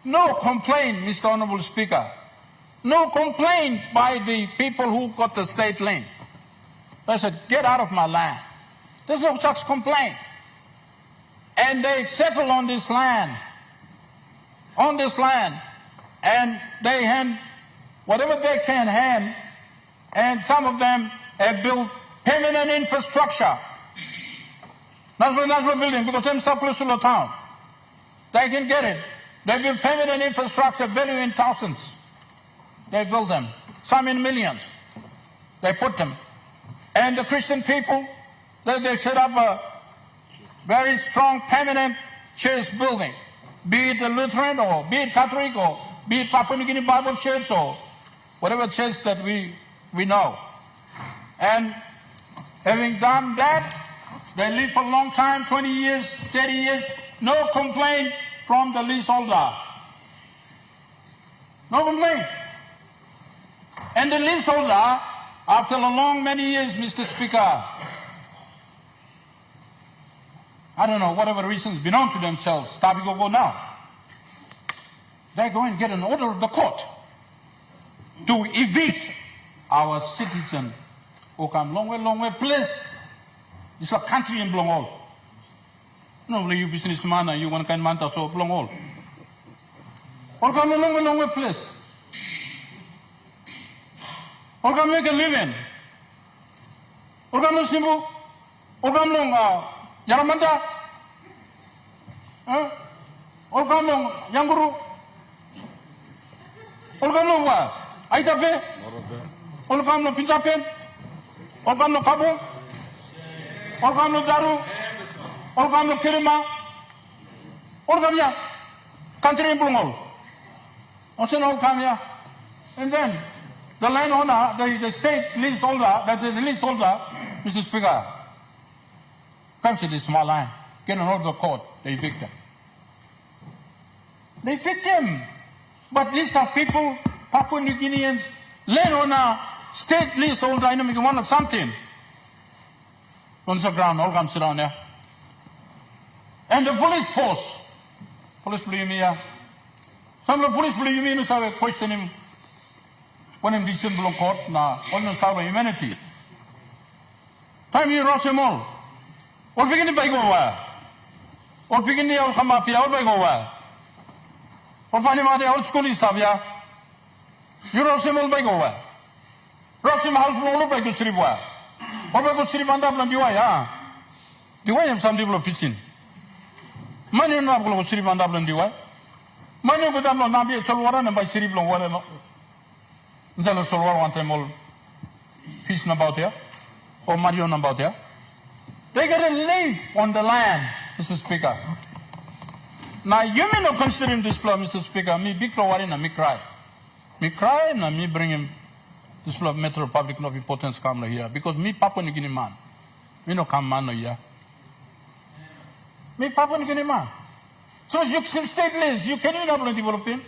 no complaint, Mr. Honorable Speaker. No complaint by the people who got the state land. They said, get out of my land. There's no such complaint. And they settle on this land. And they hand whatever they can hand, and some of them have built permanent infrastructure. National building, because they're still close to the town. They can get it. They build permanent infrastructure, value in thousands. They build them, some in millions. They put them. And the Christian people, they set up a very strong permanent church building, be it the Lutheran or be it Catholic or be it Papua New Guinea Bible Church or whatever church that we know. And having done that, they live for a long time, 20 years, 30 years, no complaint from the leaseholder. No complaint. And the leaseholder, after a long many years, Mr. Speaker, I don't know, whatever reasons belong to themselves, Tabigo go now. They go and get an order of the court to evict our citizen who come long way, please. It's a country in Blongol. No, you businessman, you want kind manta so Blongol. Or come long way, please. Or come make a living. Or come no Simbu. Or come long Yaramanda. Or come long Yanguru. Or come long Aitape. Or come long Pinchapen. Or come long Kabu. Or come long Daru. Or come long Kirima. Or come ya. Country in Blongol. Or say no come ya. And then the landowner, the state leaseholder, that is the leaseholder, Mr. Speaker, comes to this small land, get an order of the court, they evict them. They evict them. But these are people, Papua New Guineans, landowner, state leaseholder, I know you want something. On the ground, all comes around there. And the police force, police believe me, some of the police believe me, no sabe question him. When in this simple court, na, on the side of humanity. Time you rush them all. Or begin to buy go away. Or begin to come up here, or buy go away. Or find him out the old school is Savia. You rush him all by go away. Rush him house all by good sleep. Or by good sleep and up and you are. Do I have some people of piscine? Money not go to sleep and up and you are. Money would not be a Solwaran and by sleep long water. Instead Solwar one time all fishing about here. Or Marion about here. They got to live on the land, Mr. Speaker. Now, you may not consider him this plan, Mr. Speaker. Me big worry and me cry. Me cry and me bring him this plan metro public of importance come here. Because me Papua New Guinea man. Me no come man here. Me Papua New Guinea man. So you stateless, you can not develop him.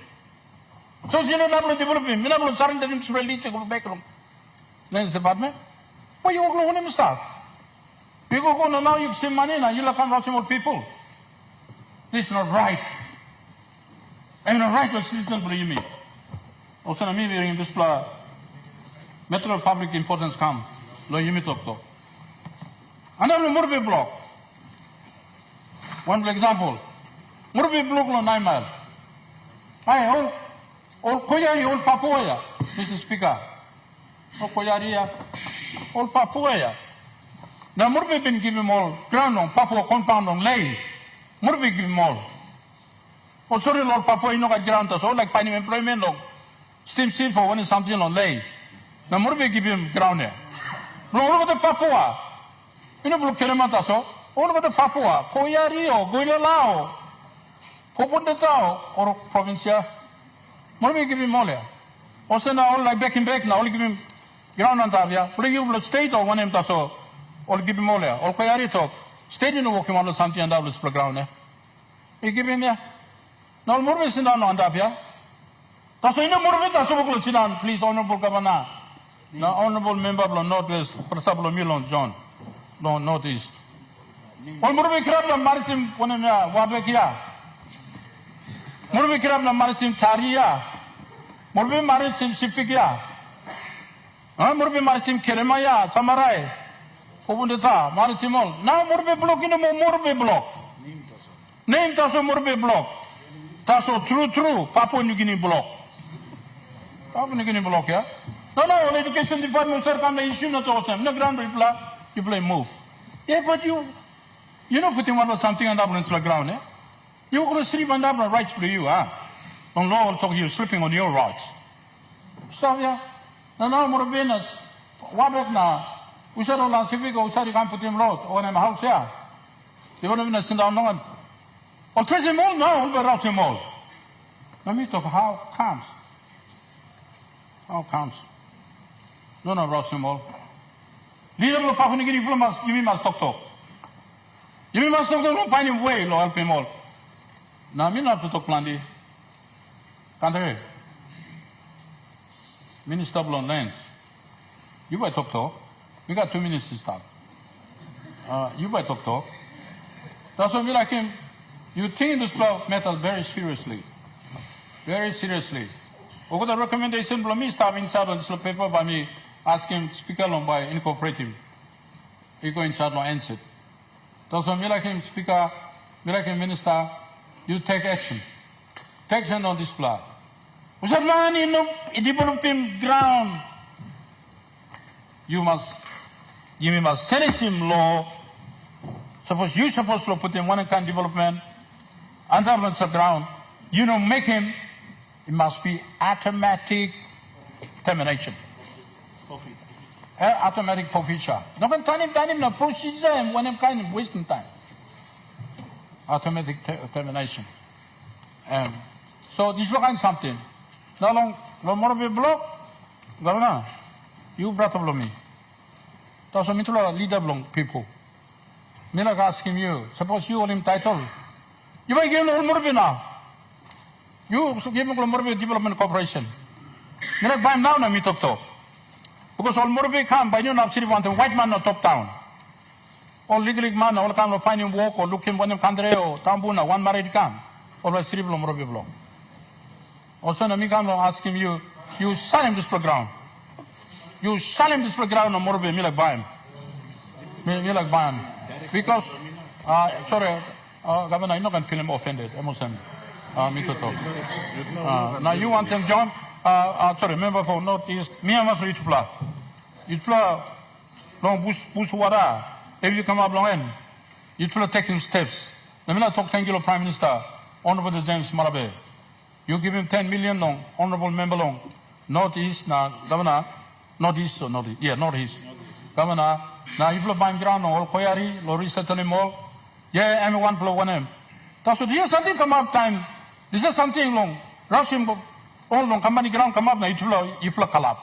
So you not develop him. You not surrender him to release a background. Lands Department. Why you go on him start? You go on now, you see money now, you look at more people. This is not right. I'm not right with citizen, believe me. Also, I'm hearing this matter of public importance come. Lo you me talk to. And I'm the Murbe block. One example. Murbe block lo 9 mile. Ay, all Koyari, all Papua, Mr. Speaker. All Koyari, all Papua. Now Murbe been given all ground on Papua compound on lay. Murbe give them all. Oh, sorry, Lord Papua, you know, got ground us all like finding employment or steam seal for when something on lay. Now Murbe give him ground there. All over the Papua. You know, Kelemata, so all over the Papua, Koyari or Goyalao, Popundetao or Provincia. Murbe give him all there. Also now, all like back now, only give him ground on Tavia. Bring you the state or one him so, or give him all there. Or Koyari talk. State in the walking on something and doubles per ground there. You give him there. Now, Murbe sit down on Tavia. That's why you know Murbe, that's what sit down, please, Honorable Governor. Now, Honorable Member of Northwest, Prataplo Milon John, Northeast. One Murbe Krab, the Maritime, one in Wabekia. Murbe Krab, the Maritime Taria. Murbe Maritime Sipikia. Murbe Maritime Keremaya, Samarai. Pobundeta, Maritimol. Now Murbe block in a Murbe block. Name Tasso Murbe block. Tasso true, Papua New Guinea block. Papua New Guinea block, yeah? No, education department, sir, come the issue not awesome. No ground you play move. Yeah, but you know putting one something on the ground, eh? You're going to sleep on the rights for you, huh? On law will talk you sleeping on your rights. Stop, yeah? No, Murbe, Wabek now. We said all last week, we said you can't put him road or in a house here. You won't even send down no one. Or treat him all now, but route him all. Let me talk how comes. How comes. No, route him all. Leader of Papua New Guinea, you must talk. You must talk to find him way, no help him all. Now, me not to talk plandy. Can't I? Minister of Lands. You might talk. We got 2 minutes to start. You better talk. That's what we like him. You think this matter very seriously. Very seriously. We got a recommendation from me start inside on this paper by me asking speaker on by incorporating. He go inside no answer. That's what we like him speaker, we like him minister, you take action. Take action on this plan. We said, man, you know, developing ground. You must sentence him law. Suppose you supposed to put in one kind of development, under the ground, you know, make him, it must be automatic termination. Automatic forfeiture. No can time him no procedure and one kind of wasting time. Automatic termination. So this is something. Now long more be block, Governor, you brought up me. That's what I leader belong people. Me like asking you, suppose you hold him title. You might give him all Murbe now. You give him Murbe Development Corporation. Me like buy him now, me talk. Because all Murbe come, by you not city want a white man not top down. All legally man, all come find him walk or look him when him country or Tambuna, one married come. Always city belong Murbe block. Also, me come asking you, you sell him this ground. You sell him this ground on Murbe, me like buy him. Me like buy him. Because, sorry, Governor, I'm not going to feel him offended. I must me to talk. Now you want him, John? Sorry, member for Northeast. Me and must read to play. You play long bush water. If you come up long end, you play taking steps. Let me not talk, thank you, Prime Minister, Honorable James Marabe. You give him 10 million long, Honorable Member long. Northeast, now, Governor, Northeast or Northeast? Yeah, Northeast. Governor, now you play buying ground all Koyari, Lori settling mall. Yeah, everyone play 1M. That's what, here's something come up time. This is something long. Rush him, all long, company ground come up, now you play collapse.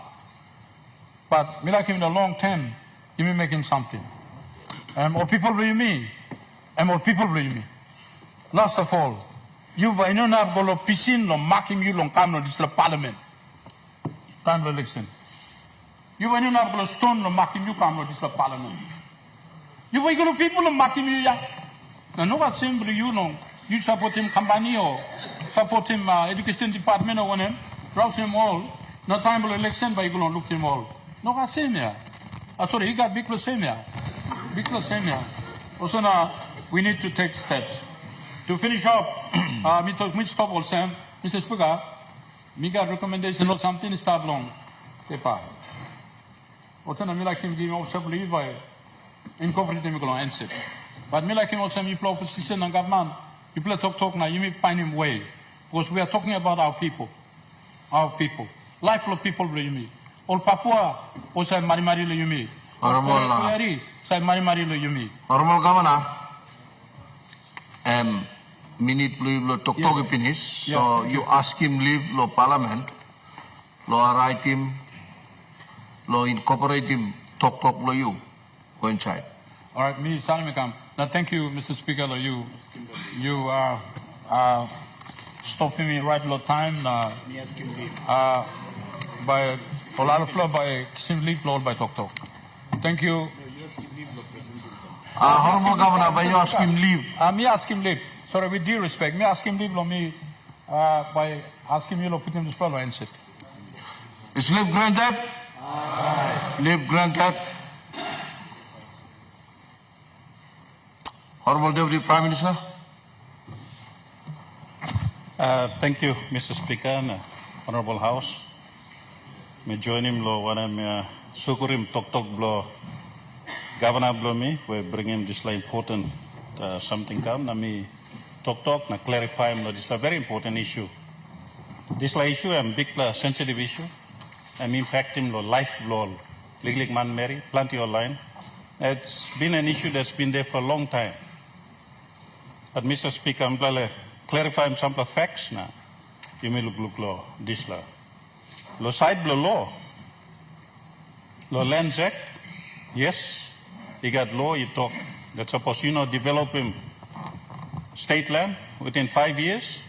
But me like him in the long term, you may make him something. And more people believe me. And more people believe me. Last of all, you by no have go to piscine, no marking you long come no this parliament. Time election. You went in a stone no makim you come this parliament. You were going to people and makim you ya. Now no what simply you know. You support him company or support him education department or one rouse him all. No time for election but you gonna look him all. No what same here. Sorry, he got big plus same here. Big plus same here. Also now we need to take steps. To finish up, me stop all Sam, Mr. Speaker, me got recommendation or something start long. Paper. Also now me like him give also believe by incorporate him going answer. But me like him also me play opposition and government. You play talk now, you may find him way. Because we are talking about our people. Our people. Lifelong people you me. All Papua, also Mari you me. Honorable say Mari you me. Honorable Governor, minute lo talk finish. So you ask him leave lo parliament, lo write him, lo incorporate him talk lo you go inside. All right, me Salimikam. Now thank you, Mr. Speaker. You stopping me right lo time. By a lot of floor by simply floor by talk. Thank you. Honorable Governor, by you ask him leave. Me ask him leave. Sorry, with due respect, me ask him leave lo me by asking you to put him to spell and sit. Is leave granted? Leave granted. Honorable Deputy Prime Minister. Thank you, Mr. Speaker and Honorable House. Me join him lo when I'm sukurim talk blo Governor blo me we bring him this like important something come na me talk na clarify him lo this a very important issue. This like issue am big sensitive issue. I mean fact him lo life blo legally man marry plenty online. It's been an issue that's been there for a long time. But Mr. Speaker, I'm going to clarify some of the facts now. You may look law, this law. Law side law. Law Lands Act, yes. You got law, you talk. That's suppose develop him state land within 5 years.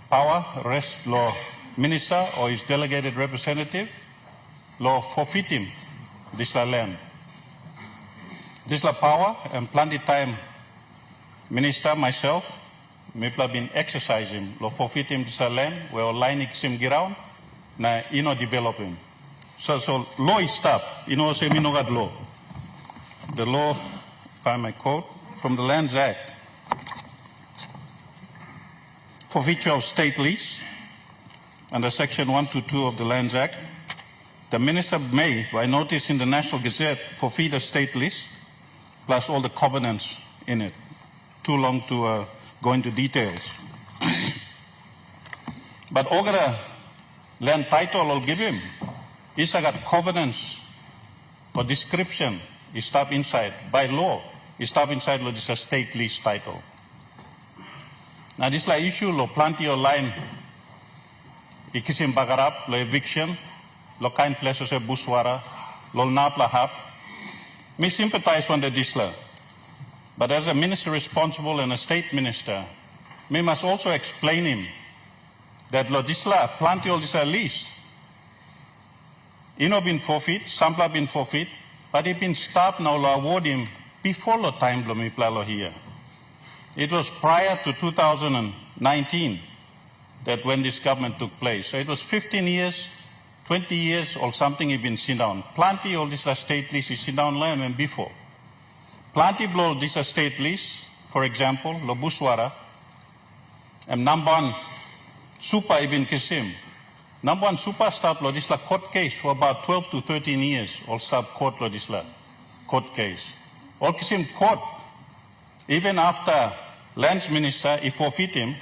Power, rest law minister or his delegated representative. Law forfeit him this land. This law power and plenty time. Minister, myself, maybe I've been exercising, lo forfeit him this land, where line him ground, na develop him. So law is stop. Say me no got law. The law, if I may quote, from the Lands Act, forfeiture of state lease, under section 122 of the Lands Act, the minister may, by notice in the National Gazette, forfeit a state lease, plus all the covenants in it. Too long to go into details. But all the land title I'll give him, he's got covenants or description, he stop inside. By law, he stop inside lo this a state lease title. Now this like issue lo plenty of line, ikisim bagarap, lo eviction, lo kind places of buswara, lo nap lahap. Me sympathize on the disla. But as a minister responsible and a state minister, we must also explain him that Lodisla, plenty all this lease. Been forfeit, Sampla been forfeit, but he been stopped now lo award him before lo time lo mi plalo here. It was prior to 2019 that when this government took place. So it was 15 years, 20 years or something he been seen down. Plenty all this state lease is seen down land and before. Plenty blow this state lease, for example, lo buswara, and Namban Supa ibn Kisim. Namban Supa stop lo this la court case for about 12 to 13 years, all stop court lo this la court case. All Kisim court, even after lands minister, he forfeit him,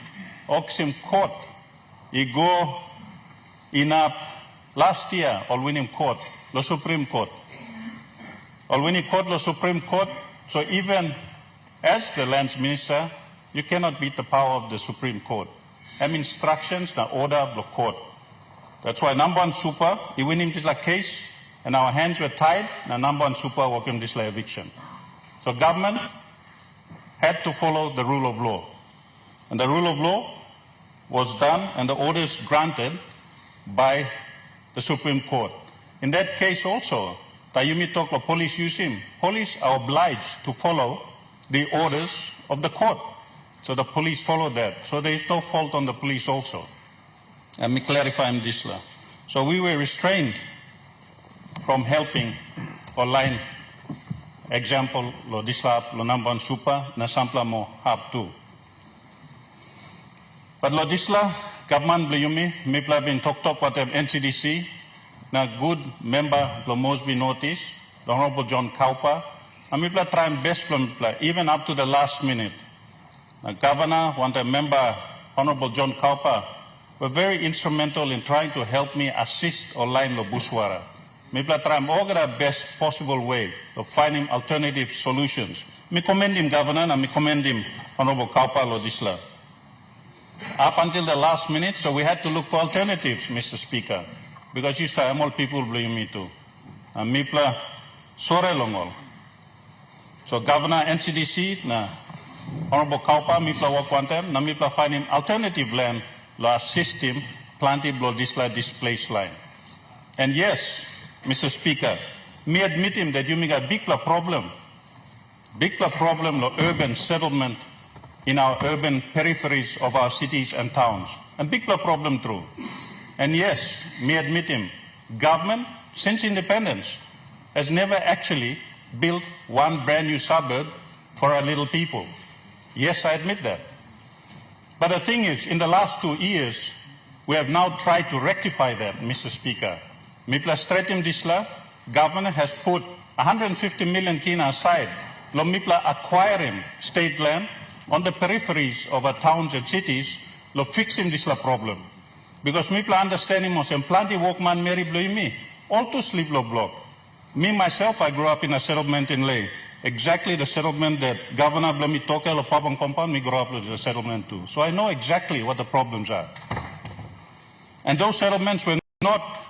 all Kisim court, he go in up last year, all win him court, lo Supreme Court. All win him court, lo Supreme Court. So even as the lands minister, you cannot beat the power of the Supreme Court. Have instructions, the order of the court. That's why number one super, he win him this like case, and our hands were tied, and number one super work him this like eviction. So government had to follow the rule of law. And the rule of law was done, and the orders granted by the Supreme Court. In that case also, Tayumi talk of police use him. Police are obliged to follow the orders of the court. So the police follow that. So there is no fault on the police also. Let me clarify this. So we were restrained from helping online example lo dislap lo namban supa na sampla mo hab tu. But lo disla government blayumi mipla bin tok watem NCDC na good member lo Mosby notice the Honorable John Kaupa and mipla try and best lo mipla even up to the last minute. The governor want a member Honorable John Kaupa were very instrumental in trying to help me assist online lo buswara. Mipla try and organize best possible way of finding alternative solutions. Me commend him, Governor, and me commend him, Honorable Kaupa Lodisla. Up until the last minute, so we had to look for alternatives, Mr. Speaker, because you say all people blame me too. And Mipla sore longol. So Governor NCDC, na Honorable Kaupa, Mipla wakwantem, na Mipla find him alternative land, lo assist him, planting Lodisla displaced line. And yes, Mr. Speaker, me admit him that you make a big problem of urban settlement in our urban peripheries of our cities and towns. And big problem true. And yes, me admit him, government, since independence, has never actually built one brand new suburb for our little people. Yes, I admit that. But the thing is, in the last 2 years, we have now tried to rectify that, Mr. Speaker. Mipla Stretim Disla, government has put 150 million kina aside. Lo Mipla acquiring state land on the peripheries of our towns and cities, lo fixing Disla problem. Because Mipla understanding mos and planti walkman Mary Bloimi, all to sleep lo block. Me myself, I grew up in a settlement in Ley. Exactly the settlement that Governor Blomi Toke lo Papang Compound, me grew up with the settlement too. So I know exactly what the problems are. And those settlements were not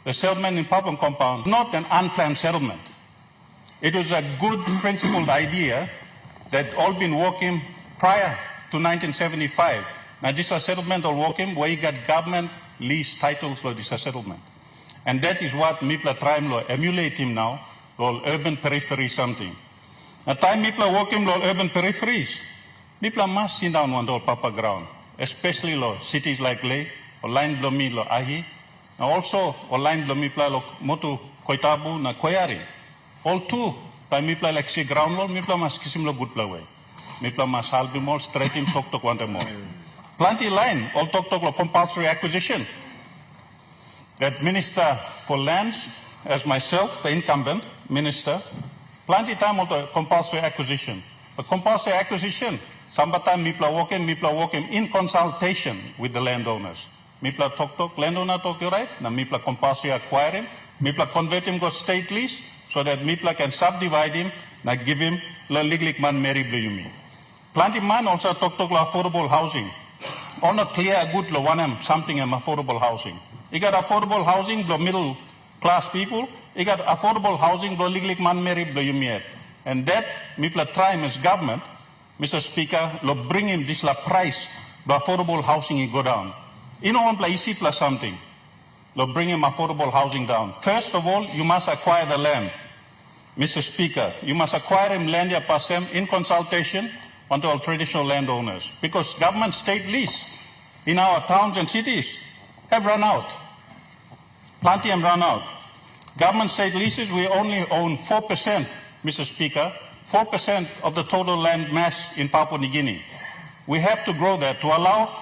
the settlement in Papang Compound, not an unplanned settlement. It was a good principled idea that all been working prior to 1975. Now this is a settlement all working where you got government lease titles for this settlement. And that is what Mipla trying to emulate him now, all urban periphery something. Now time Mipla working all urban peripheries, Mipla must sit down on the Papa ground, especially lo cities like Ley, or Line Blomi lo Ahi, now also, online mipla lo motu koitabu na koyari. All two, time mipla like si ground law, mipla mas kisim lo good plaway. Mipla mas halbi mol, straight him tok wante more. Plenty line, all tok lo compulsory acquisition. That Minister for Lands, as myself, the incumbent minister, plenty time on the compulsory acquisition. The compulsory acquisition, samba time mipla walking in consultation with the landowners. Mipla tok landowner tok right, na mipla compulsory acquire him, mipla convert him to state lease, so that mipla can subdivide him, na give him la liglik man Mary Bluyumi. Plenty man also tok la affordable housing. On a clear good lo one something affordable housing. You got affordable housing lo middle class people, you got affordable housing lo liglik man Mary Bluyumi. And that mipla try as government, Mr. Speaker, lo bring him this la price, lo affordable housing he go down. You know, one place plus something. Lo bring him affordable housing down. First of all, you must acquire the land. Mr. Speaker, you must acquire him land ya pasem in consultation onto all traditional landowners. Because government state lease in our towns and cities have run out. Plenty have run out. Government state leases, we only own 4%, Mr. Speaker, 4% of the total land mass in Papua New Guinea. We have to grow that to allow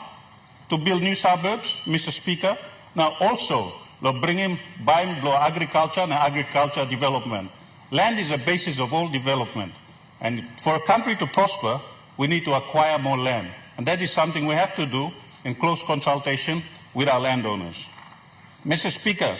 to build new suburbs, Mr. Speaker. Now also, bring him by agriculture and agriculture development. Land is the basis of all development. And for a country to prosper, we need to acquire more land. And that is something we have to do in close consultation with our landowners. Mr. Speaker,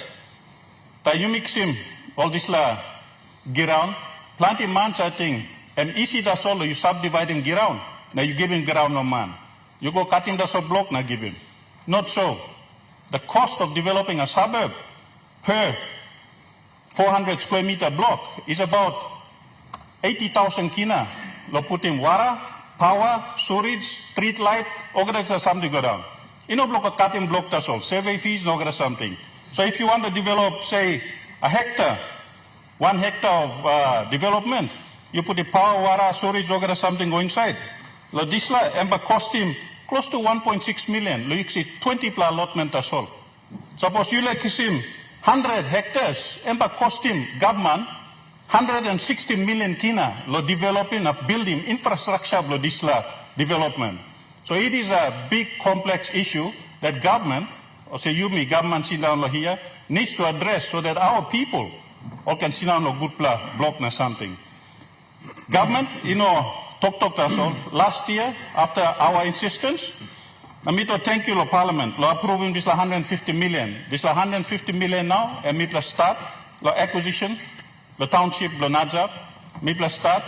you mix him all this ground, plenty months I think, and easy that's all, you subdivide him ground. Now you give him ground no man. You go cut him the block, now give him. Not so. The cost of developing a suburb per 400 square meter block is about 80,000 kina. Lo put in water, power, sewage, street light, organize something go down. You know, block a cutting block that's all. Survey fees, no something. So if you want to develop, say, a hectare, 1 hectare of development, you put the power, water, storage, or something go inside. Lo disla emba cost him close to 1.6 million. Lo you see 20 pla allotment as all. Suppose you like him 100 hectares, emba cost him government 160 million kina lo developing a building infrastructure lo disla development. So it is a big complex issue that government, or say you me government sit down here, needs to address so that our people all can sit down a good block na something. Government, talk us all. Last year, after our insistence, Namito thank you lo Parliament, lo approving this 150 million. This 150 million now, and me plus start, lo acquisition, lo township, lo Najab, me plus start,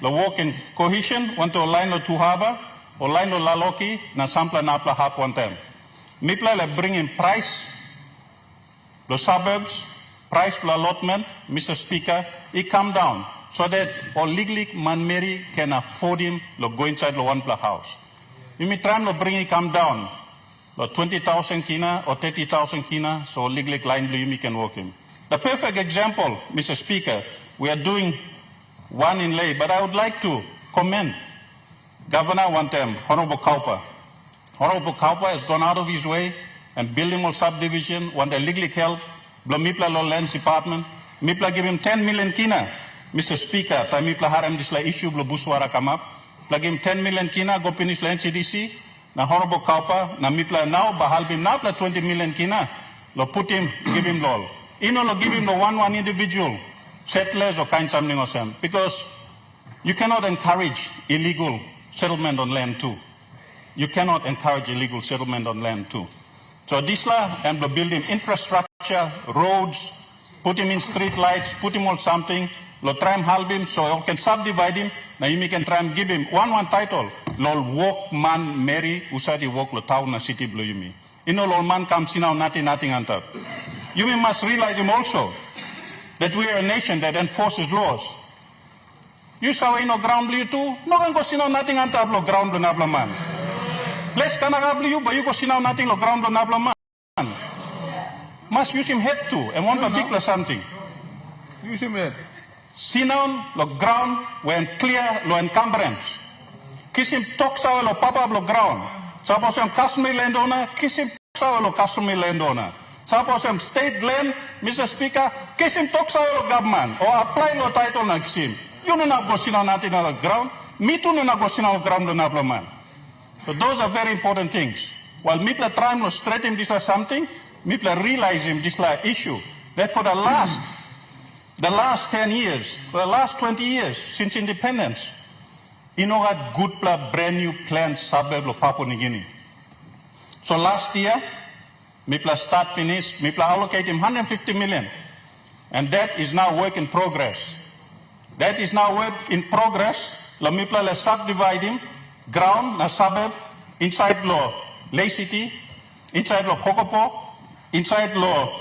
lo work in cohesion, want to align lo Tuhava, align lo Laloki, na sampla napla hap one time. Me plus le bring in price, lo suburbs, price lo allotment, Mr. Speaker, it come down. So that all legally man Mary can afford him to go inside the one house. You may try to bring it come down, 20,000 kina or 30,000 kina, so legally line you can work him. The perfect example, Mr. Speaker, we are doing one in lay, but I would like to commend Governor one time, Honorable Kaupa. Honorable Kaupa has gone out of his way and building more subdivision, want the legally help, Blomipla Law Lands Department, Mipla give him 10 million kina. Mr. Speaker, tami plaharam disla issue blo buswara come up. Plagim 10 million kina go finish la NCDC. Na Honorable Kaupa, na mipla now bahal bim now pla 20 million kina. Lo put him, give him lol. Lo give him the one individual settlers or kind something or some. Because you cannot encourage illegal settlement on land too. You cannot encourage illegal settlement on land too. So disla and build him infrastructure, roads, put him in street lights, put him on something. Lo try and help him so you can subdivide him. Now you can try and give him one title. Lol walk man Mary usadi walk lo town na city blue yumi. Lol man comes in now nothing antap. You must realize him also that we are a nation that enforces laws. You saw ground blue too. No one go see now nothing antap lo ground blue nabla man. Let's kanagabli you but you go see now nothing lo ground blue nabla man. Must use him head too and one particular something. Use him head. Sinon, lo ground when clear lo encumbrance. Kisim toksawa lo papa lo ground. Suppose I'm customary landowner, kisim toksawa lo customary landowner. Suppose I'm state land, Mr. Speaker, kisim toksawa lo government or apply lo title na kisim. You no na go sinon natin na lo ground. Me too no na go sinon lo ground lo na man. So those are very important things. While Mipla trying to straighten this as something, Mipla realizing this like issue that for the last 10 years, for the last 20 years since independence, had good brand new planned suburb of Papua New Guinea. So last year, Mipla start finish, Mipla allocate him 150 million. And that is now work in progress. That is now work in progress. La Mipla le subdivide him, ground, na suburb, inside lo Lay City, inside lo Kokopo, inside lo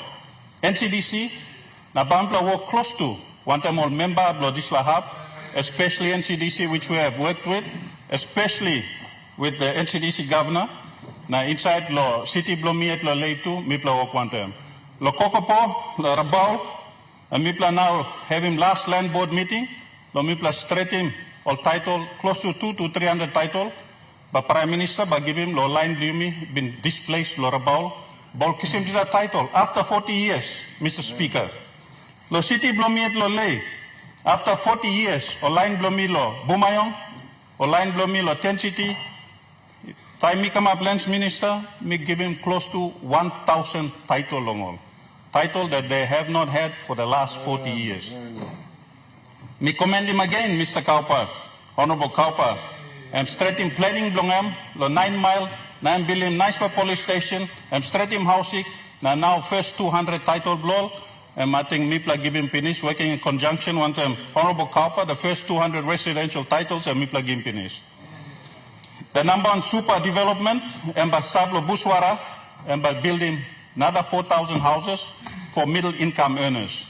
NCDC, na Bampla work close to one time all member of Disla Hub, especially NCDC, which we have worked with, especially with the NCDC governor. Na inside lo city blo miet lo lay to Mipla work one time. Lo Kokopo, lo Rabau, and Mipla now have him last land board meeting. Lo Mipla straight him all title, close to 200 to 300 title. But Prime Minister, but give him lo line Blumi, been displaced lo Rabau. Bol kisim this title after 40 years, Mr. Speaker. Lo city blomi lo lay. After 40 years, line blomi lo Bumayong, line blomi lo Ten City. Time me come up lands minister, me give him close to 1,000 title long all. Title that they have not had for the last 40 years. Me commend him again, Mr. Kaupa, Honorable Kaupa. I'm straight in planning blongam, lo 9 mile, 9 billion nice for police station. I'm straight in housing, now first 200 title blow. And I think Mipla give him finish, working in conjunction one time. Honorable Kaupa, the first 200 residential titles, and Mipla give him finish. The number one super development, and by Sablo Buswara, and by building another 4,000 houses for middle income earners.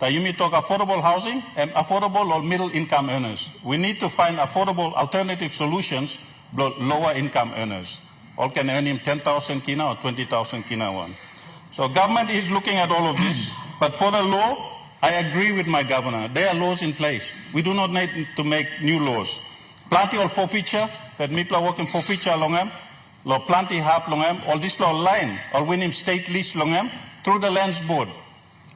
You may talk affordable housing and affordable or middle income earners. We need to find affordable alternative solutions for lower income earners. All can earn him 10,000 kina or 20,000 kina one. So government is looking at all of this, but for the law, I agree with my governor. There are laws in place. We do not need to make new laws. Plenty of forfeiture, that people working forfeiture longam, law plenty half longam, all this law line, or win him state lease longam, through the lands board.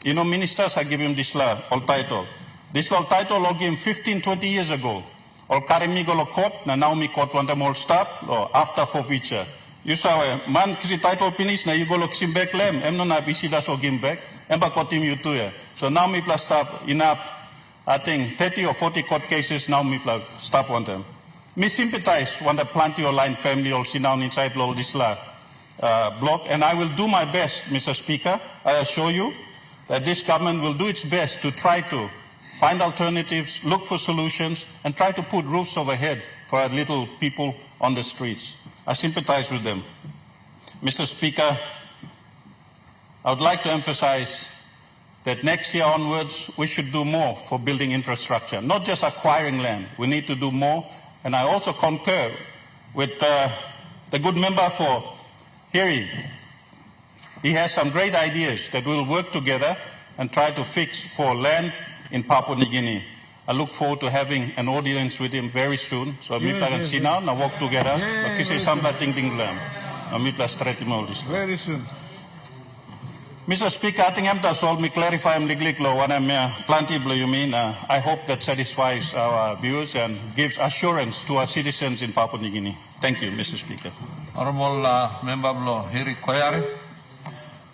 You know, ministers are giving this law, all title. This law title, law give him 15, 20 years ago. All carry me go to court, now me court want them all start, or after forfeiture. You saw a man kisi title finish, now you go look sim back lem, em no na bisi das or give back, em ba court him you too. So now me plus stop enough, I think 30 or 40 court cases, now me plus stop on them. Me sympathize when the plenty of line family all sit down inside all this block, and I will do my best, Mr. Speaker. I assure you that this government will do its best to try to find alternatives, look for solutions, and try to put roofs overhead for our little people on the streets. I sympathize with them. Mr. Speaker, I would like to emphasize that next year onwards, we should do more for building infrastructure, not just acquiring land. We need to do more, and I also concur with the good member for Hiri. He has some great ideas that we'll work together and try to fix for land in Papua New Guinea. I look forward to having an audience with him very soon. So we can sit down and work together. But this is something Very soon. Mr. Speaker, I think I'm to solve me clarify legally law when I'm plenty blue you mean. I hope that satisfies our viewers and gives assurance to our citizens in Papua New Guinea. Thank you, Mr. Speaker. Honorable Member Blo Hiri Koyare,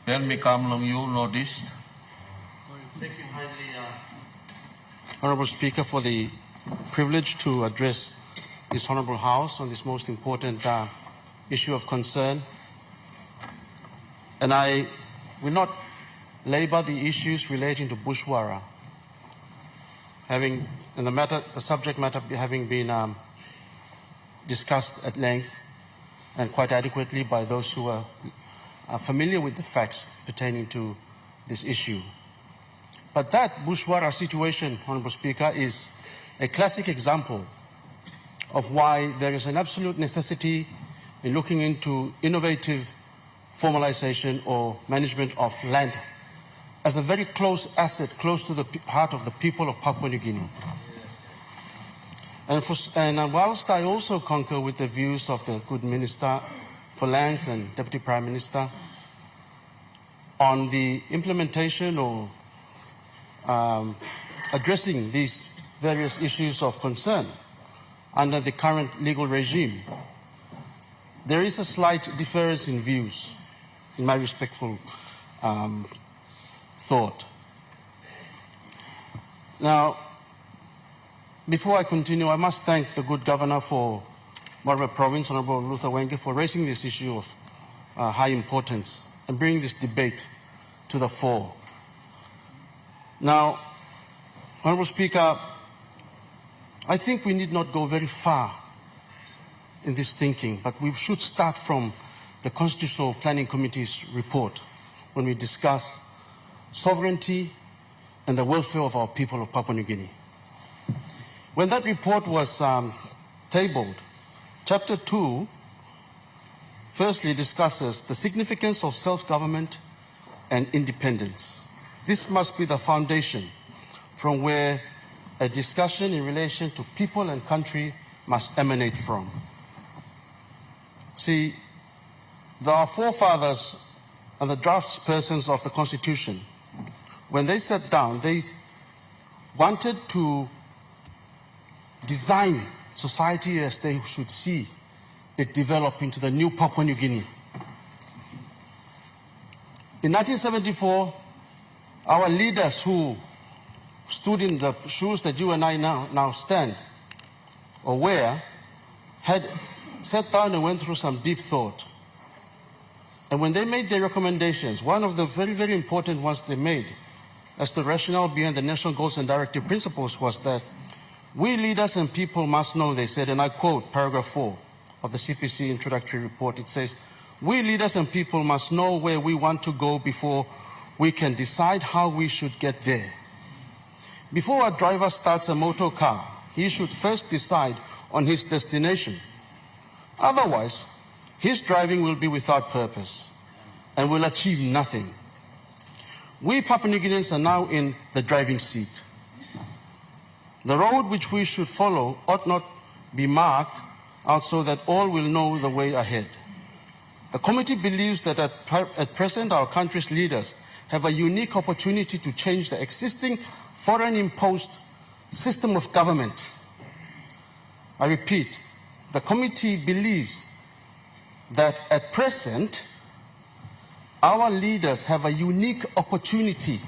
then become long you noticed. Thank you highly, Honorable Speaker, for the privilege to address this Honorable House on this most important issue of concern. And I will not labor the issues relating to Bushwara, and the subject matter having been discussed at length and quite adequately by those who are familiar with the facts pertaining to this issue. But that Bushwara situation, Honorable Speaker, is a classic example of why there is an absolute necessity in looking into innovative formalization or management of land as a very close asset, close to the heart of the people of Papua New Guinea. And whilst I also concur with the views of the good Minister for Lands and Deputy Prime Minister on the implementation or addressing these various issues of concern under the current legal regime, there is a slight difference in views, in my respectful thought. Now, before I continue, I must thank the good governor for Marabe Province, Honorable Luther Wenge, for raising this issue of high importance and bringing this debate to the fore. Now, Honorable Speaker, I think we need not go very far in this thinking, but we should start from the Constitutional Planning Committee's report when we discuss sovereignty and the welfare of our people of Papua New Guinea. When that report was tabled, Chapter 2 firstly discusses the significance of self-government and independence. This must be the foundation from where a discussion in relation to people and country must emanate from. See, our forefathers and the draftspersons of the Constitution, when they sat down, they wanted to design society as they should see it develop into the new Papua New Guinea. In 1974, our leaders who stood in the shoes that you and I now stand or wear had sat down and went through some deep thought. And when they made their recommendations, one of the very, very important ones they made as the rationale behind the National Goals and Directive Principles was that we leaders and people must know, they said, and I quote paragraph 4 of the CPC introductory report, it says, we leaders and people must know where we want to go before we can decide how we should get there. Before a driver starts a motor car, he should first decide on his destination. Otherwise, his driving will be without purpose. and will achieve nothing. We Papua New Guineans are now in the driving seat. The road which we should follow ought not be marked out so that all will know the way ahead. The committee believes that at present our country's leaders have a unique opportunity to change the existing foreign-imposed system of government. I repeat, the committee believes that at present our leaders have a unique opportunity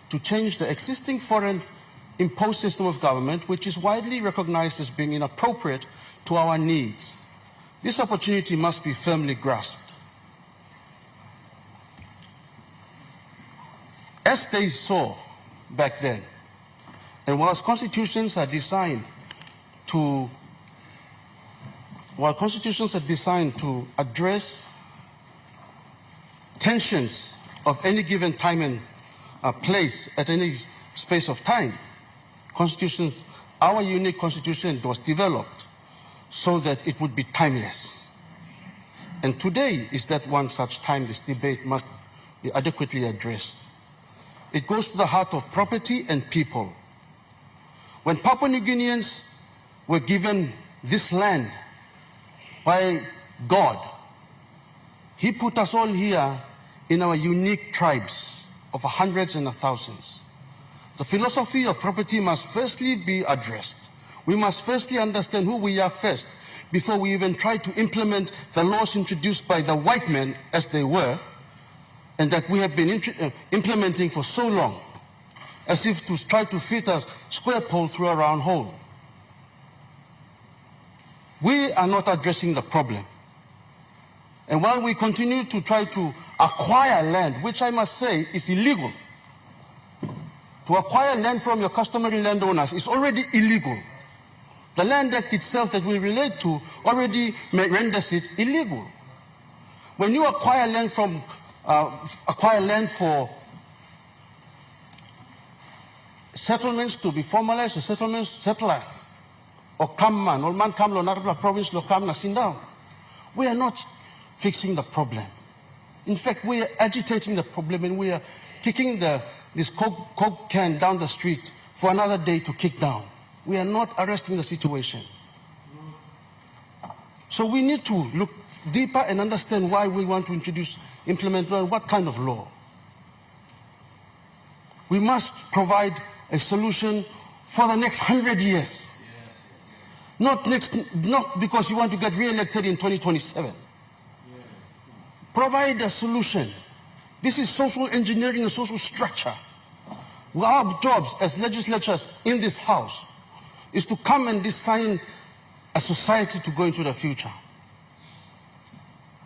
to change the existing foreign-imposed system of government, which is widely recognized as being inappropriate to our needs. This opportunity must be firmly grasped. As they saw back then, and whilst constitutions are designed to address tensions of any given time and place at any space of time, our unique constitution was developed so that it would be timeless. And today is that one such time this debate must be adequately addressed. It goes to the heart of property and people. When Papua New Guineans were given this land by God, He put us all here in our unique tribes of hundreds and thousands. The philosophy of property must firstly be addressed. We must firstly understand who we are first before we even try to implement the laws introduced by the white men as they were, and that we have been implementing for so long, as if to try to fit a square pole through a round hole. We are not addressing the problem. And while we continue to try to acquire land, which I must say is illegal, to acquire land from your customary landowners is already illegal. The Land Act itself that we relate to already renders it illegal. When you acquire land for settlements to be formalized, or settlers, or kamman, or man kam lo narabla province lo kam na sindao, we are not fixing the problem. In fact, we are agitating the problem, and we are kicking this coke can down the street for another day to kick down. We are not arresting the situation. So we need to look deeper and understand why we want to implement law, and what kind of law. We must provide a solution for the next 100 years. Not because you want to get re-elected in 2027. Provide a solution. This is social engineering and social structure. Our jobs as legislators in this house is to come and design a society to go into the future.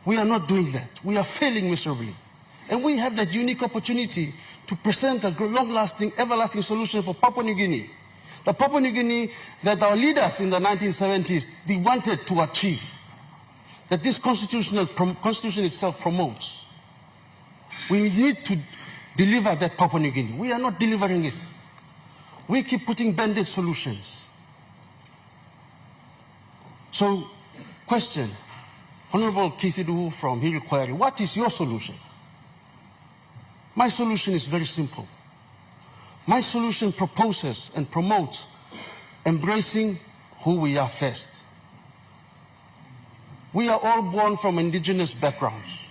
We are not doing that. We are failing miserably. And we have that unique opportunity to present a long-lasting, everlasting solution for Papua New Guinea. The Papua New Guinea that our leaders in the 1970s, they wanted to achieve. That this constitution itself promotes. We need to deliver that Papua New Guinea. We are not delivering it. We keep putting band-aid solutions. So, question, Honorable Kithidu from Hill Quarry, what is your solution? My solution is very simple. My solution proposes and promotes embracing who we are first. We are all born from indigenous backgrounds.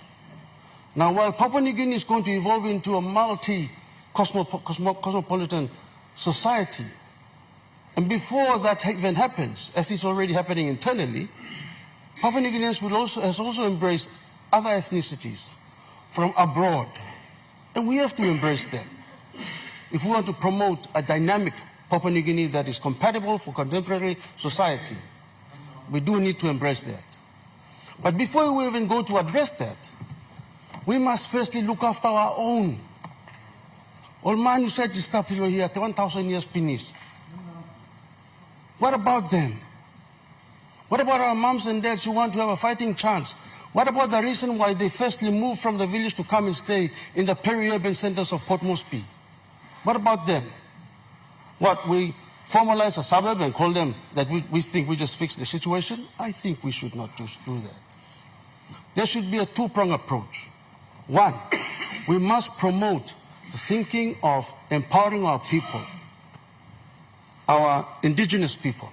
Now, while Papua New Guinea is going to evolve into a multi-cosmopolitan society, and before that even happens, as is already happening internally, Papua New Guineans has also embraced other ethnicities from abroad. And we have to embrace them. If we want to promote a dynamic Papua New Guinea that is compatible for contemporary society, we do need to embrace that. But before we even go to address that, we must firstly look after our own. Old man, you said this capital here, 1,000 years penis. What about them? What about our moms and dads who want to have a fighting chance? What about the reason why they firstly moved from the village to come and stay in the peri-urban centers of Port Moresby? What about them? What, we formalize a suburb and call them that we think we just fixed the situation? I think we should not just do that. There should be a two-pronged approach. One, we must promote the thinking of empowering our people, our indigenous people.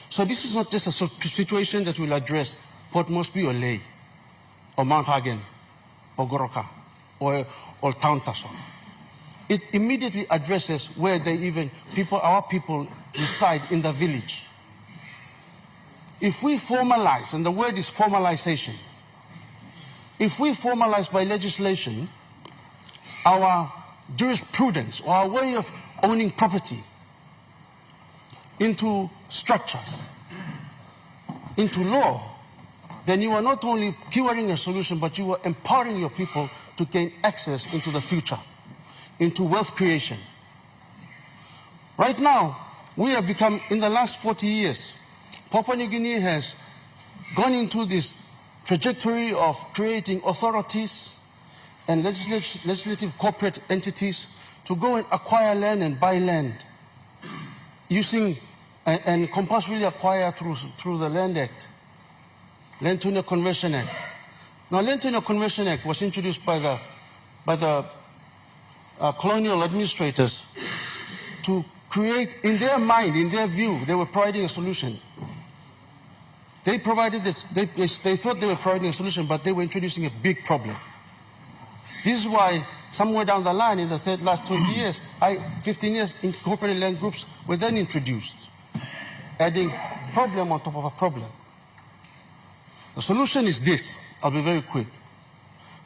So this is not just a situation that will address Port Moresby or Lae, or Mount Hagen, or Goroka, or Town Tasso. It immediately addresses where our people reside in the village. If we formalize, and the word is formalization, if we formalize by legislation our jurisprudence or our way of owning property into structures, into law, then you are not only curing a solution, but you are empowering your people to gain access into the future, into wealth creation. Right now, we have become, in the last 40 years, Papua New Guinea has gone into this trajectory of creating authorities and legislative corporate entities to go and acquire land and buy land using and compulsorily acquire through the Land Act, Land Tenure Conversion Act. Now, Land Tenure Conversion Act was introduced by the colonial administrators to create, in their mind, in their view, they were providing a solution. They provided this, they thought they were providing a solution, but they were introducing a big problem. This is why somewhere down the line in the last 20 years, 15 years, incorporated land groups were then introduced, adding problem on top of a problem. The solution is this. I'll be very quick.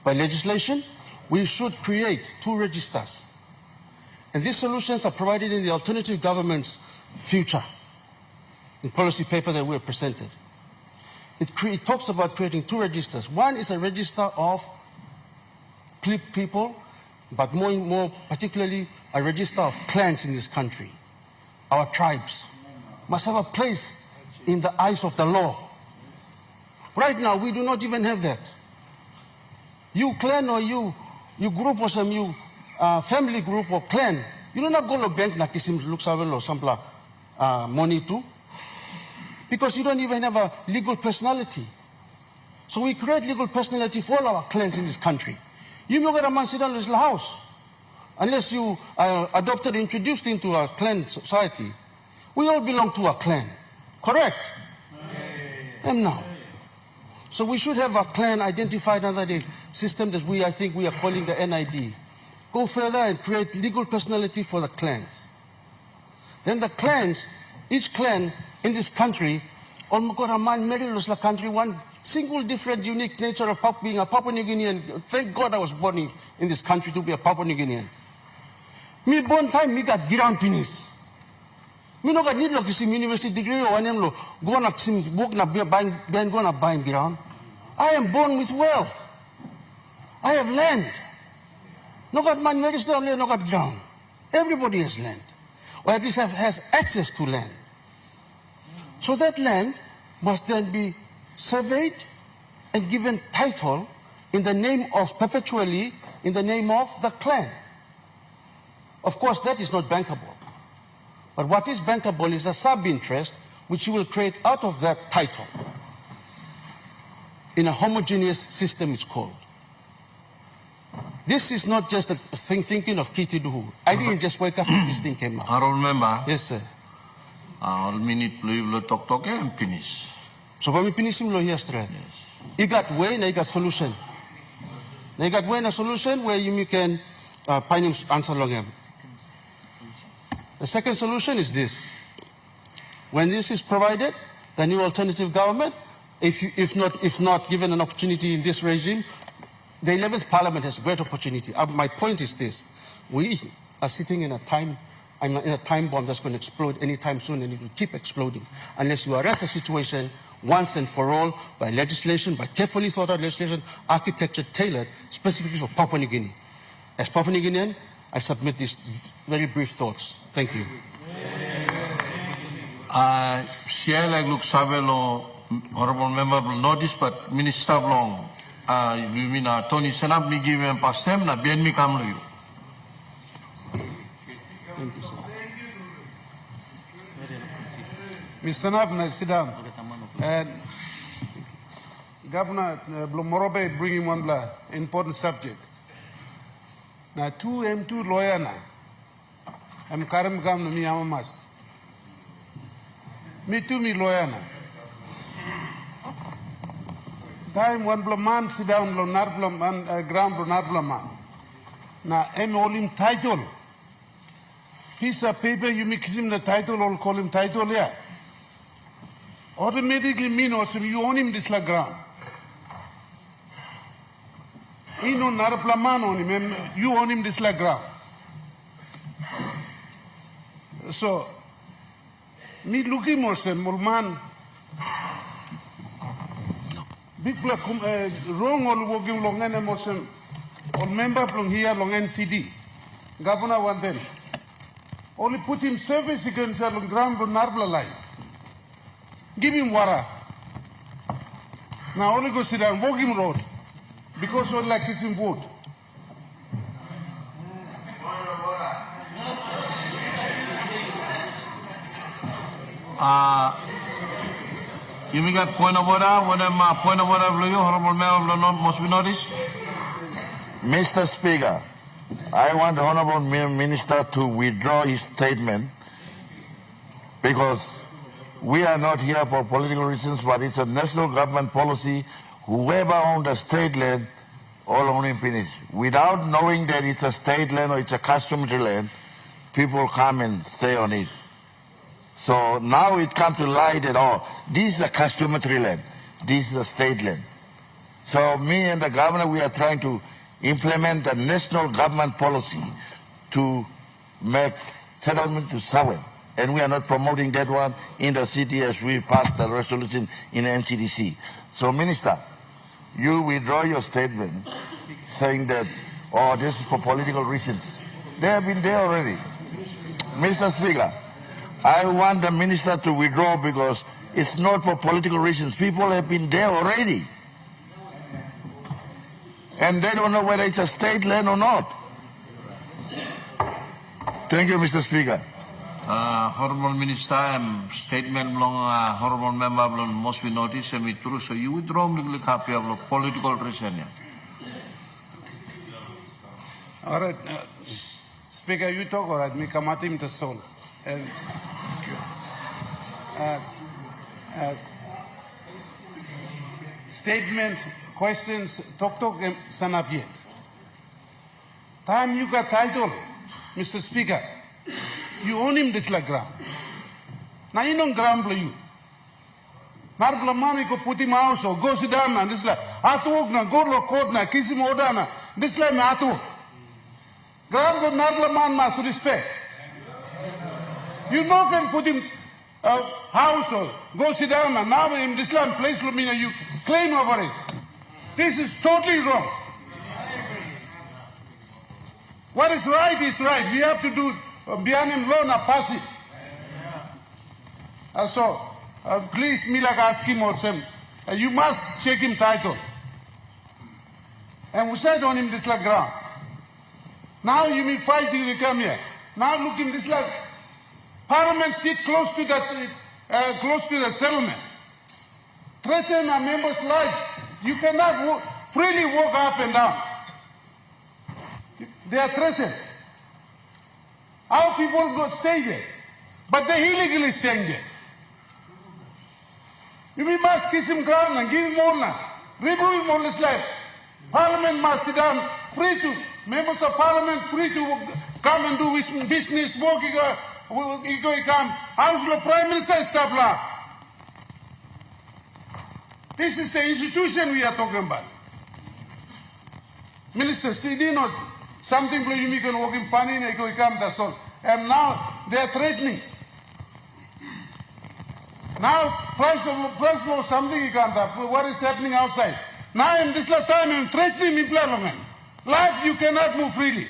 By legislation, we should create 2 registers. And these solutions are provided in the alternative government's future, the policy paper that we have presented. It talks about creating 2 registers. One is a register of people, but more particularly a register of clans in this country. Our tribes must have a place in the eyes of the law. Right now, we do not even have that. You clan or you group or some you family group or clan, you do not go to bank na kisim luksawel or sampla money too, because you don't even have a legal personality. So we create legal personality for all our clans in this country. You may get a man sit down in his house unless you are adopted, introduced into a clan society. We all belong to a clan, correct? And now. So we should have a clan identified under the system that I think we are calling the NID. Go further and create legal personality for the clans. Then the clans, each clan in this country, the country, one single different unique nature of being a Papua New Guinean. Thank God I was born in this country to be a Papua New Guinean. Me born time, me got ground penis. Me no got need like some university degree or any lo go na some book na buying go na buying ground. I am born with wealth. I have land. No got man register land, no got ground. Everybody has land, or at least has access to land. So that land must then be surveyed and given title in the name of, perpetually, in the name of the clan. Of course, that is not bankable. But what is bankable is a sub-interest which you will create out of that title. In a homogeneous system, it's called. This is not just a thing thinking of Kitty Duhu. I didn't just wake up and this thing came out. I remember. Yes, sir. I'll minute blue talk and finish. So when we finish him here straight. He got way and he got solution. They got way and a solution where you can find him answer long him. The second solution is this. When this is provided, the new alternative government, if not given an opportunity in this regime, the 11th Parliament has a great opportunity. My point is this. We are sitting in a time bomb that's going to explode anytime soon, and it will keep exploding unless you arrest the situation once and for all by legislation, by carefully thought out legislation, architecture tailored specifically for Papua New Guinea. As Papua New Guinean, I submit these very brief thoughts. Thank you. Siya look sabelo honorable member will notice, but Minister Long, you mean Tony Senap ni give him pastem na bien mi kamlo you. Thank you, sir. Mr. Senap, sit down. And Governor Blomorobe bringing one important subject. Now, two lawyer na. I'm Karim Gam mi amamas. Me too, me lawyer na. Time one man sit down lonar man ground lonar man. Now, I'm all him title. Piece of paper you make him the title or call him title yeah. Automatically mean also you own him this la ground. He no naraplaman on him, you own him this la ground. So, me looking more sen mulman big wrong or working long and emotion or member from here long NCD. Governor one then. Only put him service against the ground on Narbla line. Give him water. Now only go sit down, walk him road. Because we like kissing wood. You make a point of order, what am I point of order, Honorable Member must be noticed? Mr. Speaker, I want the Honorable Minister to withdraw his statement because we are not here for political reasons, but it's a national government policy. Whoever owns the state land, all own him finish. Without knowing that it's a state land or it's a customary land, people come and stay on it. So now it comes to light that, oh, this is a customary land, this is a state land. So me and the governor, we are trying to implement a national government policy to make settlement to sovereign. And we are not promoting that one in the city as we passed the resolution in NCDC. So Minister, you withdraw your statement saying that, oh, this is for political reasons. They have been there already. Mr. Speaker, I want the minister to withdraw because it's not for political reasons. People have been there already. And they don't know whether it's a state land or not. Thank you, Mr. Speaker. Honorable Minister, statement long Honorable Member must be noticed and be true. So you withdraw the copy of political reason. All right, Speaker, you talk all right. Me kamatim the soul. And statements, questions, talk sanapiet. Time you got title, Mr. Speaker. You own him this like ground. Now you don't grumble you. Narbla mani ko put him out so go sit down and this like atu na go lo court na kisi mo na this like me atu. Grumble narbla man mas respect. You know can put him house or go sit down and now in this land place Lumina you claim over it. This is totally wrong. What is right is right. We have to do beyond him law na passive. So please me like ask him or some you must check him title. And we said on him this like ground. Now you may fight till you come here. Now look him this like Parliament sit close to the settlement. Threaten a member's life. You cannot freely walk up and down. They are threatened. Our people go stay there, but they illegally staying there. We must kiss him ground and give him more land. Remove him on this land. Parliament must sit down free to, members of Parliament free to come and do business, work, come. How's the Prime Minister stop law? This is an institution we are talking about. Minister, Sidino, something you can walk in funny and come, that's all. And now they are threatening. Now, price of something you can't have. What is happening outside? Now in this time, I'm threatening employment. Life, you cannot move freely.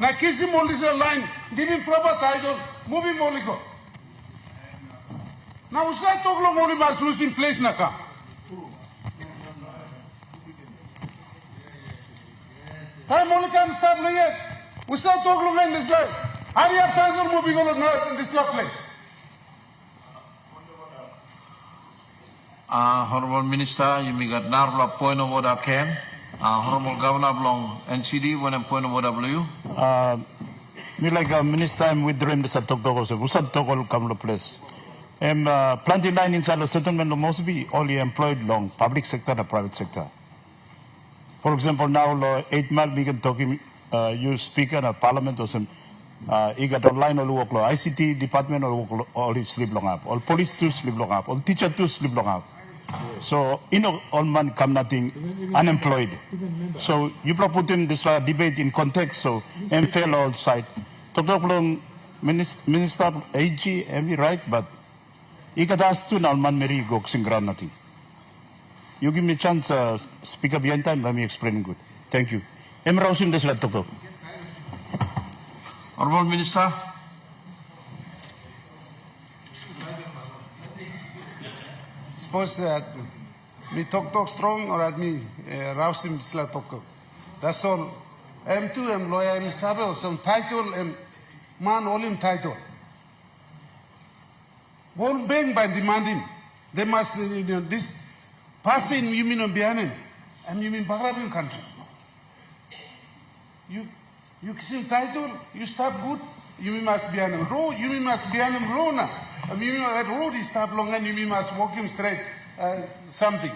Now kiss him on this line, give him proper title, move him only go. Now we start talking about only must lose in place na come. Time only can start yet. We start talking in this life. How do you have time to move in this place? Honorable Minister, you may get Narbla point of order can. Honorable Governor belong NCD when I'm point of order blue. Me like Minister, I'm withdrawing the Satoko, so Satoko come to place. Planting line inside the settlement must be only employed long, public sector or private sector. For example, now 8 months we can talk you speaker in parliament or some you got online or work law, ICT department or work all sleep long up, all police too sleep long up, all teacher too sleep long up. So all man come nothing unemployed. So you put in this debate in context so and fail all side. Talk long minister AG every right, but you got asked to now man Mary go sing ground nothing. You give me a chance, speak up behind time, let me explain good. Thank you. Rausim this laptop. Honorable Minister. Suppose that me talk strong or at me Rausim this laptop. That's all. M2, I'm lawyer, I'm Sabe, some title, and man, all in title. Won't bang by demanding. They must, this passing, you mean on Bianin, and you mean Bahrabin country. You kiss title, you stop good, you mean must be an road, you mean must be an rona. You mean that road is stop long and you mean must walk him straight, something.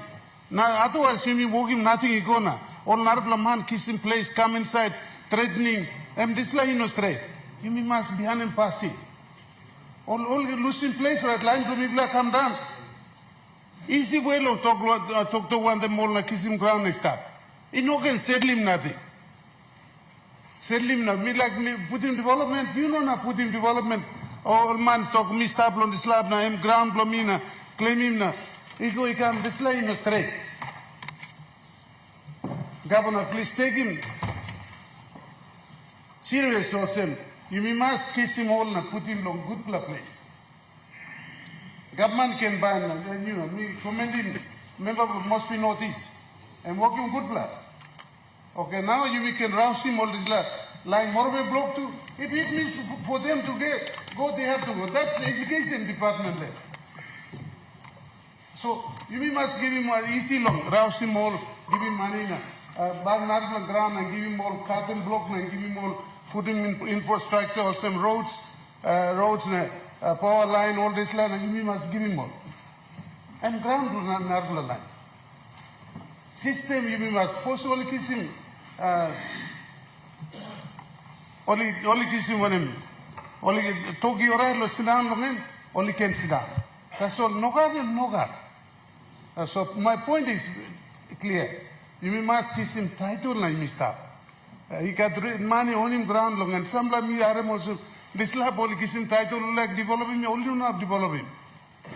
Now, otherwise, you mean walk him nothing ikona. All Narbla man kiss him place, come inside, threatening, and this line no straight. You mean must be an passing. All losing place or at line to me black come down. Easy way to talk to one the more like kiss him ground next time. It no can settle him nothing. Settle him now. Me like me put him development. You know na put him development. All man talk me stop on the slab na him ground blow me na claim him na. He come this line no straight. Governor, please take him serious yourself. You must kiss him all and put him on good place. Government can ban and you know me commending member must be noticed and working good plan. Okay, now you can rouse him all this line more of a block too. If it means for them to go, they have to go. That's the education department there. So you must give him an easy long, rouse him all, give him money now. Bag Narbla ground and give him all carton block and give him all, put him in infrastructure or some roads, power line, all this line, and you must give him all. And ground Narbla line. System you must first only kiss him. Only kiss him when him. Only talk your right, sit down long him, only can sit down. That's all. No God. So my point is clear. You must kiss him title like Mr. He got money on him ground long and some like me are also this lab only kiss him title like developing me only not developing.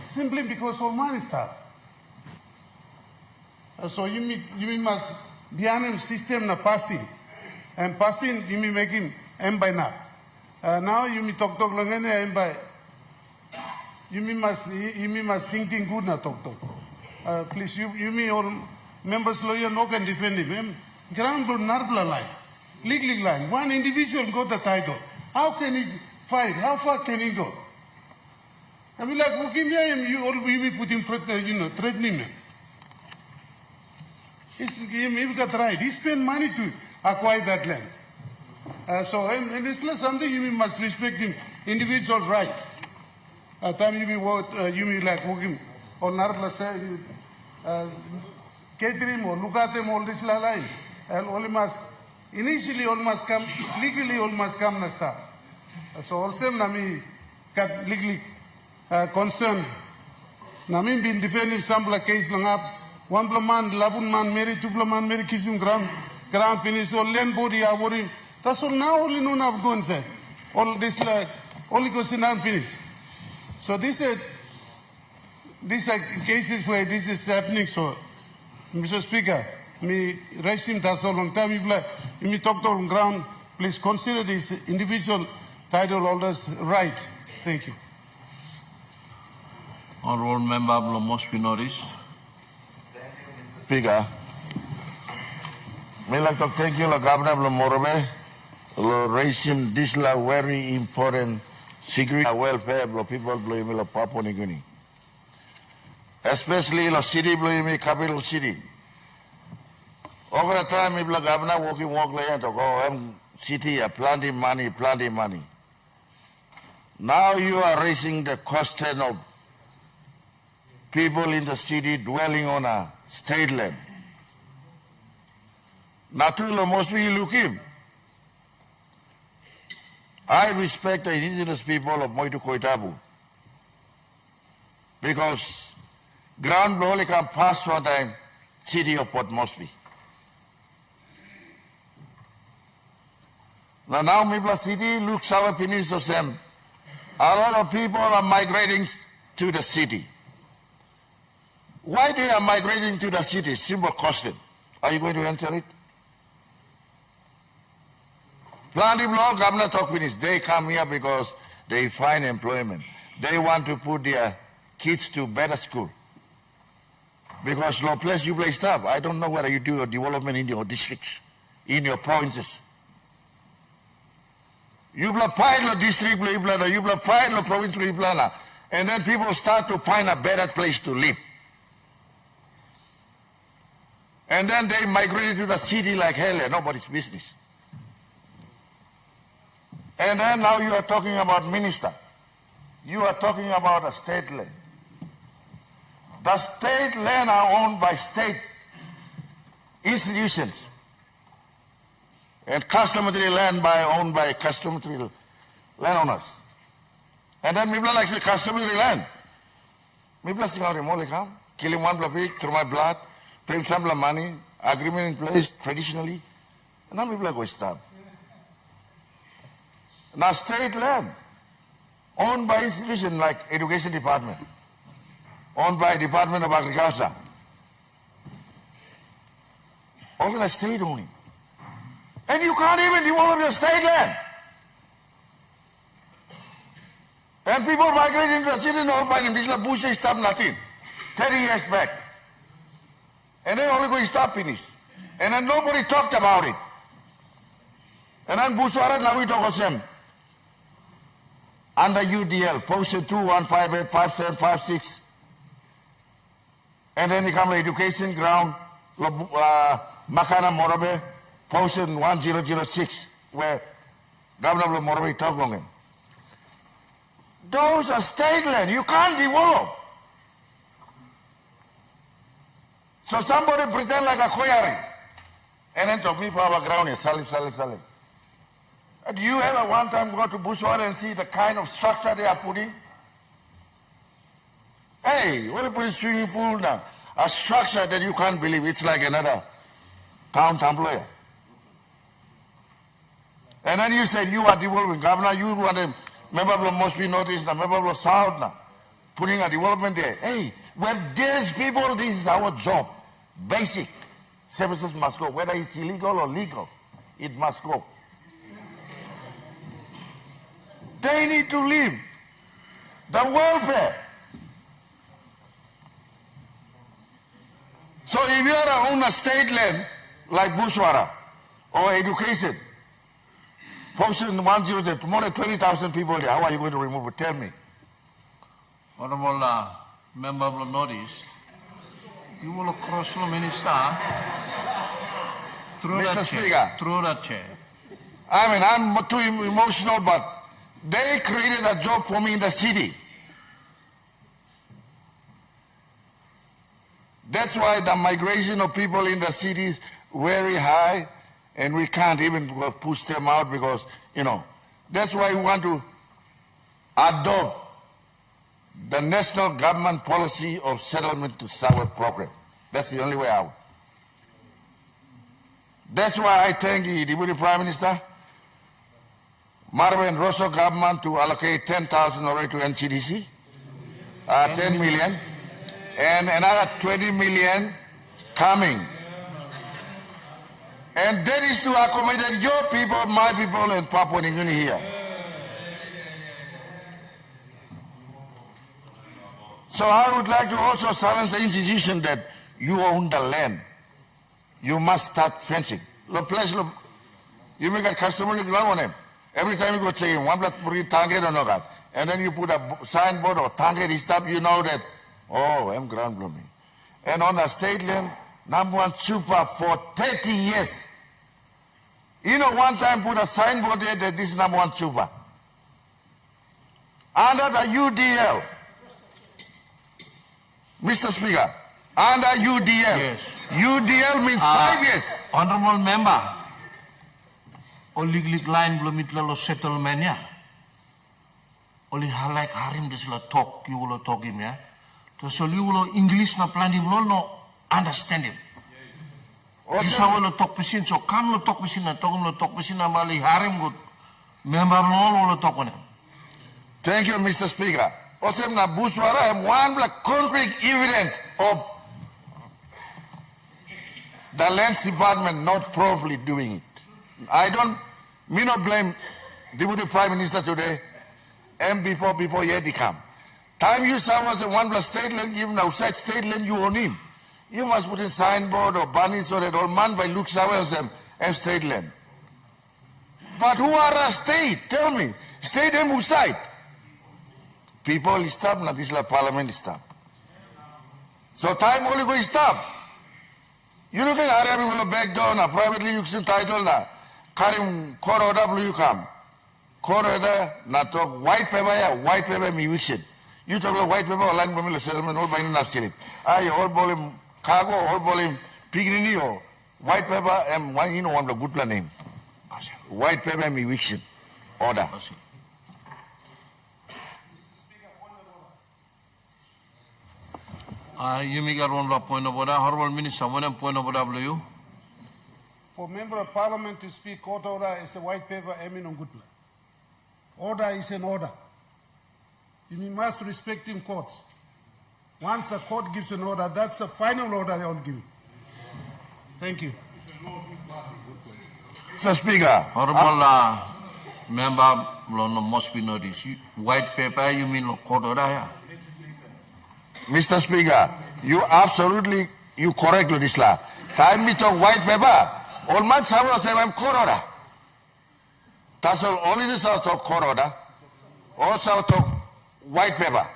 Simply because all money start. So you must behind him system na passing. And passing you may make him M by now. Now you may talk long and M by you must think good na talk. Please you may all members lawyer no can defend him. Ground Narbla line. Legal line. One individual got the title. How can he fight? How far can he go? I mean, like, you will put him, threatening him. He got right. He spent money to acquire that land. So, and this is something you must respect him. Individual's right. Time you will like work him or Narbla catering or look at him all this line. And all must initially all must come legally all must come na start. So also nami kat legally concerned. Nami been defending some case long up. One man, labun man, married, two man, married, kissing ground finish, all land body, I worry. That's all now only known I've gone said. All this only goes in and finish. So these are cases where this is happening. So, Mr. Speaker, me raise him that so long time. If me talk on ground, please consider this individual title holders right. Thank you. Honorable Member must be noticed. Speaker, me like to thank you, Governor Morobe, raising this very important security and welfare of people in Papua New Guinea. especially in a city, capital city. Over the time, if the governor walk like to go city, plenty money. Now you are raising the question of people in the city dwelling on a state land. Natural must be looking. I respect the indigenous people of Moitu Koitabu because ground only can pass one time city of Port Moresby. Now Mibla city looks our finish the same. A lot of people are migrating to the city. Why they are migrating to the city? Simple question. Are you going to answer it? Plenty of law, Governor talk finish. They come here because they find employment. They want to put their kids to better school. Because no place you play stuff. I don't know whether you do your development in your districts, in your provinces. You apply the district, you apply the province, and then people start to find a better place to live. And then they migrate to the city like hell, nobody's business. And then now you are talking about minister. You are talking about a state land. The state land are owned by state institutions. And customary land owned by customary landowners. And then people like the customary land. People sing out in Molekam, killing one pig through my blood, paying some money, agreement in place traditionally. And now people are going to stop. Now state land, owned by institutions like Education Department, owned by Department of Agriculture, all the state owning. And you can't even develop your state land. And people migrating to the city and all finding this like Bush stop nothing. 30 years back. And then only going to stop finish. And then nobody talked about it. And then Bushwara now we talk of them. Under UDL, posted 21585756. And then they come to education ground, Makana Morabe, posted 1006, where Governor Morabe talked on him. Those are state land. You can't develop. So somebody pretend like a koyari. And then talk me for our ground here, Salim. Do you ever one time go to Bushwater and see the kind of structure they are putting? Hey, what are you putting swimming pool now? A structure that you can't believe. It's like another town employer. And then you said you are developing. Governor, you want a member of must be noticed, a member of South now, putting a development there. Hey, when there's people, this is our job. Basic services must go. Whether it's illegal or legal, it must go. They need to live. The welfare. So if you are on a state land like Bushwara or education, posted in 100, more than 20,000 people there, how are you going to remove it? Tell me. Honorable Member of the Northeast, you will cross the minister through Mr. that Speaker. chair. Through that chair. I mean, I'm too emotional, but they created a job for me in the city. That's why the migration of people in the city is very high, and we can't even push them out because, that's why we want to adopt the national government policy of settlement to South program. That's the only way out. That's why I thank the Deputy Prime Minister, Marvin Rosso government to allocate 10,000 already to NCDC, 10 million, and another 20 million coming. And that is to accommodate your people, my people, and Papua New Guinea here. So I would like to also silence the institution that you own the land. You must start fencing. You make a customary ground on him. Every time you go say one block target or not, and then you put a signboard or target stuff, you know that Oh, I'm ground blooming. And on the state land, number one super for 30 years. You know, one time put a signboard there that this is number one super. Under the UDL, Mr. Speaker, under UDL. Yes. UDL means 5 years. Honorable member, only line blomitla settlement ya. Only halak harim desla talk, you will talk him ya. So you will English na plan him no understand him. Isa will talk pesin, so come lo talk pesin na talk lo talk pesin na mali harim good. Member no lo talk on him. Thank you, Mr. Speaker. Also, na buswara have one black concrete evidence of the lands department not properly doing it. Me not blame Deputy Prime Minister today, and before yet he come. Time you saw was a one plus state land, even outside state land you own him. You must put in signboard or bunny so that all man by looks hours and state land. But who are a state? Tell me. State and outside. People stop, not this like parliament stop. So time only go stop. You look at Arabic will back down, privately you can title na. Karim Koroda blue you come. Koroda not talk white paper me eviction. You talk about white paper or land family settlement all by enough silip. I all ball him cargo, all ball him pigrini or white paper and one you know one the good plan name. White paper me eviction order. You make a one point of order. Honorable Minister, one point of order, you. For Member of Parliament to speak, court order is a white paper aiming on good plan. Order is an order. You must respect him, court. Once the court gives an order, that's the final order they will give. Thank you. Mr. Speaker. Honorable member, must be noticed. White paper, you mean court order here? Mr. Speaker, you correct this law. Time me talk white paper. All man someone say I'm court order. That's all only this out of court order. Also out of white paper.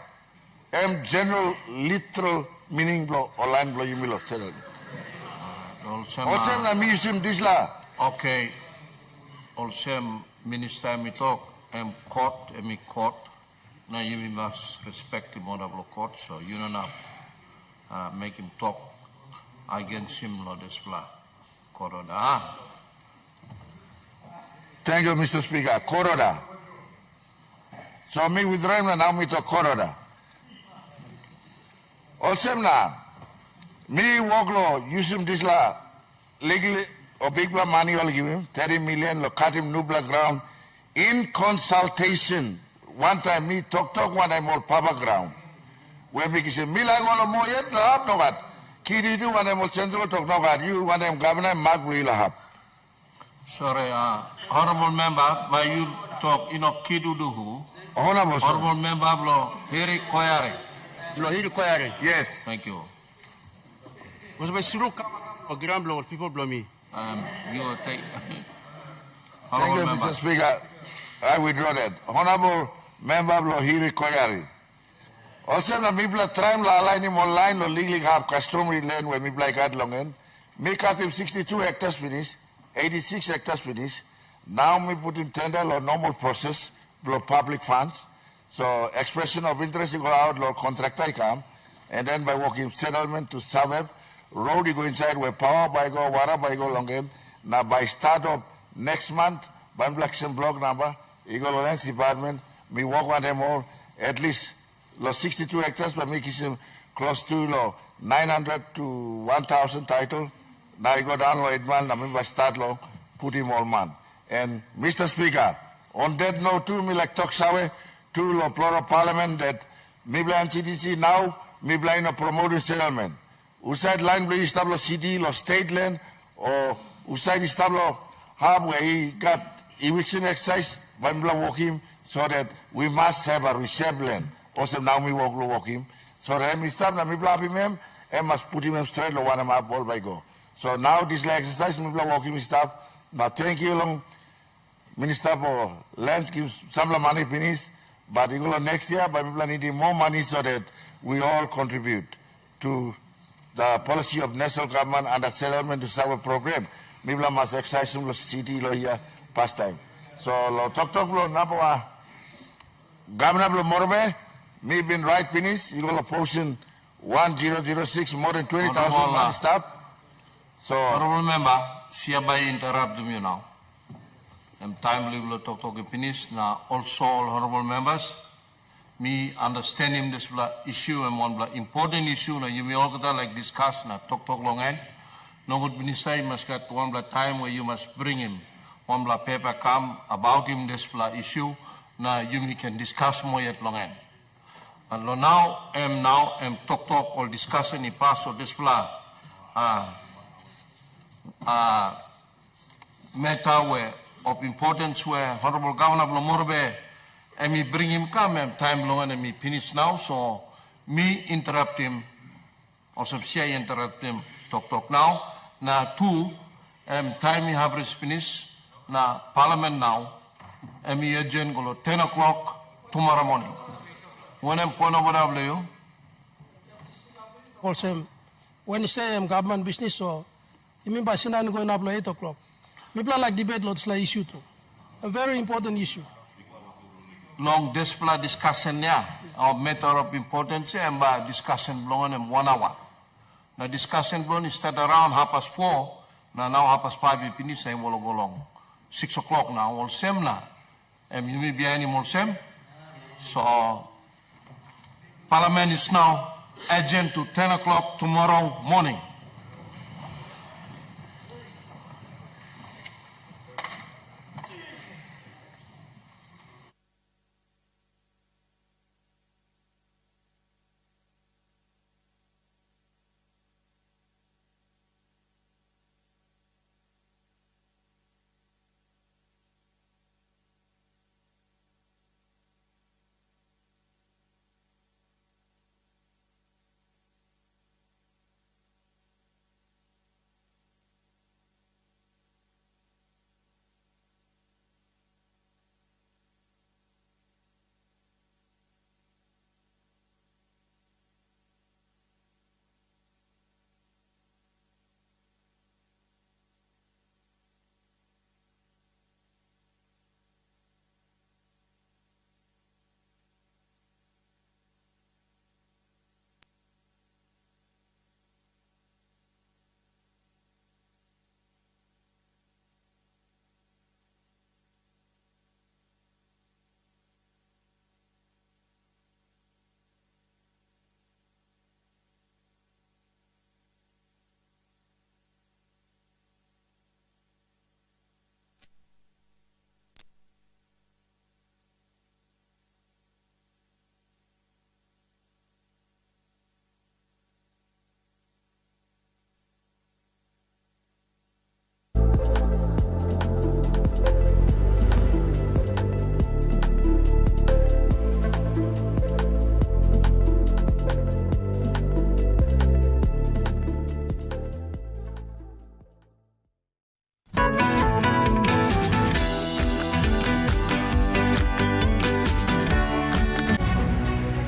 General literal meaning blow or line blow you will settle. Also na me use this law. Okay. Also minister me talk court me court. Now you must respect him honorable court, so you don't have make him talk against him lo display. Court order. Thank you, Mr. Speaker. Court order. So me withdraw him now me talk court order. Also na me walk law use him this law legally or big blood money will give him 30 million lo cut him new blood ground in consultation. One time me talk one time more Papa ground. When me say me like all more yet lahap no gat. Kiri do one time more central talk no gat. You one time governor mark will lahap. Sorry, honorable member, but you talk kidu do who? Honorable member blo Hiri Koyare. Blo Hiri Koyare. Yes. Thank you. Was by Suru or ground blow people blow me. You will take. Thank you, Mr. Speaker. I withdraw that. Honorable member Lohiri Koyari. Also, na mibla tram la line him online lo legally have customary land where mibla got long end. Me cut him 62 hectares finish, 86 hectares finish. Now me put in tender or normal process blow public funds. So expression of interest you go out lo contractor come, and then by working settlement to suburb, road you go inside where power by go, water by go long end. Now by start of next month, by block number. You go to the Lands Department, me walk one them all, at least 62 hectares, but make it close to 900 to 1,000 title. Now you go down 8 months, I mean by start law, put him all man. And Mr. Speaker, on that note too, me like talk sawe to the plural parliament that me blind CTC now, me blind a promoted settlement. Uside line blue establish CD, lo state land, or uside establish hub where he got eviction exercise. When we walk him, so that we must have a reserve land. Also now we walk him. So that we start na we blab him and must put him straight lo one him up all by go. So now this exercise we walk him stuff. Now thank you long Minister for Lands give some money finish, but you go next year, but we need more money so that we all contribute to the policy of national government and the settlement to serve program. Mibla mas exercise lo city lo here pastime. So lo talk lo napawa governor lo morbe, me been right finish, you go portion 1006 more than 20,000 man staff. So honorable member, hereby interrupt you now. And timely will talk finish. Now also all honorable members, me understanding this issue and one important issue. Now you may all like discuss na talk long end. No good minister must get one time where you must bring him one paper come about him this issue. Now you can discuss more at long end. And now talk all discussion in pass of this matter where of importance where Honorable Governor Blomorbe and me bring him come and time long and me finish now, so me interrupt him or some say interrupt him talk now. Now two time me have finish now Parliament now and me adjourn go 10 o'clock tomorrow morning. When I'm point over you. Also, Wednesday government business, so you mean by Sinan going up 8 o'clock. People like debate lots like issue too. A very important issue. Long display discussion yeah, our matter of importance and by discussion long and 1 hour. Now discussion long is start around 4:30. Now 5:30 we finish and will go long. 6 o'clock now, all same now. And you may be any more same. So Parliament is now adjourned to 10 o'clock tomorrow morning.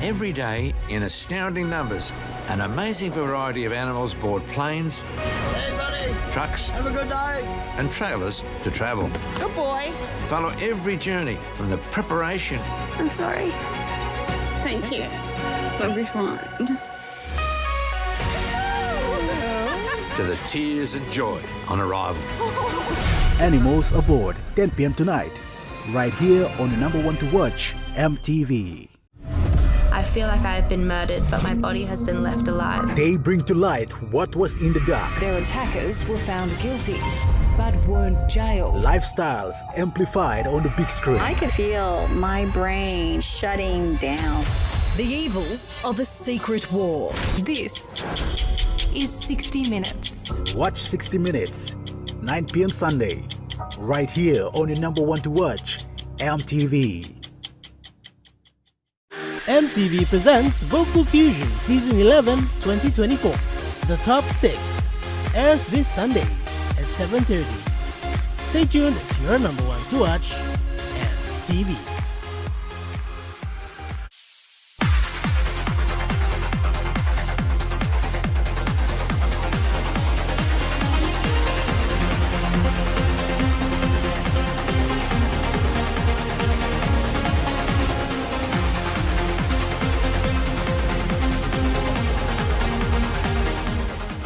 Every day, in astounding numbers, an amazing variety of animals board planes, trucks, Have a good day. and trailers to travel. Good boy. Follow every journey from the preparation I'm sorry. Thank you. They'll be fine. to the tears and joy on arrival. Animals Aboard, 10 p.m. tonight, right here on the #1 to watch, EMTV. I feel like I have been murdered, but my body has been left alive. They bring to light what was in the dark. Their attackers were found guilty, but weren't jailed. Lifestyles amplified on the big screen. I could feel my brain shutting down. The evils of a secret war. This is 60 Minutes. Watch 60 Minutes, 9 p.m. Sunday, right here on the #1 to watch, EMTV. EMTV presents Vocal Fusion Season 11 2024. The Top 6 airs this Sunday at 7:30. Stay tuned to your #1 to watch, EMTV.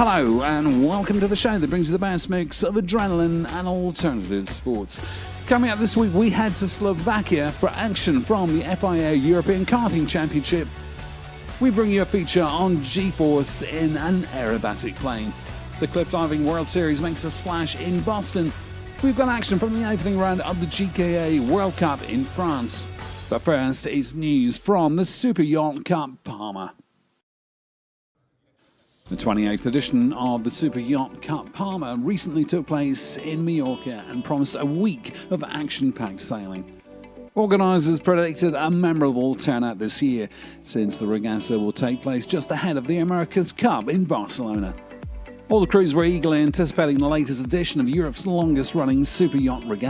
Hello and welcome to the show that brings you the best mix of adrenaline and alternative sports. Coming up this week, we head to Slovakia for action from the FIA European Karting Championship. We bring you a feature on G-Force in an aerobatic plane. The Cliff Diving World Series makes a splash in Boston. We've got action from the opening round of the GKA World Cup in France. But first, it's news from the Super Yacht Cup Palma. The 28th edition of the Super Yacht Cup Palma recently took place in Mallorca and promised a week of action-packed sailing. Organisers predicted a memorable turnout this year, since the regatta will take place just ahead of the America's Cup in Barcelona. All the crews were eagerly anticipating the latest edition of Europe's longest-running super yacht regatta.